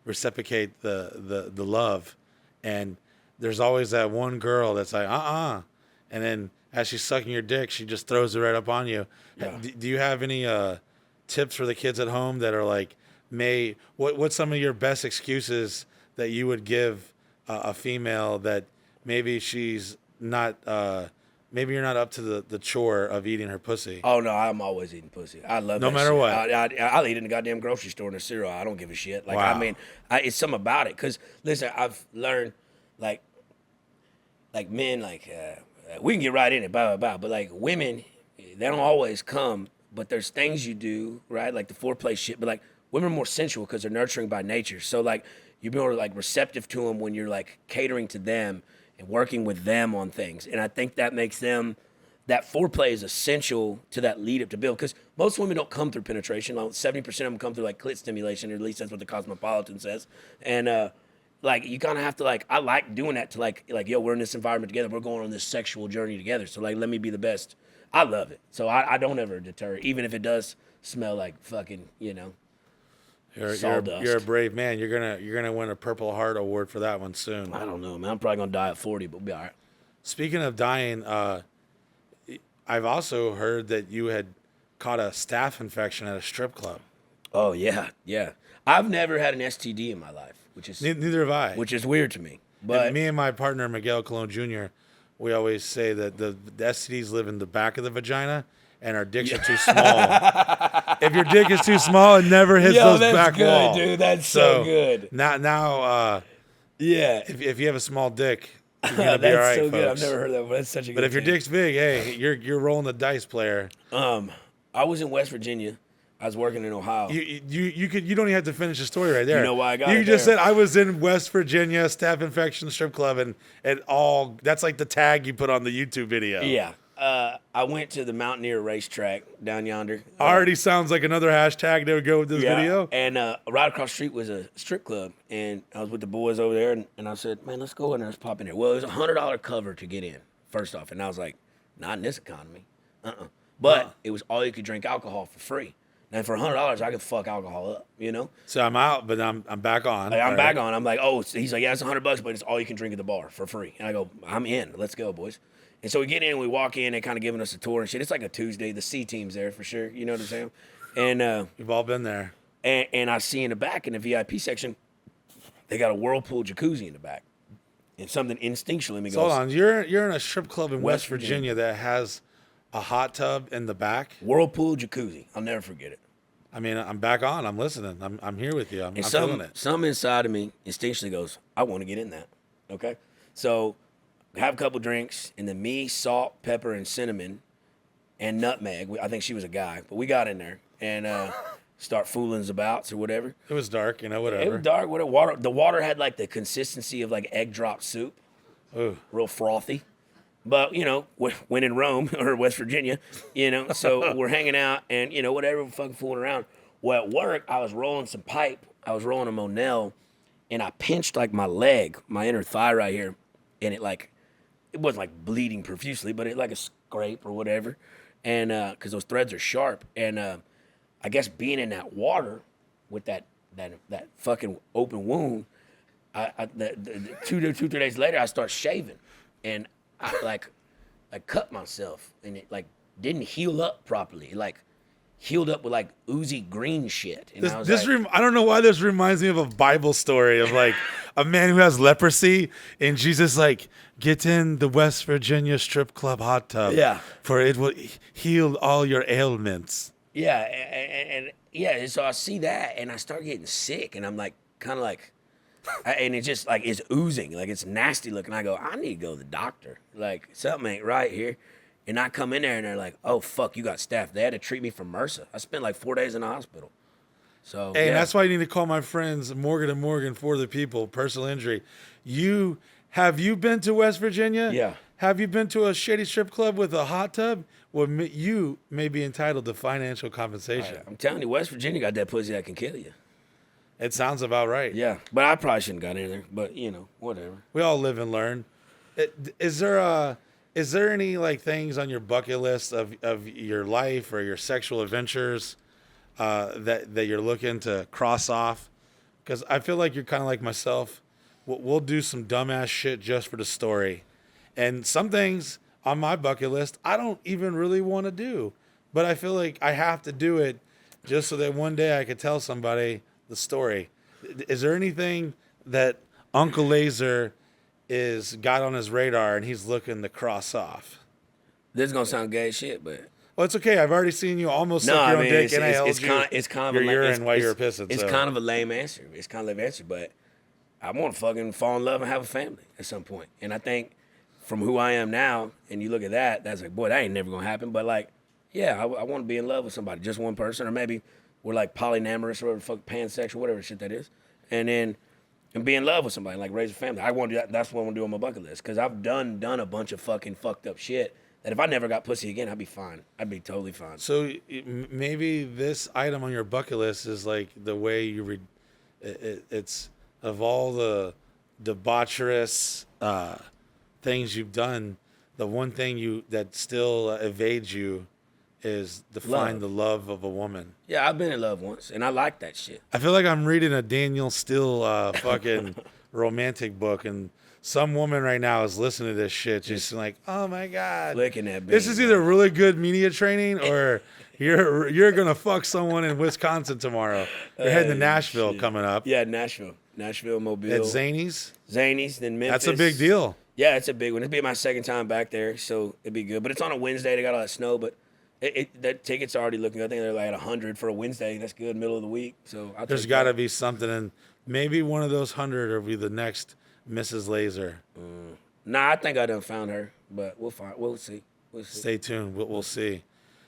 reciprocate the love. And there's always that one girl that's like, and then as she's sucking your dick, she just throws it right up on you. Yeah. Do you have any tips for the kids at home that are like, what's some of your best excuses that you would give a female that maybe she's not, maybe you're not up to the chore of eating her pussy? Oh, no, I'm always eating pussy. I love that no matter shit. what. I'll eat in the goddamn grocery store in a cereal. I don't give a shit. Like, wow. I mean, it's something about it. Because, listen, I've learned, like men, like, we can get right in it, blah, blah, blah. But, like, women, they don't always come. But there's things you do, right? Like the foreplay shit. But, like, women are more sensual because they're nurturing by nature. So, like, you're more, like, receptive to them when you're, like, catering to them and working with them on things. And I think that makes them, that foreplay is essential to that lead up to build. Because most women don't come through penetration. Like 70% of them come through like clit stimulation, or at least that's what the Cosmopolitan says. And like you kind of have to like, I like doing that to like, yo, we're in this environment together. We're going on this sexual journey together. So like, let me be the best. I love it. So I don't ever deter, even if it does smell like fucking, sawdust. You're a brave man. You're gonna win a Purple Heart Award for that one soon. I don't know, man. I'm probably gonna die at 40, but we'll be all right. Speaking of dying, I've also heard that you had caught a staph infection at a strip club. Oh yeah. I've never had an STD in my life, which is neither have I. Which is weird to me. But me and my partner Miguel Colon Jr., we always say that the STDs live in the back of the vagina, and our dicks are too small. If your dick is too small, it never hits those back walls. Dude, that's so good. Now, yeah. If you have a small dick, you're gonna be all right, so folks. good. I've never heard that, but that's such a good But if your thing. dick's big, hey, you're rolling the dice, player. I was in West Virginia. I was working in Ohio. You don't even have to finish the story right there. You know why I got You it just there. said I was in West Virginia, staph infection strip club, and all that's like the tag you put on the YouTube video. Yeah. I went to the Mountaineer racetrack down yonder. Already sounds like another hashtag that would go with this video. And right across the street was a strip club, and I was with the boys over there, and I said, man, let's go in there, let's pop in there. Well, it was $100 cover to get in, first off, and I was like, not in this economy. But it was all you could drink alcohol for free. And for $100, I could fuck alcohol up, So I'm out, but I'm back on. Like, I'm back on. I'm like, oh, so he's like, yeah, it's $100, but it's all you can drink at the bar for free. And I go, I'm in. Let's go, boys. And so we get in, we walk in, they're kind of giving us a tour and shit. It's like a Tuesday. The C team's there for sure. You know what I'm saying? And we've all been there. And I see in the back in the VIP section, they got a whirlpool jacuzzi in the back. And something instinctually in me goes, Hold on, you're in a strip club in West Virginia that has a hot tub in the back. Whirlpool jacuzzi. I'll never forget it. I mean, I'm back on. I'm listening. I'm here with you. I'm feeling it. Something inside of me instinctually goes, I want to get in that. Okay? So have a couple drinks, and then me, salt, pepper, and cinnamon, and nutmeg. I think she was a guy, but we got in there and start fooling about or whatever. It was dark, whatever. It was dark. Water. The water had like the consistency of like egg drop soup. Ooh. Real frothy. But, when in Rome or West Virginia, so we're hanging out and, whatever, we're fucking fooling around. Well, at work, I was rolling some pipe. I was rolling a Monel, and I pinched, like, my leg, my inner thigh right here, and it wasn't, like, bleeding profusely, but it like a scrape or whatever, and because those threads are sharp. And I guess being in that water with that fucking open wound, two, 3 days later, I start shaving, and I cut myself, and it like didn't heal up properly. It, like healed up with like oozy green shit. And I was I don't know why this reminds me of a Bible story of like a man who has leprosy and Jesus like, get in the West Virginia strip club hot tub. Yeah. For it will heal all your ailments. yeah, and yeah. So I see that and I start getting sick and I'm like, kind of like, and it just like it's oozing, like it's nasty looking. I go, I need to go to the doctor. Like something ain't right here. And I come in there and they're like, oh, fuck, you got staph. They had to treat me for MRSA. I spent like 4 days in the hospital. So, Hey, yeah. that's why you need to call my friends Morgan & Morgan for the people, personal injury. Have you been to West Virginia? Yeah. Have you been to a shady strip club with a hot tub? Well, you may be entitled to financial compensation. I'm telling you, West Virginia got that pussy that can kill you. It sounds about right. Yeah, but I probably shouldn't got in there. But, you know, whatever. We all live and learn. Is there any like things on your bucket list of your life or your sexual adventures that you're looking to cross off? Because I feel like you're kind of like myself. We'll do some dumbass shit just for the story. And some things on my bucket list I don't even really want to do. But I feel like I have to do it just so that one day I could tell somebody the story. Is there anything that Uncle Lazer is got on his radar and he's looking to cross off? This is going to sound gay as shit, but... Well, it's okay. I've already seen you almost suck your own dick and I held your urine while you were pissing. It's kind of a lame answer. It's kind of a lame answer, but I want to fucking fall in love and have a family at some point. And I think from who I am now, and you look at that, that's like, boy, that ain't never going to happen. But like, yeah, I want to be in love with somebody, just one person, or maybe we're like polyamorous or whatever, fuck, pansexual, whatever shit that is. And then and be in love with somebody, like raise a family. I want to do that. That's what I want to do on my bucket list because I've done a bunch of fucking fucked up shit that if I never got pussy again, I'd be fine. I'd be totally fine. So maybe this item on your bucket list is like the way you read. It's of all the debaucherous things you've done, the one thing that still evades you is to find the love of a woman. Yeah, I've been in love once, and I like that shit. I feel like I'm reading a Daniel Steele fucking romantic book, and some woman right now is listening to this shit, just like, oh my god, flicking that. This is either really good media training, or you're gonna fuck someone in Wisconsin tomorrow. You're heading to Nashville coming up. Yeah, Nashville, Mobile. At Zany's, then Memphis. That's a big deal. Yeah, it's a big one. It'll be my second time back there, so it'd be good. But it's on a Wednesday. They got all that snow, but that tickets are already looking. I think they're like at 100 for a Wednesday. That's good, middle of the week. So there's got to be something, and maybe one of those 100 will be the next Mrs. Lazer. Nah, I think I done found her, but we'll find. We'll see. Stay tuned. We'll see.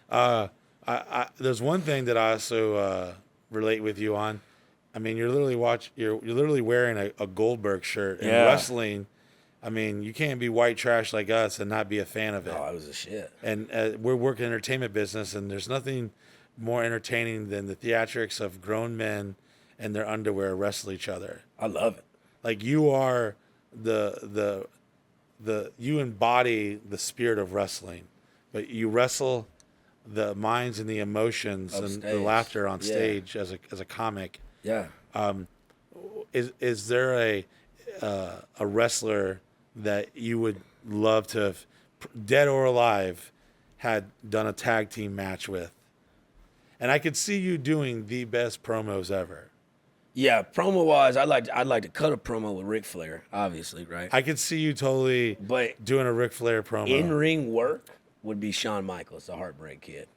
There's one thing that I also relate with you on. I mean, you're literally wearing a Goldberg shirt in wrestling. I mean, you can't be white trash like us and not be a fan of it. Oh, it was a shit. And we're working entertainment business, and there's nothing more entertaining than the theatrics of grown men and their underwear wrestle each other. I love it. Like you are you embody the spirit of wrestling, but you wrestle the minds and the emotions and the laughter on stage as a comic. Yeah. Is there a wrestler that you would love to have, dead or alive, had done a tag team match with? And I could see you doing the best promos ever. Yeah, promo wise, I'd like to cut a promo with Ric Flair, obviously, right? I could see you totally doing a Ric Flair promo. In ring work would be Shawn Michaels, the Heartbreak Kid.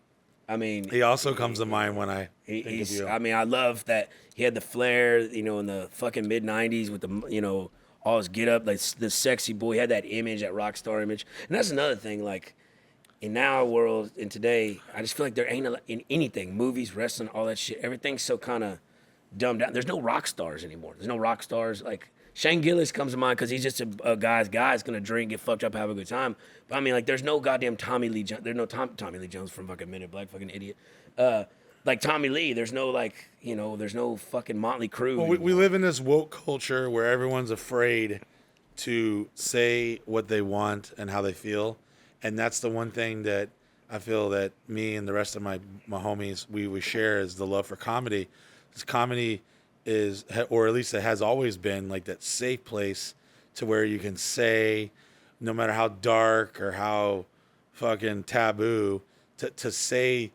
I mean, he also comes to mind when I think of you. I mean, I love that he had the flair, in the fucking mid '90s with the, all his get up, like the sexy boy. He had that image, that rock star image. And that's another thing, like in our world and today, I just feel like there ain't in anything, movies, wrestling, all that shit. Everything's so kind of dumbed down. There's no rock stars anymore. There's no rock stars. Like Shane Gillis comes to mind because he's just a guy's gonna drink, get fucked up, have a good time. But I mean, like, there's no goddamn Tommy Lee Jones. There's no Tommy Lee Jones from fucking Men in Black, fucking idiot. Like Tommy Lee, there's no there's no fucking Motley Crue. Well, we live in this woke culture where everyone's afraid to say what they want and how they feel, and that's the one thing that I feel that me and the rest of my homies we share is the love for comedy. This comedy is, or at least it has always been, like that safe place to where you can say, no matter how dark or how fucking taboo, to say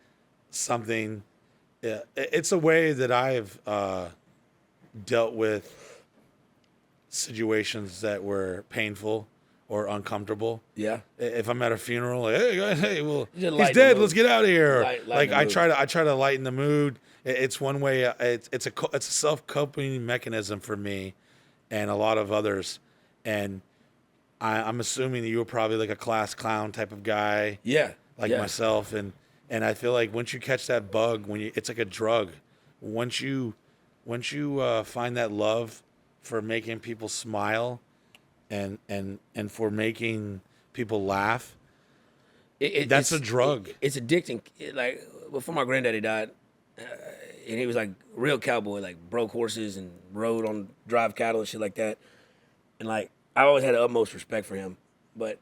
something. It's a way that I've dealt with situations that were painful or uncomfortable. Yeah. If I'm at a funeral, like, hey guys, well, Just he's lighten dead. the Let's mood. get out of here. Lighten Like the I mood. try to lighten the mood. It's one way. It's a self-coping mechanism for me, and a lot of others. And I'm assuming that you were probably like a class clown type of guy. Yeah. Like myself, and I feel like once you catch that bug, it's like a drug. Once you find that love for making people smile, and for making people laugh, that's a drug. It's addicting. Like before my granddaddy died, and he was like a real cowboy, like broke horses and rode on drive cattle and shit like that. And like I always had the utmost respect for him, but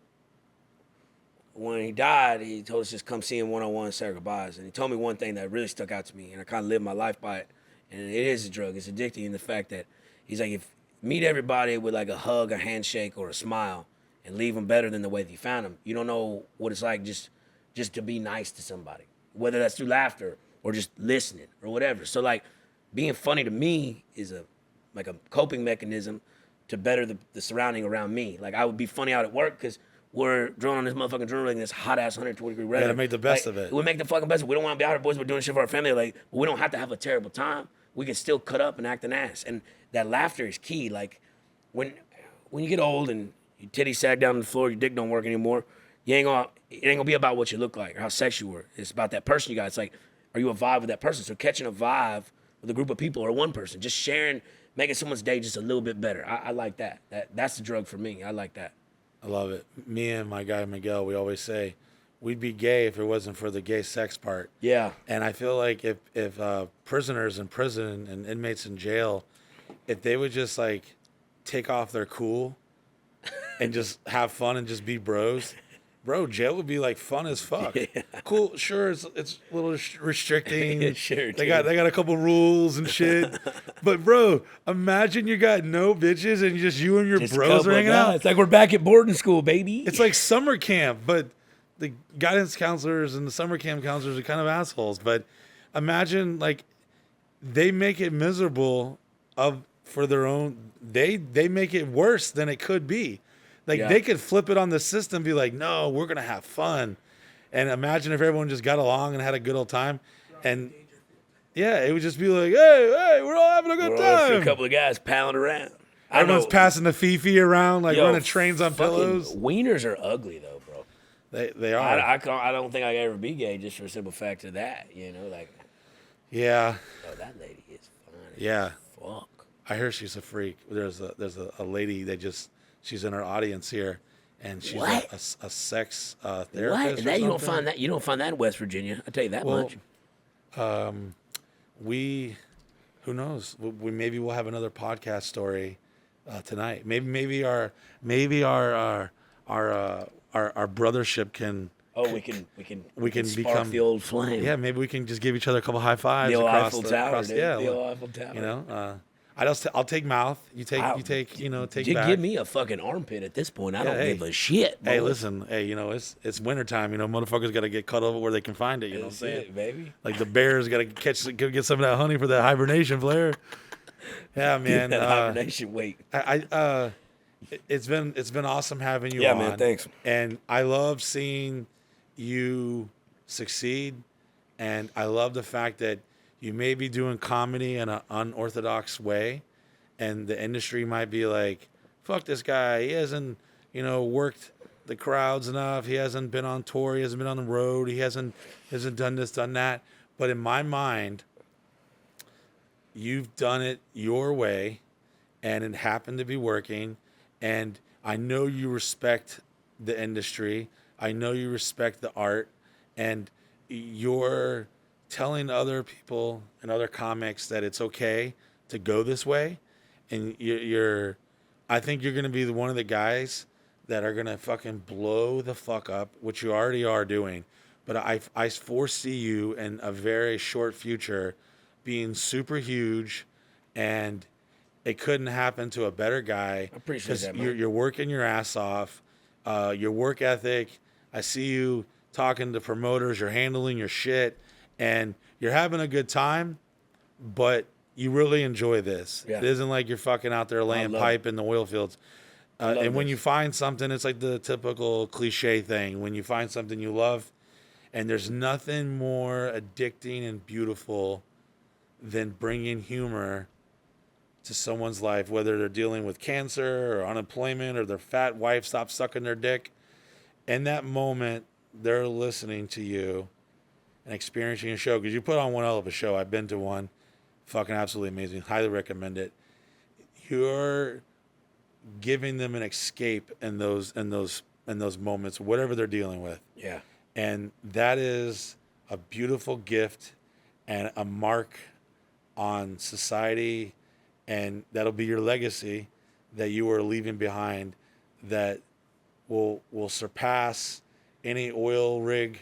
when he died, he told us just come see him one-on-one, say our goodbyes. And he told me one thing that really stuck out to me, and I kind of lived my life by it. And it is a drug. It's addicting in the fact that he's like, if meet everybody with like a hug, a handshake, or a smile, and leave them better than the way that you found them. You don't know what it's like just to be nice to somebody, whether that's through laughter or just listening or whatever. So like, being funny to me is a coping mechanism to better the surrounding around me. Like I would be funny out at work because we're drilling on this motherfucking drill rig in this hot ass 120-degree weather. Gotta make the best of it. We make the fucking best of it. We don't want to be out here, boys. We're doing shit for our family. Like, but we don't have to have a terrible time. We can still cut up and act an ass. And that laughter is key. Like, when you get old and your titties sag down on the floor, your dick don't work anymore, it ain't gonna be about what you look like or how sexy you were. It's about that person you got. It's like, are you a vibe with that person? So catching a vibe with a group of people or one person, just sharing, making someone's day just a little bit better. I like that. That's the drug for me. I like that. I love it. Me and my guy Miguel, we always say we'd be gay if it wasn't for the gay sex part. Yeah. And I feel like if prisoners in prison and inmates in jail, if they would just like take off their cool and just have fun and just be bros, bro, jail would be like fun as fuck. Yeah. Cool, sure, it's a little restricting. Sure, they got a couple rules and shit. But bro, imagine you got no bitches and just you and your bros are hanging out. It's like we're back at boarding school, baby. It's like summer camp, but the guidance counselors and the summer camp counselors are kind of assholes. But imagine like they make it miserable for their own. They make it worse than it could be. Like they could flip it on the system, be like, no, we're gonna have fun. And imagine if everyone just got along and had a good old time. And yeah, it would just be like, hey, we're all having a good time. A couple of guys palling around. Everyone's passing the Fifi around, like running trains on fucking pillows. Wieners are ugly though, bro. They are. I don't think I could ever be gay just for the simple fact of that, you know, like. Yeah. Oh, that lady is fine. Yeah. Fuck. I hear she's a freak. There's a lady that she's in our audience here, and she's a sex therapist. What? Or That you don't something. find that in West Virginia. I tell you that much. Who knows? Maybe we'll have another podcast story tonight. Maybe our brothership can. Oh, we can spark become the old flame. Yeah, maybe we can just give each other a couple high fives. The old across Eiffel the, Tower, across, dude. yeah, The old Eiffel Tower. You know, I'll take mouth. You take You back. give me a fucking armpit at this point. I don't give a shit. Bro. Hey, listen. Hey, you know it's wintertime. You know, motherfuckers got to get cut over where they can find it. You know what I'm saying, baby? Like the bears got to get some of that honey for that hibernation flare. Yeah, man. That hibernation weight. It's been awesome having you on. Yeah, man. Thanks. And I love seeing you succeed, and I love the fact that you may be doing comedy in an unorthodox way, and the industry might be like, fuck this guy. He hasn't, worked the crowds enough. He hasn't been on tour. He hasn't been on the road. He hasn't done this, done that. But in my mind, you've done it your way, and it happened to be working. And I know you respect the industry. I know you respect the art, and you're telling other people and other comics that it's okay to go this way. And I think you're going to be one of the guys that are going to fucking blow the fuck up, which you already are doing. But I foresee you in a very short future being super huge, and it couldn't happen to a better guy. I appreciate that, man. You're working your ass off. Your work ethic. I see you talking to promoters, you're handling your shit, and you're having a good time, but you really enjoy this. Yeah. It isn't like you're fucking out there laying pipe in the oil fields. And when you find something, it's like the typical cliche thing. When you find something you love, and there's nothing more addicting and beautiful than bringing humor to someone's life, whether they're dealing with cancer or unemployment or their fat wife stops sucking their dick. In that moment, they're listening to you and experiencing a show, because you put on one hell of a show. I've been to one. Fucking absolutely amazing. Highly recommend it. You're giving them an escape in those moments, whatever they're dealing with. Yeah. And that is a beautiful gift and a mark on society, and that'll be your legacy that you are leaving behind, that will surpass any oil rig,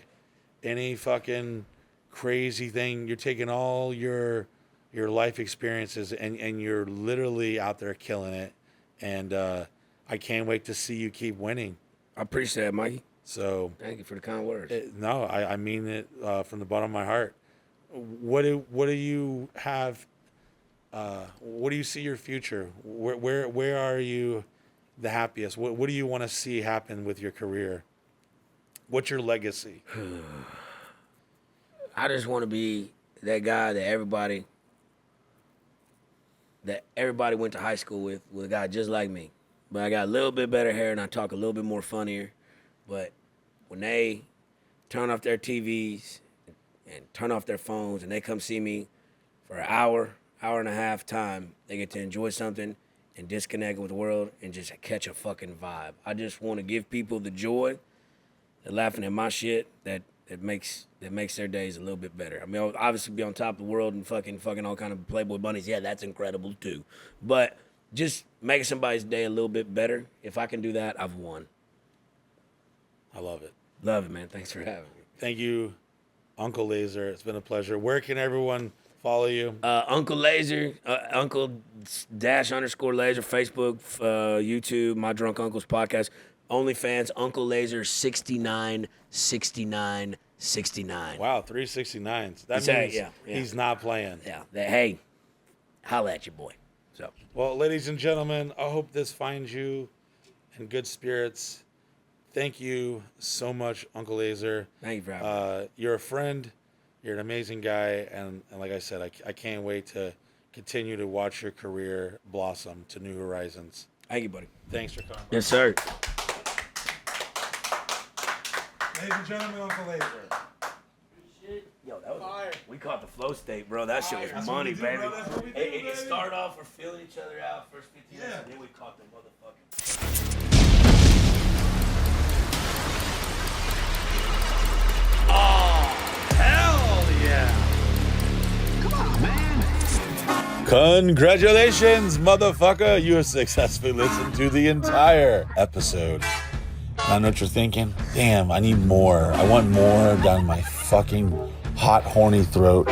any fucking crazy thing. You're taking all your life experiences and you're literally out there killing it. And I can't wait to see you keep winning. I appreciate it, Mikey. So thank you for the kind words. No, I mean it from the bottom of my heart. What do you have? What do you see your future? Where are you the happiest? What do you want to see happen with your career? What's your legacy? I just want to be that guy that everybody went to high school with a guy just like me. But I got a little bit better hair and I talk a little bit more funnier. But when they turn off their TVs and turn off their phones and they come see me for an hour and a half time, they get to enjoy something and disconnect with the world and just catch a fucking vibe. I just want to give people the joy, they're laughing at my shit, that makes their days a little bit better. I mean, I'll obviously be on top of the world and fucking all kind of Playboy bunnies. Yeah, that's incredible too. But just making somebody's day a little bit better. If I can do that, I've won. I love it. Love it, man. Thanks for having me. Thank you, Uncle Lazer. It's been a pleasure. Where can everyone follow you? Uncle Lazer, Uncle _Lazer, Facebook, YouTube, My Drunk Uncle's podcast. OnlyFans, Uncle Lazer 696969. Wow, 369s. That means he's not playing. Yeah. Hey, holla at your boy. So. Well, ladies and gentlemen, I hope this finds you in good spirits. Thank you so much, Uncle Lazer. Thank you for having me. You're a friend. You're an amazing guy. And like I said, I can't wait to continue to watch your career blossom to new horizons. Thank you, buddy. Thanks for coming. Yes, sir. Ladies and gentlemen, Uncle Lazer. Yo, that was fire. We caught the flow state, bro. That shit was money, baby. It started off, we're feeling each other out first 15 minutes, and then we caught the motherfucking. Oh, hell yeah. Come on, man. Congratulations, motherfucker. You have successfully listened to the entire episode. I know what you're thinking. Damn, I need more. I want more down my fucking hot, horny throat.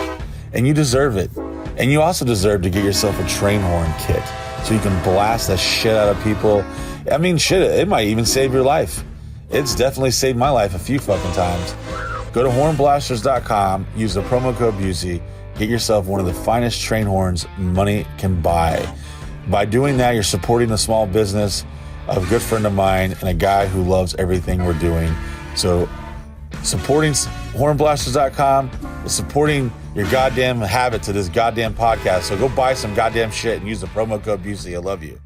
And you deserve it. And you also deserve to get yourself a train horn kit so you can blast the shit out of people. I mean, shit, it might even save your life. It's definitely saved my life a few fucking times. Go to hornblasters.com, use the promo code Busey, get yourself one of the finest train horns money can buy. By doing that, you're supporting a small business of a good friend of mine and a guy who loves everything we're doing. So supporting hornblasters.com is supporting your goddamn habit to this goddamn podcast. So go buy some goddamn shit and use the promo code Busey. I love you.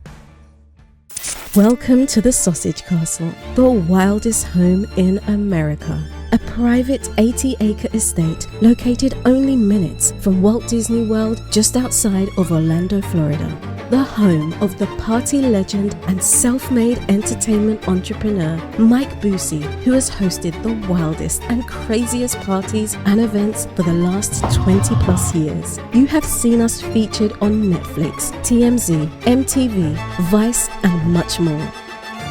Welcome to the Sausage Castle, the wildest home in America. A private 80-acre estate located only minutes from Walt Disney World just outside of Orlando, Florida. The home of the party legend and self-made entertainment entrepreneur Mike Busey, who has hosted the wildest and craziest parties and events for the last 20 plus years. You have seen us featured on Netflix, TMZ, MTV, Vice, and much more.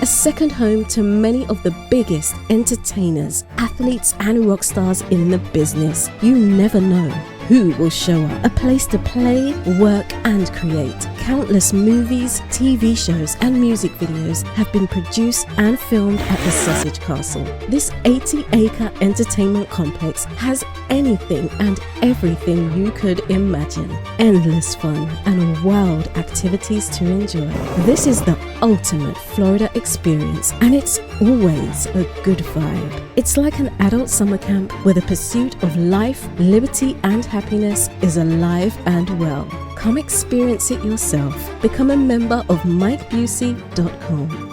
A second home to many of the biggest entertainers, athletes, and rock stars in the business. You never know who will show up. A place to play, work, and create. Countless movies, TV shows, and music videos have been produced and filmed at the Sausage Castle. This 80-acre entertainment complex has anything and everything you could imagine. Endless fun and wild activities to enjoy. This is the ultimate Florida experience, and it's always a good vibe. It's like an adult summer camp where the pursuit of life, liberty, and happiness is alive and well. Come experience it yourself. Become a member of MikeBusey.com.